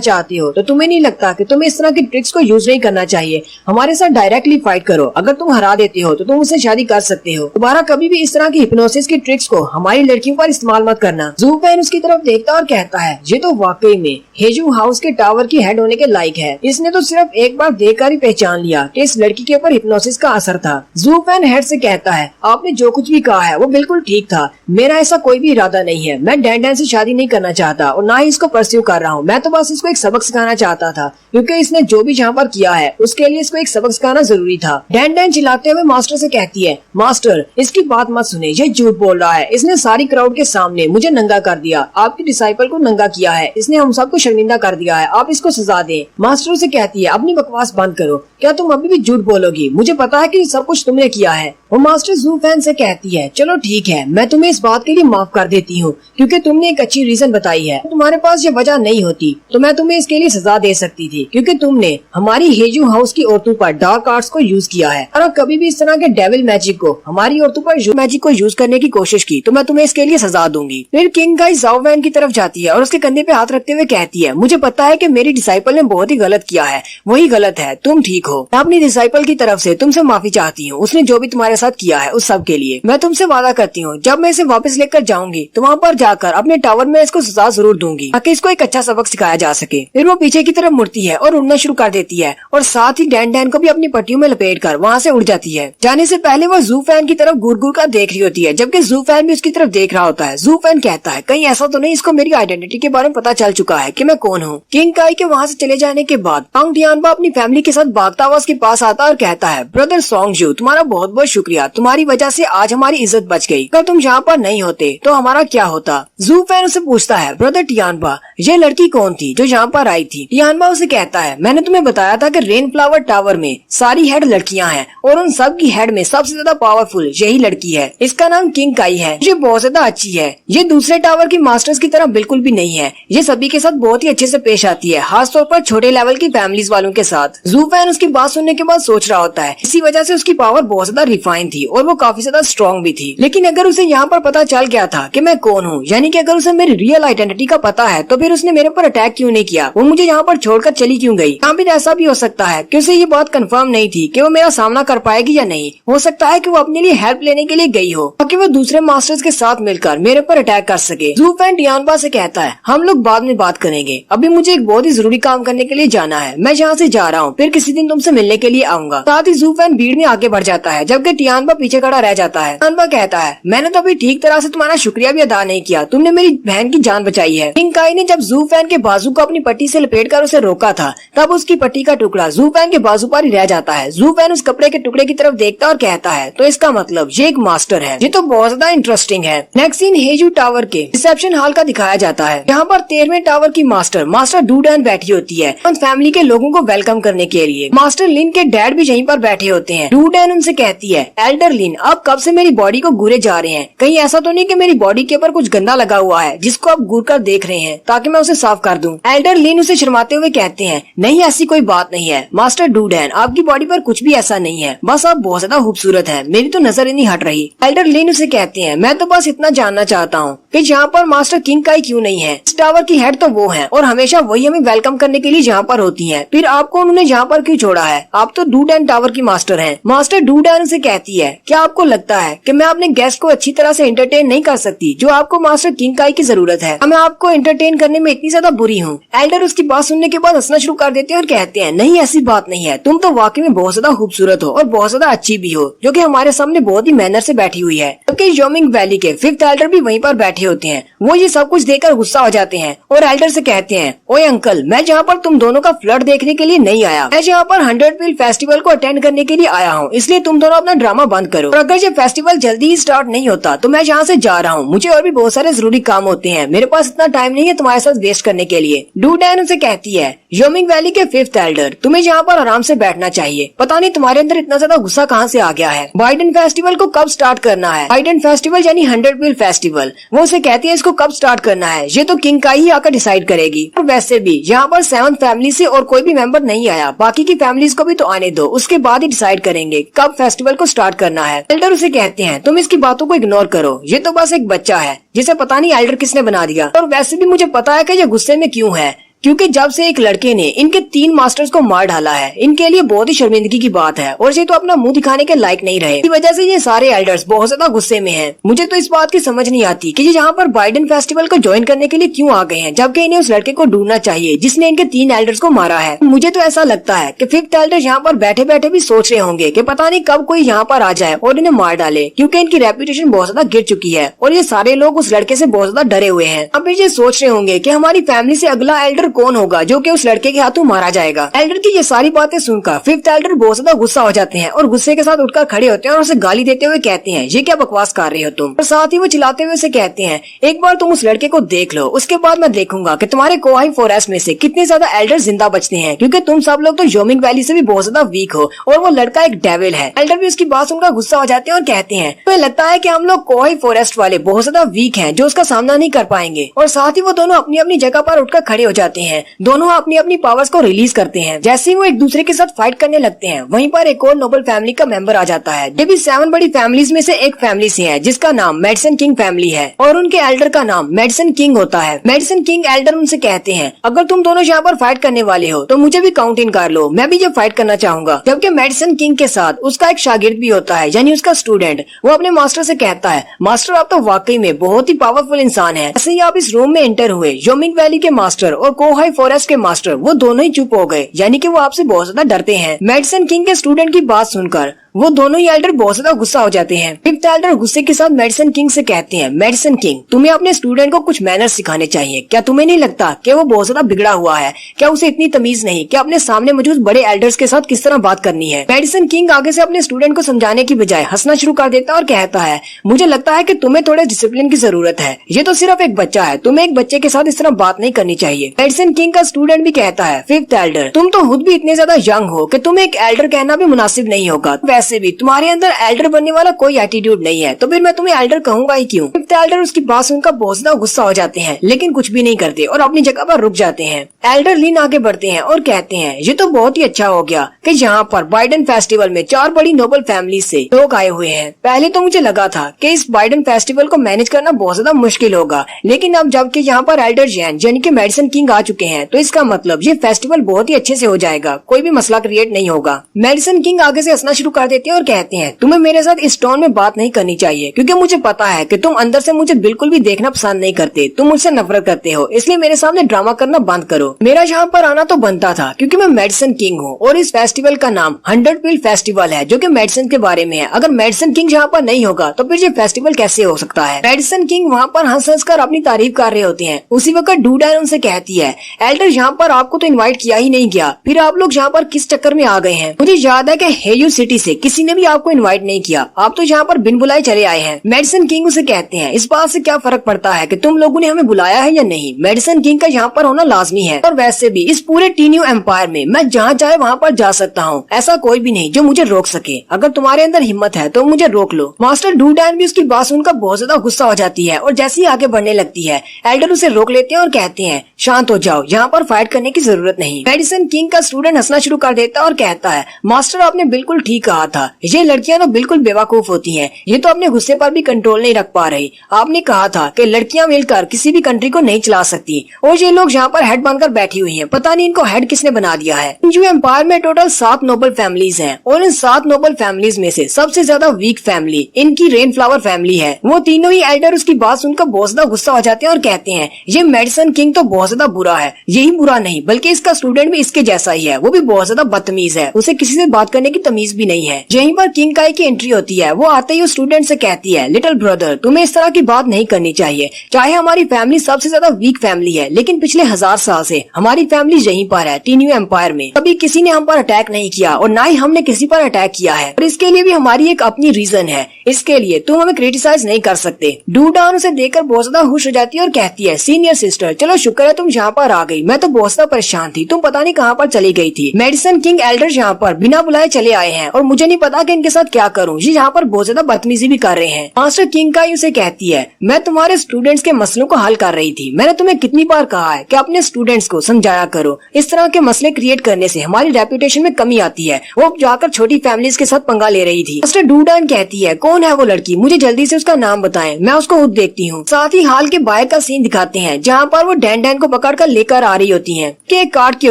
चाहते हो तो तुम्हें नहीं लगता कि तुम्हें इस तरह की ट्रिक्स को यूज नहीं करना चाहिए, हमारे साथ डायरेक्टली फाइट करो, अगर तुम हरा देते हो तो तुम उससे शादी कर सकते हो, दोबारा कभी भी इस तरह की हिप्नोसिस की ट्रिक्स को हमारी लड़कियों पर इस्तेमाल मत करना। जू फैन उसकी तरफ देखता और कहता है ये तो वाकई में हेजू हाउस के टावर की हेड होने के लायक है, इसने तो सिर्फ एक बार देखकर ही पहचान लिया कि इस लड़की के ऊपर हिप्नोसिस का असर था। जू फैन हेड से कहता है आपने जो कुछ भी कहा है वो बिल्कुल ठीक था, मेरा ऐसा कोई भी इरादा नहीं है, मैं डैंडैन से शादी नहीं करना चाहता और ना ही इसको परस्यू कर रहा हूँ, मैं तो बस इसको एक सबक सिखाना चाहता था, क्योंकि इसने जो भी यहाँ पर किया है उसके लिए इसको एक सबक सिखाना जरूरी था। डैंडैन चिल्लाते हुए मास्टर से कहती है मास्टर इसकी बात मत सुने, ये झूठ बोल रहा है, इसने सारी क्राउड के सामने मुझे नंगा कर दिया, आपकी डिसाइपल को नंगा किया है, इसने हम सबको शर्मिंदा कर दिया है, आप इसको सजा दें। मास्टर से कहती है अपनी बकवास बंद करो, क्या तुम अभी भी झूठ बोलोगी, मुझे पता है कि सब कुछ तुमने किया है। वो मास्टर जू फैन से कहती है चलो ठीक है, मैं तुम्हें इस बात के लिए माफ कर देती हूँ क्योंकि तुमने एक अच्छी रीजन बताई है, तुम्हारे पास ये वजह नहीं होती तो मैं तुम्हें इसके लिए सजा दे सकती थी, क्योंकि तुमने हमारी हेजू हाउस की औरतों पर डार्क आर्ट्स को यूज किया है और कभी भी इस तरह के डेविल मैजिक को हमारी औरतों पर मैजिक को यूज करने की कोशिश की तो मैं तुम्हें इसके लिए सजा दूंगी। फिर किंग गाई जाओ वैन की तरफ जाती है और उसके कंधे पे हाथ रखते हुए कहती है मुझे पता है कि मेरी डिसाइपल ने बहुत ही गलत किया है, वही गलत है, तुम ठीक हो, मैं अपनी डिसाइपल की तरफ से तुमसे माफी चाहती हूँ, उसने जो भी तुम्हारे साथ किया है उस सब के लिए। मैं तुमसे वादा करती हूँ जब मैं इसे वापस लेकर जाऊंगी तो वहाँ पर जाकर अपने टावर में इसको सजा जरूर दूंगी ताकि इसको एक अच्छा सबक सिखाया जा सके। फिर वो पीछे की तरफ मुड़ती है और उड़ना शुरू कर देती है और साथ ही डैंडैन को भी अपनी पट्टियों में लपेट कर वहाँ से उड़ जाती है। जाने से पहले वो जू फैन की तरफ घूर घूर कर देख रही होती है, जबकि जू फैन भी उसकी तरफ देख रहा होता है। जू फैन कहता है कहीं ऐसा तो नहीं इसको मेरी आइडेंटिटी के बारे में पता चल चुका है कि मैं कौन हूँ। किंग काई के वहाँ से चले जाने के बाद पांग टियानबा अपनी फैमिली के साथ भागता हुआ उसके पास आता और कहता है ब्रदर सोंगजू तुम्हारा बहुत बहुत शुक्रिया। शुक्रिया, तुम्हारी वजह से आज हमारी इज्जत बच गई। अगर तुम यहाँ पर नहीं होते तो हमारा क्या होता। जू फैन उसे पूछता है, ब्रदर टियानबा, ये लड़की कौन थी जो यहाँ पर आई थी। टियानबा उसे कहता है, मैंने तुम्हें बताया था कि रेन फ्लावर टावर में सारी हेड लड़कियाँ हैं और उन सब की हेड में सबसे ज्यादा पावरफुल यही लड़की है। इसका नाम किंग काई है। ये बहुत ज्यादा अच्छी है। ये दूसरे टावर की मास्टर्स की तरह बिल्कुल भी नहीं है। ये सभी के साथ बहुत ही अच्छे से पेश आती है, खासतौर पर छोटे लेवल की फैमिलीज वालों के साथ। जू फैन उसकी बात सुनने के बाद सोच रहा होता है, इसी वजह से उसकी पावर बहुत ज्यादा रिफाइन थी और वो काफी ज्यादा स्ट्रॉन्ग भी थी। लेकिन अगर उसे यहाँ पर पता चल गया था कि मैं कौन हूँ, यानी कि अगर उसे मेरी रियल आइडेंटिटी का पता है, तो फिर उसने मेरे पर अटैक क्यों नहीं किया, वो मुझे यहाँ पर छोड़कर चली क्यों गई। यहाँ भी ऐसा भी हो सकता है कि उसे ये बात कंफर्म नहीं थी कि वो मेरा सामना कर पाएगी या नहीं। हो सकता है कि वो अपने लिए हेल्प लेने के लिए गई हो ताकि वो दूसरे मास्टर्स के साथ मिलकर मेरे पर अटैक कर सके। जू फैन टियानबा से कहता है, हम लोग बाद में बात करेंगे, अभी मुझे एक बहुत ही जरूरी काम करने के लिए जाना है। मैं यहाँ से जा रहा हूँ, फिर किसी दिन तुमसे मिलने के लिए आऊंगा। साथ ही जू फैन भीड़ में आगे बढ़ जाता है, जबकि टियानबा पीछे खड़ा रह जाता है। टियानबा कहता है, मैंने तो अभी ठीक तरह से तुम्हारा शुक्रिया भी अदा नहीं किया, तुमने मेरी बहन की जान बचाई है। किंग काई ने जब जू फैन के बाजू को अपनी पट्टी से लपेटकर उसे रोका था, तब उसकी पट्टी का टुकड़ा जू फैन के बाजू पर ही रह जाता है। जू फैन उस कपड़े के टुकड़े की तरफ देखता और कहता है, तो इसका मतलब ये एक मास्टर है। ये तो बहुत ज्यादा इंटरेस्टिंग है। नेक्स्ट सीन हेजू टावर के रिसेप्शन हॉल का दिखाया जाता है। यहाँ पर 13वें टावर की मास्टर डूडैन बैठी होती है उन फैमिली के लोगों को वेलकम करने के लिए। मास्टर लिन के डैड भी यहीं पर बैठे होते हैं। डूडैन उनसे कहती है, एल्डर लिन, आप कब से मेरी बॉडी को घूरे जा रहे हैं? कहीं ऐसा तो नहीं कि मेरी बॉडी के ऊपर कुछ गंदा लगा हुआ है जिसको आप घूर कर देख रहे हैं ताकि मैं उसे साफ कर दूं। एल्डर लिन उसे शर्माते हुए कहते हैं, नहीं ऐसी कोई बात नहीं है मास्टर डूडैन, आपकी बॉडी पर कुछ भी ऐसा नहीं है, बस आप बहुत ज्यादा खूबसूरत है, मेरी तो नजर ही नहीं हट रही। एल्डर लिन उसे कहते हैं, मैं तो बस इतना जानना चाहता हूँ कि यहाँ पर मास्टर किंग काई क्यों नहीं है। इस टावर की हेड तो वो है और हमेशा वही हमें वेलकम करने के लिए यहाँ पर होती है, फिर आपको उन्होंने यहाँ पर क्यों छोड़ा है? आप तो डूडैन टावर की मास्टर हैं। मास्टर डूडैन उसे कहती है, क्या आपको लगता है कि मैं अपने गेस्ट को अच्छी तरह से एंटरटेन नहीं कर सकती जो आपको मास्टर किंग काई की जरूरत है? मैं आपको एंटरटेन करने में इतनी ज्यादा बुरी हूँ। एल्डर उसकी बात सुनने के बाद हंसना शुरू कर देते हैं और कहते हैं, नहीं ऐसी बात नहीं है, तुम तो वाकई में बहुत ज्यादा खूबसूरत हो और बहुत ज्यादा अच्छी भी हो, जो कि हमारे सामने बहुत ही मैनर से बैठी हुई है। जबकि योमिंग वैली के 5th एल्डर भी वहीं पर बैठे होते हैं। वो ये सब कुछ देखकर गुस्सा हो जाते हैं और एल्डर से कहते हैं, ओए अंकल, मैं यहाँ पर तुम दोनों का फ्लर्ट देखने के लिए नहीं आया, मैं यहाँ पर 100 व्हील फेस्टिवल को अटेंड करने के लिए आया हूँ, इसलिए तुम दोनों अपना ड्रामा बंद करो। और अगर ये फेस्टिवल जल्दी ही स्टार्ट नहीं होता तो मैं यहाँ से जा रहा हूँ, मुझे और भी बहुत सारे जरूरी काम होते हैं, मेरे पास इतना टाइम नहीं है तुम्हारे साथ वेस्ट करने के लिए। डूडैन उसे कहती है, योमिंग वैली के 5th एल्डर, तुम्हें यहाँ पर आराम से बैठना चाहिए, पता नहीं तुम्हारे अंदर इतना ज्यादा गुस्सा कहाँ से आ गया है। बाइडन फेस्टिवल को कब स्टार्ट करना है? बाइडन फेस्टिवल यानी 100 व्हील फेस्टिवल, वो उसे कहती है इसको कब स्टार्ट करना है, ये तो किंग काई ही आकर डिसाइड करेगी। और वैसे भी यहाँ पर 7th फैमिली से और कोई भी मेंबर नहीं आया, बाकी की फैमिलीज को भी तो आने दो, उसके बाद ही डिसाइड करेंगे कब फेस्टिवल को स्टार्ट करना है। एल्डर उसे कहते हैं, तुम इसकी बातों को इग्नोर करो, ये तो बस एक बच्चा है जिसे पता नहीं एल्डर किसने बना दिया। और वैसे भी मुझे पता है कि ये गुस्से में क्यों है, क्योंकि जब से एक लड़के ने इनके 3 मास्टर्स को मार डाला है, इनके लिए बहुत ही शर्मिंदगी की बात है और ये तो अपना मुंह दिखाने के लायक नहीं रहे। इसी वजह से ये सारे एल्डर्स बहुत ज्यादा गुस्से में हैं। मुझे तो इस बात की समझ नहीं आती कि ये यहाँ पर बाइडन फेस्टिवल को ज्वाइन करने के लिए क्यों आ गए हैं, जबकि इन्हें उस लड़के को ढूंढना चाहिए जिसने इनके 3 एल्डर्स को मारा है। मुझे तो ऐसा लगता है कि 5th एल्डर यहाँ पर बैठे बैठे भी सोच रहे होंगे कि पता नहीं कब कोई यहाँ पर आ जाए और इन्हें मार डाले, क्योंकि इनकी रेपुटेशन बहुत ज्यादा गिर चुकी है और ये सारे लोग उस लड़के से बहुत ज्यादा डरे हुए हैं। अब ये सोच रहे होंगे कि हमारी फैमिली से अगला एल्डर कौन होगा जो उस लड़के के हाथों मारा जाएगा। एल्डर की ये सारी बातें सुनकर 5th एल्डर बहुत ज्यादा गुस्सा हो जाते हैं और गुस्से के साथ उठकर खड़े होते हैं और उसे गाली देते हुए कहते हैं, ये क्या बकवास कर रहे हो तुम। और साथ ही वो चिल्लाते हुए उसे कहते हैं, एक बार तुम उस लड़के को देख लो, उसके बाद मैं देखूंगा कि तुम्हारे कोहाई फॉरेस्ट में से कितने ज्यादा एल्डर जिंदा बचते हैं, क्योंकि तुम सब लोग तो योमिंग वैली से भी बहुत ज्यादा वीक हो और वो लड़का एक डेविल है। एल्डर भी उसकी बात सुनकर गुस्सा हो जाते हैं और कहते हैं, तो लगता है कि हम लोग कोहाई फॉरेस्ट वाले बहुत ज्यादा वीक हैं जो उसका सामना नहीं कर पाएंगे। और साथ ही वो दोनों अपनी अपनी जगह पर उठकर खड़े हो जाते हैं, दोनों अपनी अपनी पावर्स को रिलीज करते हैं। जैसे ही वो एक दूसरे के साथ फाइट करने लगते हैं, वहीं पर एक और नोबल फैमिली का मेंबर आ जाता है। ये भी 7 बड़ी फैमिलीज में से एक फैमिली से है जिसका नाम मेडिसन किंग फैमिली है और उनके एल्डर का नाम मेडिसन किंग होता है। मेडिसन किंग एल्डर उनसे कहते हैं, अगर तुम दोनों यहाँ पर फाइट करने वाले हो तो मुझे भी काउंट इन कर लो, मैं भी ये फाइट करना चाहूंगा। जबकि मेडिसन किंग के साथ उसका एक शागिर्द भी होता है, यानी उसका स्टूडेंट। वो अपने मास्टर से कहता है, मास्टर आप तो वाकई में बहुत ही पावरफुल इंसान है। ऐसे ही आप इस रूम में एंटर हुए, योमिंग वैली के मास्टर और कोहाई फॉरेस्ट के मास्टर वो दोनों ही चुप हो गए, यानी कि वो आपसे बहुत ज्यादा डरते हैं। मेडिसन किंग के स्टूडेंट की बात सुनकर वो दोनों ही एल्डर बहुत ज्यादा गुस्सा हो जाते हैं। फिफ्थ एल्डर गुस्से के साथ मेडिसिन किंग से कहते हैं, मेडिसिन किंग तुम्हें अपने स्टूडेंट को कुछ मैनर्स सिखाने चाहिए। क्या तुम्हें नहीं लगता कि वो बहुत ज्यादा बिगड़ा हुआ है? क्या उसे इतनी तमीज नहीं कि अपने सामने मौजूद बड़े एल्डर्स के साथ किस तरह बात करनी है? मेडिसिन किंग आगे से अपने स्टूडेंट को समझाने की बजाय हंसना शुरू कर देता है और कहता है, मुझे लगता है कि तुम्हें थोड़े डिसिप्लिन की जरूरत है। ये तो सिर्फ एक बच्चा है, तुम्हें एक बच्चे के साथ इस तरह बात नहीं करनी चाहिए। मेडिसिन किंग का स्टूडेंट भी कहता है, फिफ्थ एल्डर तुम तो खुद भी इतने ज्यादा यंग हो कि तुम्हें एक एल्डर कहना भी मुनासिब नहीं होगा। वैसे भी तुम्हारे अंदर एल्डर बनने वाला कोई एटीट्यूड नहीं है, तो फिर मैं तुम्हें एल्डर कहूंगा ही क्यों? फिफ्थ एल्डर उसकी बात सुनकर बहुत ज्यादा गुस्सा हो जाते हैं, लेकिन कुछ भी नहीं करते और अपनी जगह पर रुक जाते हैं। एल्डर लिन आगे बढ़ते हैं और कहते हैं, ये तो बहुत ही अच्छा हो गया कि यहाँ पर बाइडन फेस्टिवल में 4 बड़ी नोबल फैमिली से लोग आए हुए हैं। पहले तो मुझे लगा था कि इस बाइडन फेस्टिवल को मैनेज करना बहुत ज्यादा मुश्किल होगा, लेकिन अब जबकि यहाँ पर एल्डर जैन यानी कि मेडिसिन किंग आ चुके हैं, तो इसका मतलब ये फेस्टिवल बहुत ही अच्छे से हो जाएगा, कोई भी मसला क्रिएट नहीं होगा। मेडिसिन किंग आगे से हंसना शुरू कर देते हैं और कहते हैं, तुम्हें मेरे साथ इस टोन में बात नहीं करनी चाहिए, क्योंकि मुझे पता है कि तुम अंदर से मुझे बिल्कुल भी देखना पसंद नहीं करते, तुम मुझसे नफरत करते हो, इसलिए मेरे सामने ड्रामा करना बंद करो। मेरा यहाँ पर आना तो बनता था क्योंकि मैं मेडिसिन किंग हूँ और इस फेस्टिवल का नाम 100 पील फेस्टिवल है, जो कि मेडिसिन के बारे में है। अगर मेडिसिन किंग यहाँ पर नहीं होगा तो फिर ये फेस्टिवल कैसे हो सकता है? मेडिसिन किंग वहाँ पर हंस हंस कर अपनी तारीफ कर रहे होते हैं। उसी वक्त डूडैन उनसे कहती है, एल्डर यहाँ पर आपको तो इन्वाइट किया ही नहीं गया, फिर आप लोग यहाँ पर किस चक्कर में आ गए हैं? मुझे याद है कि हेयू सिटी से किसी ने भी आपको इन्वाइट नहीं किया, आप तो यहाँ पर बिन बुलाए चले आए हैं। मेडिसिन किंग उसे कहते हैं, इस बात से क्या फर्क पड़ता है कि तुम लोगों ने हमें बुलाया है या नहीं? मेडिसिन किंग का यहाँ पर होना लाजमी है, और वैसे भी इस पूरे टीन्यू एम्पायर में मैं जहाँ चाहे वहाँ पर जा सकता हूँ, ऐसा कोई भी नहीं जो मुझे रोक सके। अगर तुम्हारे अंदर हिम्मत है तो मुझे रोक लो। मास्टर डूडैन भी उसकी बात सुनकर बहुत ज्यादा गुस्सा हो जाती है और जैसे ही आगे बढ़ने लगती है, एल्डर उसे रोक लेते हैं और कहते हैं, शांत हो जाओ, यहाँ पर फाइट करने की जरूरत नहीं। मेडिसिन किंग का स्टूडेंट हंसना शुरू कर देता है और कहता है, मास्टर आपने बिल्कुल ठीक कहा था, ये लड़कियां तो बिल्कुल बेवकूफ होती हैं, ये तो अपने गुस्से पर भी कंट्रोल नहीं रख पा रही। आपने कहा था कि लड़कियां मिलकर किसी भी कंट्री को नहीं चला सकती, और ये लोग यहाँ पर हेड बनकर बैठी हुई हैं, पता नहीं इनको हेड किसने बना दिया है। टिन्यू एम्पायर में टोटल 7 नोबल फैमिलीज हैं, और इन 7 नोबल फैमिलीज में से सबसे ज्यादा वीक फैमिली इनकी रेन फ्लावर फैमिली है। वो तीनों ही एल्डर उसकी बात सुनकर बहुत ज्यादा गुस्सा हो जाते हैं और कहते हैं, ये मेडिसिन किंग तो बहुत ज्यादा बुरा है, यही बुरा नहीं बल्कि इसका स्टूडेंट भी इसके जैसा ही है, वो भी बहुत ज्यादा बदतमीज है, उसे किसी से बात करने की तमीज भी नहीं है। यहीं पर किंग काई की एंट्री होती है। वो आते ही उस स्टूडेंट से कहती है, लिटिल ब्रदर तुम्हें इस तरह की बात नहीं करनी चाहिए। चाहे हमारी फैमिली सबसे ज्यादा वीक फैमिली है, लेकिन पिछले 1000 साल से हमारी फैमिली यहीं पर है, टिन्यू एम्पायर में। कभी किसी ने हम पर अटैक नहीं किया और न ही हमने किसी पर अटैक किया है, और इसके लिए भी हमारी एक अपनी रीजन है, इसके लिए तुम हमें क्रिटिसाइज नहीं कर सकते। डूडान उसे देखकर बहुत ज्यादा खुश हो जाती है और कहती है, सीनियर सिस्टर चलो शुक्र है तुम यहाँ पर आ गई, मैं तो बहुत ज्यादा परेशान थी, तुम पता नहीं कहाँ पर चली गई थी। मेडिसिन किंग एल्डर यहाँ पर बिना बुलाए चले आए हैं और मुझे नहीं पता कि इनके साथ क्या करूँ, ये यहाँ पर बहुत ज्यादा बदतमीजी भी कर रहे हैं। मास्टर किंग काई उसे कहती है, मैं तुम्हारे स्टूडेंट्स के मसलों को हल कर रही थी, मैंने तुम्हें कितनी बार कहा है कि अपने स्टूडेंट्स को समझाया करो, इस तरह के मसले क्रिएट करने से हमारी रेपुटेशन में कमी आती है। वो जाकर छोटी फैमिलीज के साथ पंगा ले रही थी। मास्टर डूडान कहती है, कौन है वो लड़की, मुझे जल्दी से उसका नाम बताएं, मैं उसको खुद देखती हूँ। साथ ही हाल के बाहर का सीन दिखाते हैं जहाँ पर वो डैन डैन को पकड़ कर लेकर आ रही होती है। के कार्ड के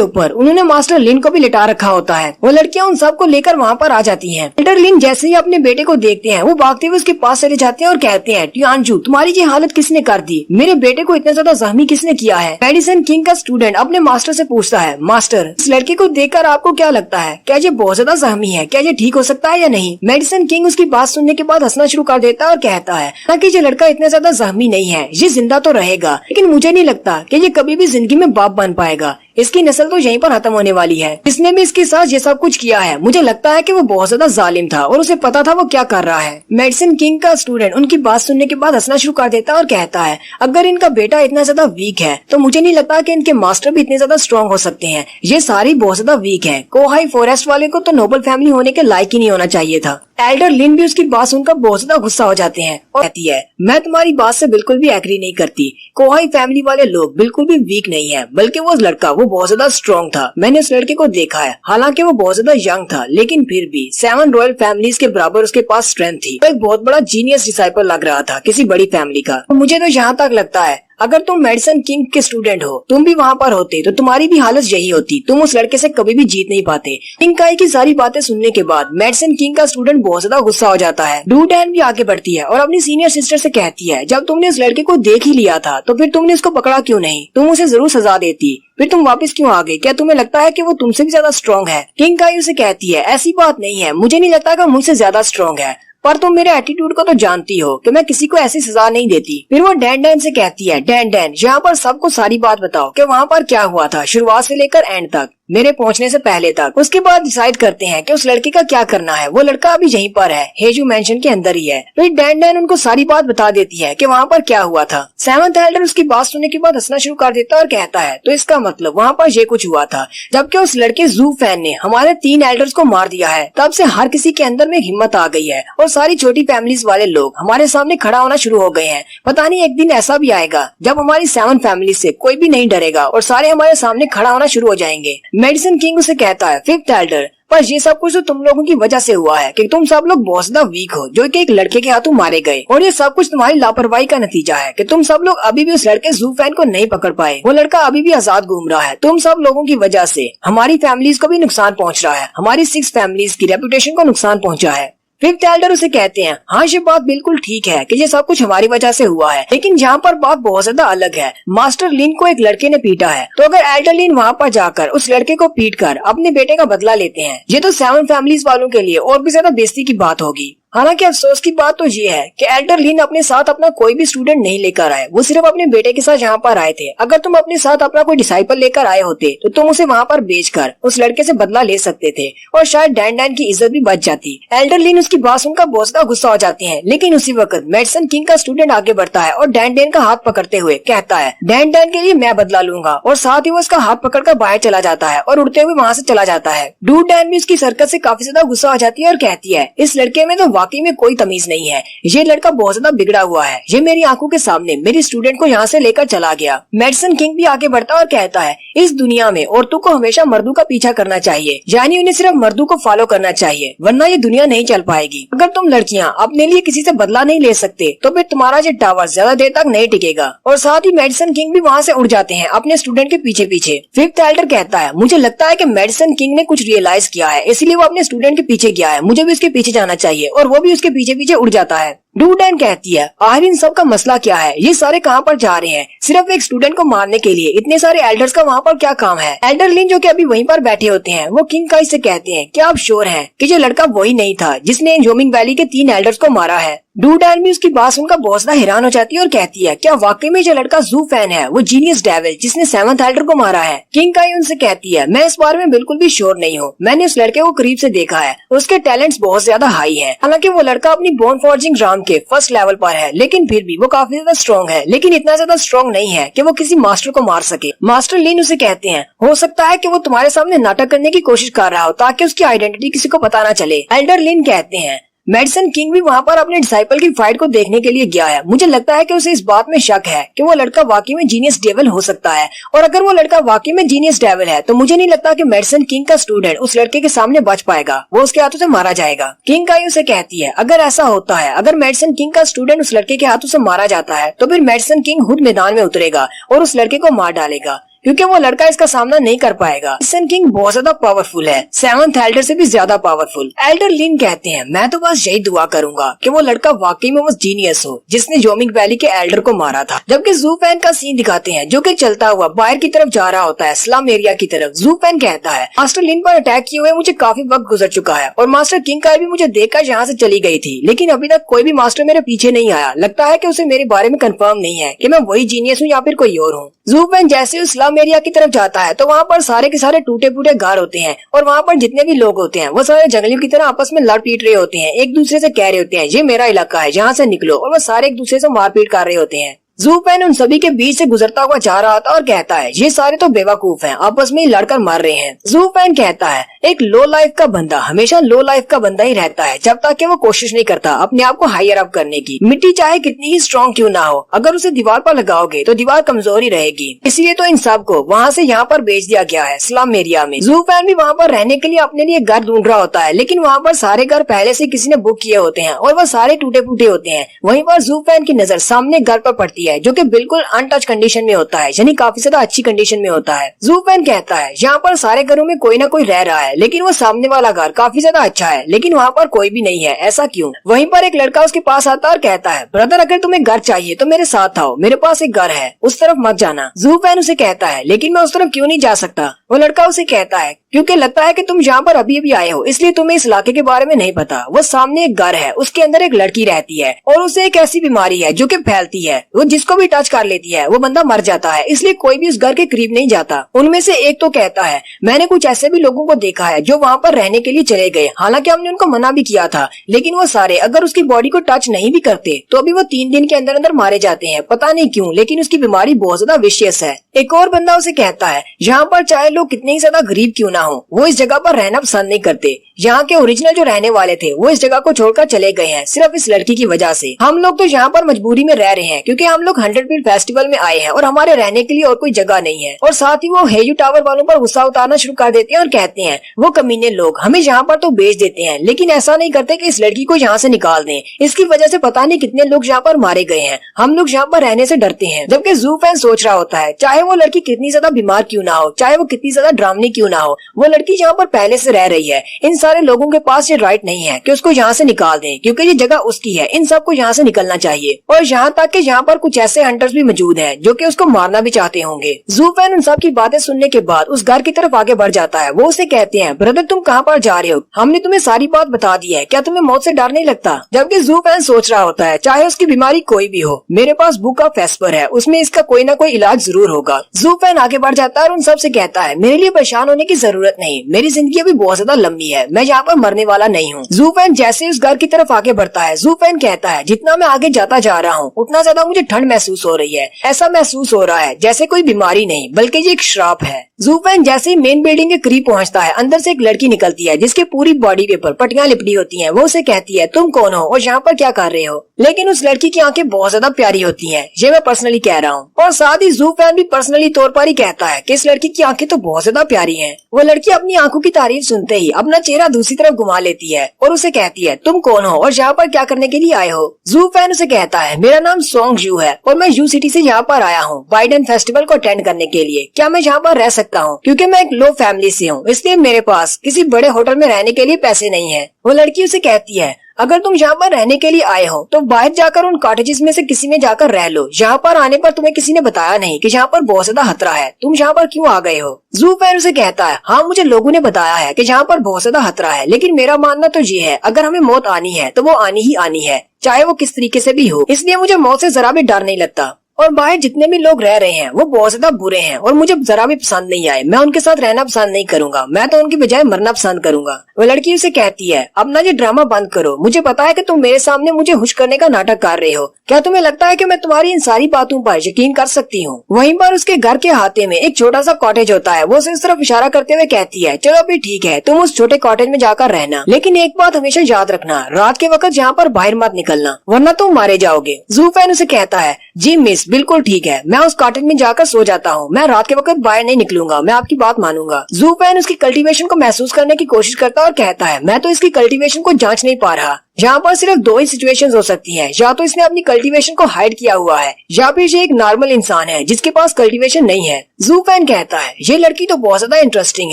ऊपर उन्होंने मास्टर लिन को भी लिटा रखा होता है। वो लड़कियां उन सबको लेकर वहाँ पर आ जाती हैं। एल्डर लिन जैसे ही अपने बेटे को देखते हैं, वो भागते हुए उसके पास चले जाते हैं और कहते हैं, टियानजू तुम्हारी ये हालत किसने कर दी, मेरे बेटे को इतना ज्यादा जख्मी किसने किया है? मेडिसिन किंग का स्टूडेंट अपने मास्टर से पूछता है, मास्टर इस लड़के को देखकर आपको क्या लगता है, क्या ये बहुत ज्यादा जख्मी है, क्या ये ठीक हो सकता है या नहीं? मेडिसिन किंग उसकी बात सुनने के बाद हंसना शुरू कर देता है और कहता है, ताकि ये लड़का इतना ज्यादा जख्मी नहीं है, ये जिंदा तो रहेगा, लेकिन मुझे नहीं लगता कि ये कभी भी जिंदगी में बाप बन पाएगा, इसकी नस्ल तो यहीं पर खत्म होने वाली है। इसने भी इसके साथ ये सब कुछ किया है, मुझे लगता है कि वो बहुत ज्यादा जालिम था और उसे पता था वो क्या कर रहा है। मेडिसिन किंग का स्टूडेंट उनकी बात सुनने के बाद हंसना शुरू कर देता है और कहता है, अगर इनका बेटा इतना ज्यादा वीक है तो मुझे नहीं लगता कि इनके मास्टर भी इतने ज्यादा स्ट्रॉन्ग हो सकते हैं, ये सारी बहुत ज्यादा वीक है। कोहाई फॉरेस्ट वाले को तो नोबल फैमिली होने के लायक ही नहीं होना चाहिए था। एल्डर लिन भी उसकी बात सुनकर बहुत ज्यादा गुस्सा हो जाते हैं और कहती है, मैं तुम्हारी बात से बिल्कुल भी एग्री नहीं करती, कोहाई फैमिली वाले लोग बिल्कुल भी वीक नहीं है, बल्कि वो लड़का वो बहुत ज्यादा स्ट्रॉन्ग था। मैंने उस लड़के को देखा है, हालांकि वो बहुत ज्यादा यंग था, लेकिन फिर भी 7 रॉयल फैमिलीज के बराबर उसके पास स्ट्रेंथ थी। वो एक बहुत बड़ा जीनियस डिसाइपल लग रहा था किसी बड़ी फैमिली का। मुझे तो यहाँ तक लगता है अगर तुम मेडिसिन किंग के स्टूडेंट हो, तुम भी वहाँ पर होते तो तुम्हारी भी हालत यही होती, तुम उस लड़के से कभी भी जीत नहीं पाते। किंग काई की सारी बातें सुनने के बाद मेडिसिन किंग का स्टूडेंट बहुत ज्यादा गुस्सा हो जाता है। डू डैन भी आगे बढ़ती है और अपनी सीनियर सिस्टर से कहती है, जब तुमने उस लड़के को देख ही लिया था तो फिर तुमने उसको पकड़ा क्यों नहीं? तुम उसे जरूर सजा देती, फिर तुम वापस क्यों आ गए? क्या तुम्हें लगता है कि वो तुमसे भी ज्यादा स्ट्रॉन्ग है? किंग काई उसे कहती है, ऐसी बात नहीं है, मुझे नहीं लगता कि मुझसे ज्यादा स्ट्रॉन्ग है, पर तुम मेरे एटीट्यूड को तो जानती हो कि मैं किसी को ऐसी सजा नहीं देती। फिर वो डैन डैन से कहती है, डैन डैन यहाँ पर सबको सारी बात बताओ कि वहाँ पर क्या हुआ था, शुरुआत से लेकर एंड तक, मेरे पहुंचने से पहले तक। उसके बाद डिसाइड करते हैं कि उस लड़के का क्या करना है। वो लड़का अभी यहीं पर है, हेजू मेंशन के अंदर ही है। फिर डैन डैन उनको सारी बात बता देती है कि वहाँ पर क्या हुआ था। सेवंथ एल्डर उसकी बात सुनने के बाद हंसना शुरू कर देता है और कहता है, तो इसका मतलब वहाँ पर ये कुछ हुआ था, जबकि उस लड़के जू फैन ने हमारे 3 एल्डर्स को मार दिया है। तब से हर किसी के अंदर में हिम्मत आ गई है और सारी छोटी फैमिलीज वाले लोग हमारे सामने खड़ा होना शुरू हो गए हैं। पता नहीं एक दिन ऐसा भी आएगा जब हमारी 7 फैमिली से कोई भी नहीं डरेगा और सारे हमारे सामने खड़ा होना शुरू हो जाएंगे। मेडिसिन किंग उसे कहता है, 5th एल्डर, पर ये सब कुछ तो तुम लोगों की वजह से हुआ है कि तुम सब लोग बहुत ज्यादा वीक हो, जो कि एक लड़के के हाथों मारे गए, और ये सब कुछ तुम्हारी लापरवाही का नतीजा है कि तुम सब लोग अभी भी उस लड़के जू फैन को नहीं पकड़ पाए। वो लड़का अभी भी आजाद घूम रहा है। तुम सब लोगों की वजह से हमारी फैमिलीज को भी नुकसान पहुंच रहा है, हमारी 6 फैमिलीज की रेपुटेशन को नुकसान पहुंचा है। 5th एल्डर उसे कहते हैं, हाँ ये बात बिल्कुल ठीक है कि ये सब कुछ हमारी वजह से हुआ है, लेकिन यहाँ पर बात बहुत ज्यादा अलग है। मास्टर लिन को एक लड़के ने पीटा है, तो अगर एल्डर लिन वहाँ पर जाकर उस लड़के को पीट कर अपने बेटे का बदला लेते हैं, ये तो 7 फैमिलीज वालों के लिए और भी ज्यादा बेइज्जती की बात होगी। हालांकि अफसोस की बात तो ये है कि एल्डर लिन अपने साथ अपना कोई भी स्टूडेंट नहीं लेकर आए, वो सिर्फ अपने बेटे के साथ यहाँ पर आए थे। अगर तुम अपने साथ अपना कोई डिसाइपल लेकर आए होते तो तुम उसे वहाँ पर बेचकर उस लड़के से बदला ले सकते थे और शायद डैन डैन की इज्जत भी बच जाती। एल्डर लिन उसकी बात सुनकर बहुत ज्यादा गुस्सा हो जाते हैं, लेकिन उसी वक्त मेडिसिन किंग का स्टूडेंट आगे बढ़ता है और डैन डैन का हाथ पकड़ते हुए कहता है, डैन डैन के लिए मैं बदला लूंगा, और साथ ही वो उसका हाथ पकड़कर बाहर चला जाता है और उड़ते हुए वहाँ से चला जाता है। डू डैन भी उसकी हरकत से काफी ज्यादा गुस्सा हो जाती है और कहती है, इस लड़के में तो वाकई में कोई तमीज नहीं है, ये लड़का बहुत ज्यादा बिगड़ा हुआ है, ये मेरी आंखों के सामने मेरी स्टूडेंट को यहाँ से लेकर चला गया। मेडिसिन किंग भी आगे बढ़ता है और कहता है, इस दुनिया में औरतों को हमेशा मर्दों का पीछा करना चाहिए, यानी उन्हें सिर्फ मर्दों को फॉलो करना चाहिए, वरना ये दुनिया नहीं चल पाएगी। अगर तुम लड़कियाँ अपने लिए किसी से बदला नहीं ले सकते तो फिर तुम्हारा ये टावर ज्यादा देर तक नहीं टिकेगा। और साथ ही मेडिसिन किंग भी वहाँ से उड़ जाते हैं अपने स्टूडेंट के पीछे पीछे। 5th एल्डर कहता है, मुझे लगता है कि मेडिसिन किंग ने कुछ रियलाइज किया है, इसलिए वो अपने स्टूडेंट के पीछे गया है, मुझे भी उसके पीछे जाना चाहिए, और वो भी उसके पीछे पीछे उड़ जाता है। डू डैन कहती है, आखिर इन सब का मसला क्या है, ये सारे कहाँ पर जा रहे हैं, सिर्फ एक स्टूडेंट को मारने के लिए इतने सारे एल्डर्स का वहाँ पर क्या काम है? एल्डर लिन जो कि अभी वहीं पर बैठे होते हैं, वो किंग काई से कहते हैं, क्या आप श्योर हैं कि ये लड़का वही नहीं था जिसने जोमिंग वैली के 3 एल्डर्स को मारा है? डू डैन भी उसकी बात सुनकर बहुत ज्यादा हैरान हो जाती है और कहती है, क्या वाकई में जो लड़का जू फैन है वो जीनियस डेविल जिसने 7th एल्डर को मारा है? किंग काई उनसे कहती है, मैं इस बारे में बिल्कुल भी श्योर नहीं हूँ, मैंने उस लड़के को करीब से देखा है, उसके टैलेंट्स बहुत ज्यादा हाई है। हालांकि वो लड़का अपनी बोन फॉर्जिंग राम के फर्स्ट लेवल पर है, लेकिन फिर भी वो काफी ज्यादा स्ट्रॉन्ग है, लेकिन इतना ज्यादा स्ट्रॉन्ग नहीं है कि वो किसी मास्टर को मार सके। मास्टर लिन उसे कहते हैं, हो सकता है कि वो तुम्हारे सामने नाटक करने की कोशिश कर रहा हो ताकि उसकी आइडेंटिटी किसी को पता ना चले। एल्डर लिन कहते हैं, मेडिसिन किंग भी वहाँ पर अपने डिसाइपल की फाइट को देखने के लिए गया है, मुझे लगता है कि उसे इस बात में शक है कि वो लड़का वाकई में जीनियस डेविल हो सकता है, और अगर वो लड़का वाकई में जीनियस डेविल है तो मुझे नहीं लगता कि मेडिसिन किंग का स्टूडेंट उस लड़के के सामने बच पाएगा, वो उसके हाथों से मारा जाएगा। किंग काई उसे कहती है, अगर ऐसा होता है, अगर मेडिसिन किंग का स्टूडेंट उस लड़के के हाथों से मारा जाता है तो फिर मेडिसिन किंग खुद मैदान में उतरेगा और उस लड़के को मार डालेगा, क्योंकि वो लड़का इसका सामना नहीं कर पाएगा। मेडिसिन किंग बहुत ज्यादा पावरफुल है, 7th एल्डर से भी ज्यादा पावरफुल। एल्डर लिन कहते हैं, मैं तो बस यही दुआ करूंगा कि वो लड़का वाकई में वो जीनियस हो जिसने जोमिंग वैली के एल्डर को मारा था। जबकि जू फैन का सीन दिखाते हैं जो कि चलता हुआ बाहर की तरफ जा रहा होता है, स्लम एरिया की तरफ। जू फैन कहता है, मास्टर लिन पर अटैक किए हुए मुझे काफी वक्त गुजर चुका है और मास्टर किंग काई भी मुझे देखकर यहाँ से चली गई थी, लेकिन अभी तक कोई भी मास्टर मेरे पीछे नहीं आया। लगता है कि उसे मेरे बारे में कंफर्म नहीं है कि मैं वही जीनियस हूँ या फिर कोई और हूँ। जू फैन जैसे उस स्लम एरिया की तरफ जाता है तो वहाँ पर सारे के सारे टूटे फूटे घर होते हैं और वहाँ पर जितने भी लोग होते हैं वो सारे जंगलियों की तरह आपस में लड़ पीट रहे होते हैं, एक दूसरे से कह रहे होते हैं, ये मेरा इलाका है, यहाँ से निकलो, और वो सारे एक दूसरे से मारपीट कर रहे होते हैं। जू फैन उन सभी के बीच से गुजरता हुआ जा रहा था और कहता है, ये सारे तो बेवकूफ हैं, आपस में ही लड़कर मर रहे हैं। जू फैन कहता है, एक लो लाइफ का बंदा हमेशा लो लाइफ का बंदा ही रहता है जब तक कि वो कोशिश नहीं करता अपने आप को हायर अप करने की। मिट्टी चाहे कितनी ही स्ट्रॉन्ग क्यों ना हो, अगर उसे दीवार पर लगाओगे तो दीवार कमजोर ही रहेगी। इसलिए तो इन सब को वहाँ से यहाँ पर भेज दिया गया है, स्लम एरिया में। जू फैन भी वहाँ पर रहने के लिए अपने लिए घर ढूंढ रहा होता है, लेकिन वहाँ पर सारे घर पहले से किसी ने बुक किए होते हैं और वह सारे टूटे फूटे होते हैं। वहीं पर जू फैन की नजर सामने घर पर पड़ती है जो कि बिल्कुल अनटच कंडीशन में होता है, यानी काफी ज्यादा अच्छी कंडीशन में होता है। ज़ूफेन कहता है यहाँ पर सारे घरों में कोई ना कोई रह रहा है, लेकिन वो सामने वाला घर काफी ज्यादा अच्छा है, लेकिन वहाँ पर कोई भी नहीं है, ऐसा क्यों? वहीं पर एक लड़का उसके पास आता है और कहता है ब्रदर अगर तुम्हें घर चाहिए तो मेरे साथ आओ, मेरे पास एक घर है, उस तरफ मत जाना। ज़ूफेन उसे कहता है लेकिन मैं उस तरफ क्यों नहीं जा सकता? वो लड़का उसे कहता है क्योंकि लगता है कि तुम यहाँ पर अभी अभी आए हो, इसलिए तुम्हें इस इलाके के बारे में नहीं पता। वो सामने एक घर है, उसके अंदर एक लड़की रहती है और उसे एक ऐसी बीमारी है जो कि फैलती है, वो जिसको भी टच कर लेती है वो बंदा मर जाता है, इसलिए कोई भी उस घर के करीब नहीं जाता। उनमें से एक तो कहता है मैंने कुछ ऐसे भी लोगों को देखा है जो वहाँ पर रहने के लिए चले गए, हालांकि हमने उनको मना भी किया था, लेकिन वो सारे अगर उसकी बॉडी को टच नहीं भी करते तो अभी वो 3 दिन के अंदर अंदर मारे जाते हैं, पता नहीं क्यों, लेकिन उसकी बीमारी बहुत ज्यादा विशियस है। एक और बंदा उसे कहता है यहाँ पर चाहे लोग कितने ही ज्यादा गरीब क्यों ना हो, वो इस जगह पर रहना पसंद नहीं करते। यहाँ के ओरिजिनल जो रहने वाले थे वो इस जगह को छोड़कर चले गए हैं सिर्फ इस लड़की की वजह से। हम लोग तो यहाँ पर मजबूरी में रह रहे हैं क्योंकि हम लोग 100 फीट फेस्टिवल में आए हैं और हमारे रहने के लिए और कोई जगह नहीं है। और साथ ही वो हेयू टावर वालों पर गुस्सा उतारना शुरू कर देते हैं और कहते हैं वो कमीने लोग हमें यहाँ पर तो बेच देते हैं, लेकिन ऐसा नहीं करते कि इस लड़की को यहाँ से निकाल दें, इसकी वजह से पता नहीं कितने लोग यहाँ पर मारे गए हैं, हम लोग यहाँ पर रहने से डरते हैं। जबकि ज़ूफेन सोच रहा होता है चाहे वो लड़की कितनी ज्यादा बीमार क्यों ना हो, चाहे वो कितनी ज्यादा ड्रामनी क्यों ना हो, वो लड़की यहाँ पर पहले से रह रही है, इन सारे लोगों के पास ये राइट नहीं है कि उसको यहाँ से निकाल दें, क्योंकि ये जगह उसकी है, इन सबको यहाँ से निकलना चाहिए। और यहाँ तक कि यहाँ पर कुछ ऐसे हंटर्स भी मौजूद हैं जो कि उसको मारना भी चाहते होंगे। ज़ूफेन उन सब की बातें सुनने के बाद उस घर की तरफ आगे बढ़ जाता है। वो उसे कहते हैं ब्रदर तुम कहाँ पर जा रहे हो, हमने तुम्हें सारी बात बता दी है, क्या तुम्हें मौत से डर नहीं लगता? जबकि ज़ूफेन सोच रहा होता है चाहे उसकी बीमारी कोई भी हो, मेरे पास बुक ऑफ एस्पर है, उसमें इसका कोई ना कोई इलाज जरूर होगा। ज़ूफेन आगे बढ़ जाता है और उन सब से कहता है मेरे लिए परेशान होने की जरूरत नहीं, मेरी जिंदगी अभी बहुत ज्यादा लंबी है, मैं यहाँ पर मरने वाला नहीं हूँ। ज़ूफेन जैसे उस घर की तरफ आगे बढ़ता है, ज़ूफेन कहता है जितना मैं आगे जाता जा रहा हूँ उतना ज्यादा मुझे ठंड महसूस हो रही है, ऐसा महसूस हो रहा है जैसे कोई बीमारी नहीं बल्कि ये एक श्राप है। ज़ूफेन जैसे ही मेन बिल्डिंग के करीब पहुँचता है, अंदर से एक लड़की निकलती है जिसके पूरी बॉडी के ऊपर पट्टियां लिपटी होती हैं। वो उसे कहती है तुम कौन हो और यहाँ पर क्या कर रहे हो? लेकिन उस लड़की की आंखें बहुत ज्यादा प्यारी होती हैं, ये मैं पर्सनली कह रहा हूँ। और साथ ही ज़ूफेन भी पर्सनली तौर पर ही कहता है कि इस लड़की की आंखें तो बहुत ज्यादा प्यारी हैं। वो लड़की अपनी आंखों की तारीफ सुनते ही अपना चेहरा दूसरी तरफ घुमा लेती है और उसे कहती है तुम कौन हो और यहाँ पर क्या करने के लिए आए हो? ज़ूफेन उसे कहता है मेरा नाम सोंग यू है और मैं यू सिटी से यहाँ पर आया हूँ बाइडन फेस्टिवल को अटेंड करने के लिए, क्या मैं यहाँ पर रह सकता हूँ? क्योंकि मैं एक लो फैमिली से हूँ, इसलिए मेरे पास किसी बड़े होटल में रहने के लिए पैसे नहीं है। वो लड़की उसे कहती है अगर तुम यहाँ पर रहने के लिए आए हो तो बाहर जाकर उन कॉटेजेस में से किसी में जाकर रह लो, यहाँ पर आने पर तुम्हें किसी ने बताया नहीं कि यहाँ पर बहुत ज्यादा खतरा है, तुम यहाँ पर क्यों आ गए हो? ज़ूफेन उसे कहता है हाँ मुझे लोगों ने बताया है कि यहाँ पर बहुत ज्यादा खतरा है, लेकिन मेरा मानना तो ये है अगर हमें मौत आनी है तो वो आनी ही आनी है, चाहे वो किस तरीके से भी हो, इसलिए मुझे मौत से जरा भी डर नहीं लगता। और बाहर जितने भी लोग रह रहे हैं वो बहुत ज्यादा बुरे हैं और मुझे जरा भी पसंद नहीं आए, मैं उनके साथ रहना पसंद नहीं करूंगा, मैं तो उनकी बजाय मरना पसंद करूंगा। वो लड़की उसे कहती है अपना ये ड्रामा बंद करो, मुझे पता है कि तुम मेरे सामने मुझे खुश करने का नाटक कर रहे हो, क्या तुम्हें लगता है कि मैं तुम्हारी इन सारी बातों पर यकीन कर सकती हूँ? वहीं पर उसके घर के हाथे में एक छोटा सा कॉटेज होता है, वो उसे इस तरफ इशारा करते हुए कहती है चलो अभी ठीक है तुम उस छोटे कॉटेज में जाकर रहना, लेकिन एक बात हमेशा याद रखना, रात के वक्त यहाँ पर बाहर मत निकलना वरना तुम मारे जाओगे। ज़ूफेन उसे कहता है जी मिस बिल्कुल ठीक है, मैं उस कॉटेज में जाकर सो जाता हूँ, मैं रात के वक्त बाहर नहीं निकलूंगा, मैं आपकी बात मानूंगा। ज़ूफेन उसकी कल्टीवेशन को महसूस करने की कोशिश करता है और कहता है मैं तो इसकी कल्टीवेशन को जांच नहीं पा रहा, यहाँ पर सिर्फ 2 ही सिचुएशंस हो सकती हैं, या तो इसने अपनी कल्टीवेशन को हाइड किया हुआ है या फिर ये एक नॉर्मल इंसान है जिसके पास कल्टीवेशन नहीं है। ज़ूफेन कहता है ये लड़की तो बहुत ज्यादा इंटरेस्टिंग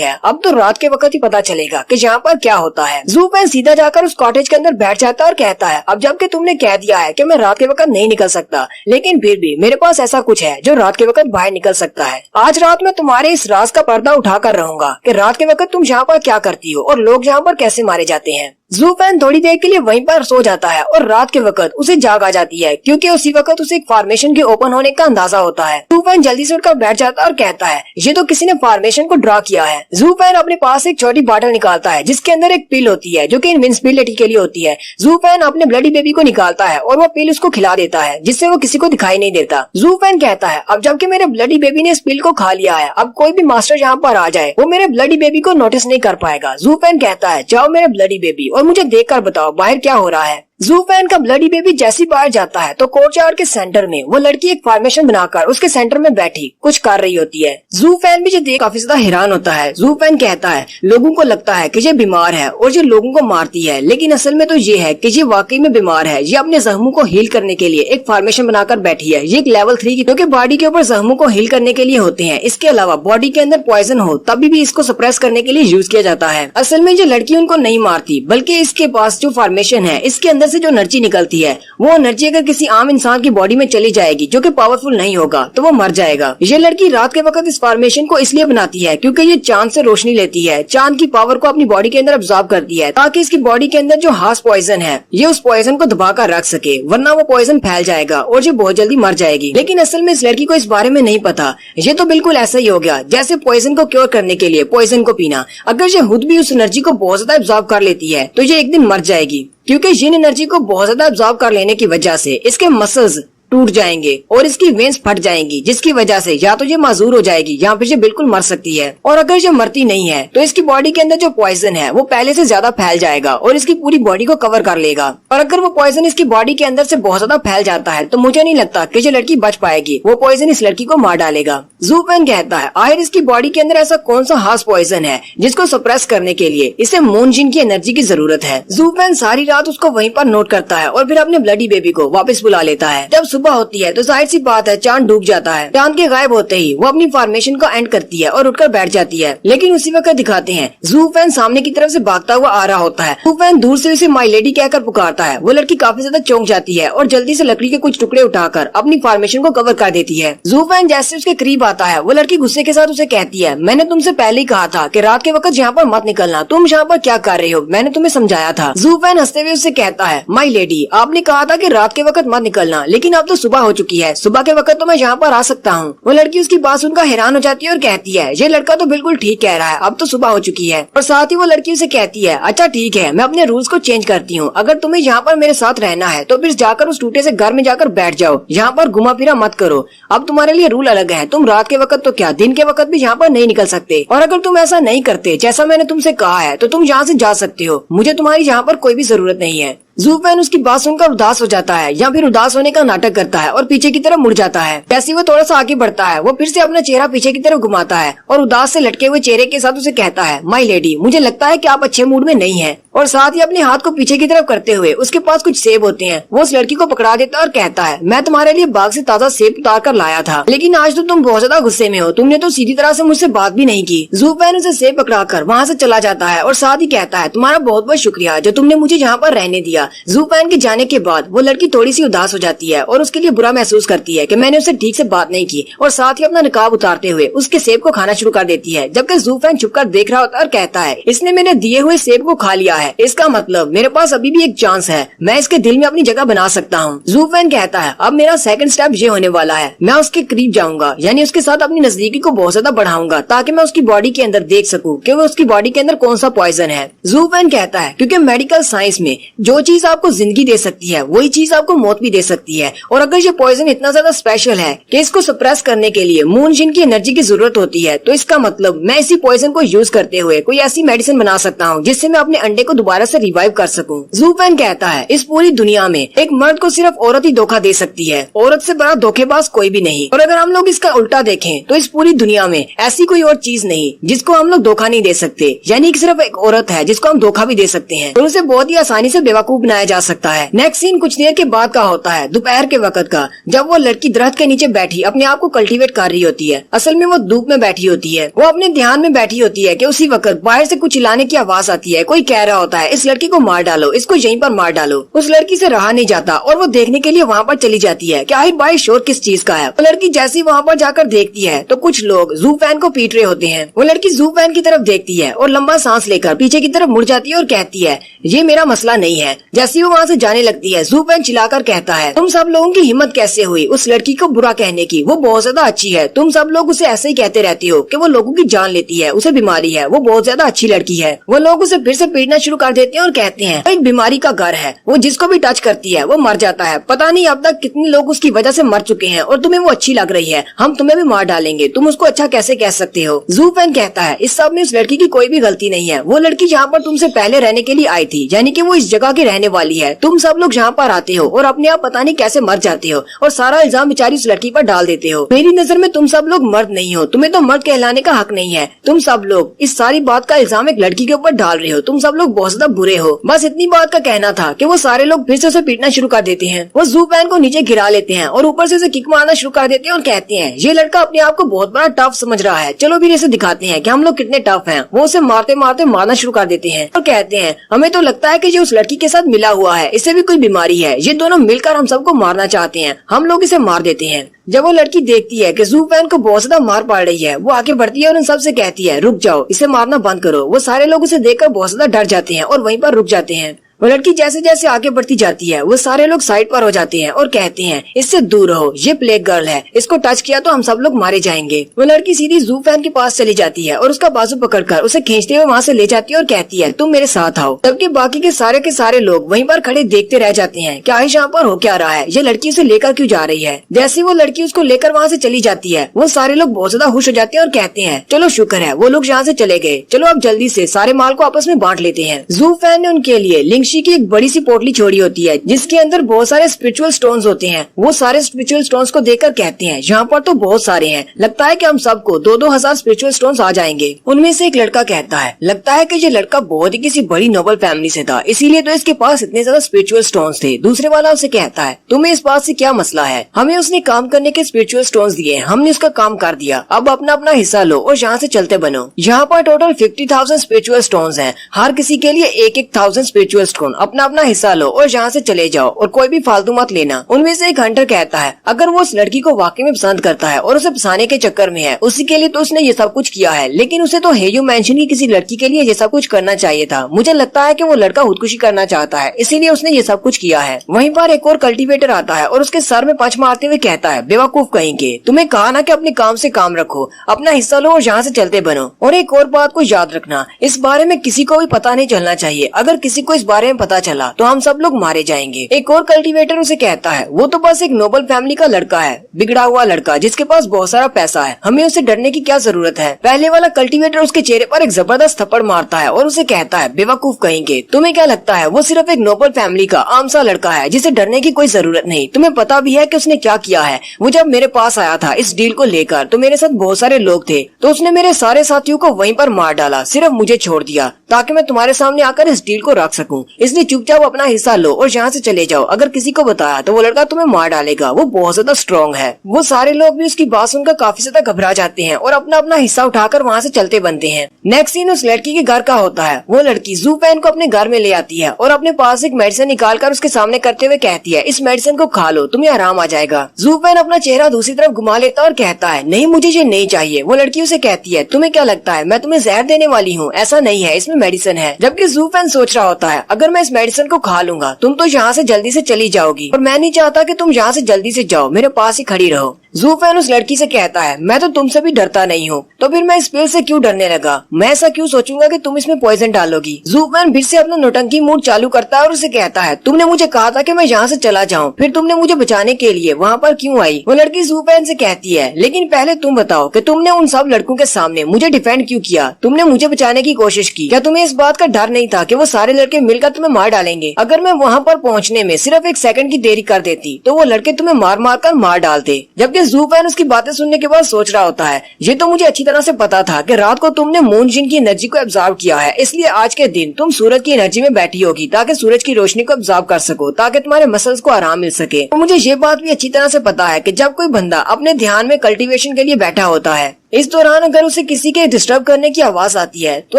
है, अब तो रात के वक्त ही पता चलेगा कि यहाँ पर क्या होता है। ज़ूफेन सीधा जाकर उस कॉटेज के अंदर बैठ जाता है और कहता है अब जबकि तुमने कह दिया है कि मैं रात के वक्त नहीं निकल सकता, लेकिन फिर भी मेरे पास ऐसा कुछ है जो रात के वक्त बाहर निकल सकता है। आज रात में तुम्हारे इस राज का पर्दा उठाकर रहूंगा कि रात के वक्त तुम यहाँ पर क्या करती हो और लोग यहाँ पर कैसे मारे जाते हैं। ज़ूफेन थोड़ी देर के लिए वहीं पर सो जाता है और रात के वक्त उसे जाग आ जाती है क्योंकि उसी वक्त उसे एक फार्मेशन के ओपन होने का अंदाजा होता है। ज़ूफेन जल्दी से उठकर बैठ जाता है और कहता है ये तो किसी ने फार्मेशन को ड्रा किया है। ज़ूफेन अपने पास एक छोटी बॉटल निकालता है जिसके अंदर एक पिल होती है जो कि इनविंसिबिलिटी के लिए होती है। ज़ूफेन अपने ब्लडी बेबी को निकालता है और वो पिल उसको खिला देता है जिससे वो किसी को दिखाई नहीं देता। ज़ूफेन कहता है अब जबकि मेरे ब्लडी बेबी ने इस पिल को खा लिया है, अब कोई भी मास्टर यहाँ पर आ जाए वो मेरे ब्लडी बेबी को नोटिस नहीं कर पाएगा। ज़ूफेन कहता है जाओ मेरे ब्लडी बेबी और मुझे देख कर बताओ बाहर क्या हो रहा है। जू फैन का ब्लडी बेबी जैसी बाहर जाता है तो कोर्टयार्ड के सेंटर में वो लड़की एक फॉर्मेशन बनाकर उसके सेंटर में बैठी कुछ कर रही होती है। जू फैन भी ये देख काफी ज्यादा हैरान होता है। जू फैन कहता है लोगों को लगता है कि ये बीमार है और ये लोगों को मारती है, लेकिन असल में तो ये है कि ये वाकई में बीमार है। ये अपने जख्मों को हील करने के लिए एक फॉर्मेशन बनाकर बैठी है। ये एक लेवल 3 की, क्योंकि बॉडी के ऊपर जख्मों को हील करने के लिए होते हैं। इसके अलावा बॉडी के अंदर पॉइजन हो तभी भी इसको सप्रेस करने के लिए यूज किया जाता है। असल में ये लड़की उनको नहीं मारती, बल्कि इसके पास जो फॉर्मेशन है इसके अंदर से जो एनर्जी निकलती है वो एनर्जी अगर किसी आम इंसान की बॉडी में चली जाएगी जो कि पावरफुल नहीं होगा तो वो मर जाएगा। ये लड़की रात के वक्त इस फॉर्मेशन को इसलिए बनाती है क्योंकि ये चांद से रोशनी लेती है, चांद की पावर को अपनी बॉडी के अंदर अब्सॉर्ब करती है ताकि इसकी बॉडी के अंदर जो हार्श पॉइजन है ये उस पॉइजन को दबाकर रख सके, वरना वो पॉइजन फैल जाएगा और ये बहुत जल्दी मर जाएगी। लेकिन असल में इस लड़की को इस बारे में नहीं पता। ये तो बिल्कुल ऐसा ही हो गया जैसे पॉइजन को क्योर करने के लिए पॉइजन को पीना। अगर ये खुद भी उस एनर्जी को बहुत ज्यादा अब्सॉर्ब कर लेती है तो ये एक दिन मर जाएगी, क्योंकि जिन एनर्जी को बहुत ज्यादा अब्सॉर्ब कर लेने की वजह से इसके मसल्स टूट जाएंगे और इसकी वेन्स फट जाएंगी, जिसकी वजह से या तो ये माजूर हो जाएगी या फिर ये बिल्कुल मर सकती है। और अगर ये मरती नहीं है तो इसकी बॉडी के अंदर जो पॉइजन है वो पहले से ज्यादा फैल जाएगा और इसकी पूरी बॉडी को कवर कर लेगा। और अगर वो पॉइजन इसकी बॉडी के अंदर से बहुत ज्यादा फैल जाता है तो मुझे नहीं लगता कि ये लड़की बच पाएगी, वो पॉइजन इस लड़की को मार डालेगा। जू फैन कहता है आखिर इसकी बॉडी के अंदर ऐसा कौन सा हार्श पॉइजन है जिसको सप्रेस करने के लिए इसे मून जिन की एनर्जी की जरूरत है। जू फैन सारी रात उसको वहीं पर नोट करता है और फिर अपने ब्लडी बेबी को वापस बुला लेता है। जब सुबह होती है तो जाहिर सी बात है चांद डूब जाता है। चांद के गायब होते ही वो अपनी फॉर्मेशन को एंड करती है और उठकर बैठ जाती है। लेकिन उसी वक्त दिखाते हैं जू फैन सामने की तरफ से भागता हुआ आ रहा होता है। जू फैन दूर से उसे माई लेडी कहकर पुकारता है। वो लड़की काफी ज्यादा चौंक जाती है और जल्दी से लकड़ी के कुछ टुकड़े उठाकर अपनी फॉर्मेशन को कवर कर देती है। जू फैन जैसे उसके करीब आता है वो लड़की गुस्से के साथ उसे कहती है मैंने तुमसे पहले ही कहा था कि रात के वक्त यहाँ पर मत निकलना, तुम यहाँ पर क्या कर रहे हो, मैंने तुम्हें समझाया था। जू फैन हंसते हुए उससे कहता है माई लेडी आपने कहा था कि रात के वक्त मत निकलना, लेकिन अब तो सुबह हो चुकी है, सुबह के वक्त तो मैं यहाँ पर आ सकता हूँ। वो लड़की उसकी बात सुनकर हैरान हो जाती है और कहती है ये लड़का तो बिल्कुल ठीक कह रहा है, अब तो सुबह हो चुकी है। और साथ ही वो लड़की उसे कहती है अच्छा ठीक है मैं अपने रूल्स को चेंज करती हूँ, अगर तुम्हें यहाँ पर मेरे साथ रहना है तो फिर जाकर उस टूटे से घर में जाकर बैठ जाओ, यहाँ पर घुमा फिरा मत करो। अब तुम्हारे लिए रूल अलग है, तुम रात के वक्त तो क्या दिन के वक्त भी यहाँ पर नहीं निकल सकते, और अगर तुम ऐसा नहीं करते जैसा मैंने तुमसे कहा है तो तुम यहाँ से जा सकते हो, मुझे तुम्हारी यहाँ पर कोई भी जरूरत नहीं है। जू फैन उसकी बात सुनकर उदास हो जाता है या फिर उदास होने का नाटक करता है और पीछे की तरफ मुड़ जाता है। जैसे वो थोड़ा सा आगे बढ़ता है वो फिर से अपना चेहरा पीछे की तरफ घुमाता है और उदास से लटके हुए चेहरे के साथ उसे कहता है माई लेडी मुझे लगता है कि आप अच्छे मूड में नहीं है। और साथ ही अपने हाथ को पीछे की तरफ करते हुए उसके पास कुछ सेब होते हैं, वो उस लड़की को पकड़ा देता है और कहता है मैं तुम्हारे लिए बाग से ताजा सेब उतार कर लाया था, लेकिन आज तो तुम बहुत ज्यादा गुस्से में हो, तुमने तो सीधी तरह से मुझसे बात भी नहीं की। जू फैन उसे सेब पकड़ा कर वहाँ से चला जाता है और साथ ही कहता है तुम्हारा बहुत बहुत शुक्रिया जो तुमने मुझे यहाँ पर रहने दिया। जू फैन के जाने के बाद वो लड़की थोड़ी सी उदास हो जाती है और उसके लिए बुरा महसूस करती है कि मैंने उससे ठीक से बात नहीं की, और साथ ही अपना निकाब उतारते हुए उसके सेब को खाना शुरू कर देती है। जबकि जू फैन छुपकर देख रहा होता है और कहता है इसने मेरे दिए हुए सेब को खा लिया है, इसका मतलब मेरे पास अभी भी एक चांस है, मैं इसके दिल में अपनी जगह बना सकता हूँ। जू फैन कहता है अब मेरा सेकंड स्टेप ये होने वाला है, मैं उसके करीब जाऊंगा, यानी उसके साथ अपनी नजदीकी को बहुत ज्यादा बढ़ाऊंगा ताकि मैं उसकी बॉडी के अंदर देख सकूं कि वो उसकी बॉडी के अंदर कौन सा पॉइजन है। जू फैन कहता है क्योंकि मेडिकल साइंस में जो चीज आपको जिंदगी दे सकती है वही चीज आपको मौत भी दे सकती है, और अगर ये पॉइजन इतना ज्यादा स्पेशल है कि इसको सप्रेस करने के लिए मून जिन की एनर्जी की जरूरत होती है तो इसका मतलब मैं इसी पॉइजन को यूज करते हुए कोई ऐसी मेडिसिन बना सकता हूँ जिससे मैं अपने अंडे को दोबारा से रिवाइव कर सकूं। जू फैन कहता है इस पूरी दुनिया में एक मर्द को सिर्फ औरत ही धोखा दे सकती है, औरत से बड़ा धोखेबाज कोई भी नहीं। और अगर हम लोग इसका उल्टा देखें तो इस पूरी दुनिया में ऐसी कोई और चीज नहीं जिसको हम लोग धोखा नहीं दे सकते, यानी कि सिर्फ एक औरत है जिसको हम धोखा भी दे सकते हैं और उसे बहुत ही आसानी से बेवकूफ बनाया जा सकता है। नेक्स्ट सीन कुछ देर के बाद का होता है, दोपहर के वक्त का, जब वो लड़की दरख्त के नीचे बैठी अपने आप को कल्टीवेट कर रही होती है। असल में वो धूप में बैठी होती है, वो अपने ध्यान में बैठी होती है कि उसी वक्त बाहर से कुछ चिल्लाने की आवाज आती है। कोई कह रहा होता है इस लड़की को मार डालो, इसको यहीं पर मार डालो। उस लड़की से रहा नहीं जाता और वो देखने के लिए वहाँ पर चली जाती है कि आखिर भाई शोर किस चीज का है। वो लड़की जैसी वहाँ पर जाकर देखती है तो कुछ लोग जू फैन को पीट रहे होते हैं। वो लड़की जू फैन की तरफ देखती है और लंबा सांस लेकर पीछे की तरफ मुड़ जाती है और कहती है ये मेरा मसला नहीं है। जैसी वो वहाँ से जाने लगती है जू फैन चिल्लाकर कहता है तुम सब लोगों की हिम्मत कैसे हुई उस लड़की को बुरा कहने की, वो बहुत ज्यादा अच्छी है, तुम सब लोग उसे ऐसे ही कहते रहते हो कि वो लोगों की जान लेती है, उसे बीमारी है, वो बहुत ज्यादा अच्छी लड़की है। वो लोग उसे फिर से पीटना शुरू कर देते हैं और कहते हैं एक बीमारी का घर है, वो जिसको भी टच करती है वो मर जाता है, पता नहीं अब तक कितने लोग उसकी वजह से मर चुके हैं और तुम्हें वो अच्छी लग रही है, हम तुम्हें भी मार डालेंगे, तुम उसको अच्छा कैसे कह सकते हो। जू फैन कहता है इस सब में उस लड़की की कोई भी गलती नहीं है, वो लड़की यहाँ पर तुमसे पहले रहने के लिए आई थी, यानी कि वो इस जगह की रहने होने वाली है। तुम सब लोग यहाँ पर आते हो और अपने आप पता नहीं कैसे मर जाते हो और सारा इल्जाम बेचारी उस लड़की पर डाल देते हो। मेरी नजर में तुम सब लोग मर्द नहीं हो, तुम्हें तो मर्द कहलाने का हक नहीं है। तुम सब लोग इस सारी बात का इल्जाम एक लड़की के ऊपर डाल रहे हो। तुम सब लोग बहुत ज्यादा बुरे हो। बस इतनी बात का कहना था कि वो सारे लोग फिर से उसे पीटना शुरू कर देते हैं। वो ज़ूपैन को नीचे गिरा लेते हैं और ऊपर से उसे किक मारना शुरू कर देते हैं और कहते हैं ये लड़का अपने आप को बहुत बड़ा टफ समझ रहा है, चलो फिर इसे दिखाते हैं कि हम लोग कितने टफ हैं। वो उसे मारते मारते मारना शुरू कर देते हैं और कहते हैं हमें तो लगता है कि ये उस लड़की के साथ मिला हुआ है, इसे भी कोई बीमारी है, ये दोनों मिलकर हम सबको मारना चाहते हैं, हम लोग इसे मार देते हैं। जब वो लड़की देखती है कि ज़ूपैन को बहुत ज्यादा मार पड़ रही है, वो आगे बढ़ती है और उन सबसे कहती है रुक जाओ, इसे मारना बंद करो। वो सारे लोग उसे देखकर बहुत ज्यादा डर जाते हैं और वहीं पर रुक जाते हैं। वो लड़की जैसे जैसे आगे बढ़ती जाती है वो सारे लोग साइड पर हो जाते हैं और कहते हैं इससे दूर रहो, ये प्लेग गर्ल है, इसको टच किया तो हम सब लोग मारे जाएंगे। वो लड़की सीधी ज़ूपैन के पास चली जाती है और उसका बाजू पकड़कर उसे खींचते हुए वहाँ से ले जाती है और कहती है तुम मेरे साथ आओ। जबकि बाकी के सारे लोग वहीं पर खड़े देखते रह जाते हैं कि आयुष यहाँ पर हो क्या रहा है, ये लड़की उसे लेकर क्यों जा रही है। जैसे वो लड़की उसको लेकर वहाँ से चली जाती है वो सारे लोग बहुत ज्यादा खुश हो जाते हैं और कहते हैं चलो शुक्र है वो लोग यहाँ से चले गए, चलो अब जल्दी से सारे माल को आपस में बांट लेते हैं। ज़ूपैन ने उनके लिए लिंगशी की एक बड़ी सी पोटली छोड़ी होती है जिसके अंदर बहुत सारे स्पिरिचुअल स्टोन्स होते हैं। वो सारे स्पिरिचुअल स्टोन्स को देखकर कहते हैं यहाँ पर तो बहुत सारे हैं, लगता है कि हम सबको 2-2 हजार स्पिरिचुअल स्टोन्स आ जाएंगे। उनमें से एक लड़का कहता है लगता है कि ये लड़का बहुत ही किसी बड़ी नोबल फैमिली से था, इसीलिए तो इसके पास इतने ज्यादा स्पिरिचुअल स्टोन्स थे। दूसरे वाला उसे कहता है तुम्हें इस बात से क्या मसला है, हमें उसने काम करने के स्पिरिचुअल स्टोन्स दिए, हमने उसका काम कर दिया, अब अपना अपना हिस्सा लो और यहाँ से चलते बनो। यहाँ पर टोटल 50,000 स्पिरिचुअल स्टोन्स हैं, हर किसी के लिए 1-1,000 स्पिरिचुअल स्टोन, अपना अपना हिस्सा लो और यहाँ से चले जाओ और कोई भी फालतू मत लेना। उनमें से एक हंटर कहता है अगर वो उस लड़की को वाकई में पसंद करता है और उसे फंसाने के चक्कर में है, उसी के लिए तो उसने ये सब कुछ किया है, लेकिन उसे तो हेयू मेंशन की किसी लड़की के लिए ये सब कुछ करना चाहिए था। मुझे लगता है कि वो लड़का खुदकुशी करना चाहता है, इसीलिए उसने ये सब कुछ किया है। वहीं पर एक और कल्टीवेटर आता है और उसके सर में पंच मारते हुए कहता है बेवकूफ कहेंगे, तुम्हें कहा ना कि अपने काम से काम रखो, अपना हिस्सा लो और यहाँ से चलते बनो। और एक और बात को याद रखना, इस बारे में किसी को भी पता नहीं चलना चाहिए, अगर किसी को इस बारे में पता चला तो हम सब लोग मारे जाएंगे। एक और कल्टीवेटर उसे कहता है वो तो बस एक नोबल फैमिली का लड़का है, बिगड़ा हुआ लड़का जिसके पास बहुत सारा पैसा है, हमें उसे डरने की क्या जरूरत है। पहले वाला कल्टीवेटर उसके चेहरे पर एक जबरदस्त थप्पड़ मारता है और उसे कहता है बेवकूफ कहेंगे, तुम्हें क्या लगता है वो सिर्फ एक नोबल फैमिली का आम सा लड़का है जिसे डरने की कोई जरूरत नहीं। तुम्हें पता भी है कि उसने क्या किया है। वो जब मेरे पास आया था इस डील को लेकर तो मेरे साथ बहुत सारे लोग थे, तो उसने मेरे सारे साथियों को वहीं पर मार डाला, सिर्फ मुझे छोड़ दिया ताकि मैं तुम्हारे सामने आकर इस डील को रख सकूं। इसलिए चुपचाप अपना हिस्सा लो और यहाँ से चले जाओ, अगर किसी को बताया तो वो लड़का तुम्हें मार डालेगा, वो बहुत ज्यादा स्ट्रॉन्ग है। वो सारे लोग भी उसकी बात सुनकर काफी ज्यादा घबरा जाते हैं और अपना अपना हिस्सा उठाकर वहाँ से चलते बनते हैं। नेक्स्ट सीन उस लड़की के घर का होता है। वो लड़की ज़ूपैन को अपने घर में ले आती है और अपने पास एक मेडिसिन निकालकर उसके सामने करते हुए कहती है इस मेडिसिन को खा लो, तुम्हें आराम आ जाएगा। ज़ूपैन अपना चेहरा दूसरी तरफ घुमा लेता और कहता है नहीं मुझे ये नहीं चाहिए। वो लड़की उसे कहती है तुम्हें क्या लगता है मैं तुम्हें जहर देने वाली हूँ, ऐसा नहीं है, इसमें मेडिसिन है। जबकि ज़ूपैन सोच रहा होता है अगर मैं इस मेडिसिन को खा लूंगा तुम तो यहाँ से जल्दी से चली जाओगी और मैं नहीं चाहता कि तुम यहाँ से जल्दी से जाओ, मेरे पास ही खड़ी रहो। ज़ूपैन उस लड़की से कहता है मैं तो तुमसे भी डरता नहीं हूँ, तो फिर मैं इस पिल से क्यों डरने लगा, मैं ऐसा क्यों सोचूंगा कि तुम इसमें पॉइजन डालोगी। ज़ूपैन फिर से अपना नौटंकी मूड चालू करता है और उसे कहता है तुमने मुझे कहा था कि मैं यहाँ से चला जाऊँ, फिर तुमने मुझे बचाने के लिए वहाँ पर क्यों आई। वो लड़की ज़ूपैन से कहती है लेकिन पहले तुम बताओ कि तुमने उन सब लड़कों के सामने मुझे डिफेंड क्यों किया, तुमने मुझे बचाने की कोशिश की, क्या तुम्हें इस बात का डर नहीं था कि वो सारे लड़के मिलकर तुम्हें मार डालेंगे। अगर मैं वहाँ पर पहुँचने में सिर्फ 1 सेकंड की देरी कर देती तो वो लड़के तुम्हें मार मार कर मार डालते। जबकि ज़ूपैन उसकी बातें सुनने के बाद सोच रहा होता है ये तो मुझे अच्छी तरह से पता था कि रात को तुमने मून जिन की एनर्जी को एब्जॉर्ब किया है, इसलिए आज के दिन तुम सूरज की एनर्जी में बैठी होगी ताकि सूरज की रोशनी को एब्जॉर्ब कर सको, ताकि तुम्हारे मसल्स को आराम मिल सके। तो मुझे ये बात भी अच्छी तरह से पता है कि जब कोई बंदा अपने ध्यान में कल्टीवेशन के लिए बैठा होता है, इस दौरान अगर उसे किसी के डिस्टर्ब करने की आवाज आती है तो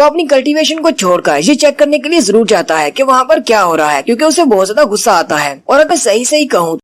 अपनी कल्टीवेशन को छोड़कर ये चेक करने के लिए जरूर जाता है कि वहाँ पर क्या हो रहा है, क्योंकि उसे बहुत ज्यादा गुस्सा आता है। और अगर सही सही कहूँ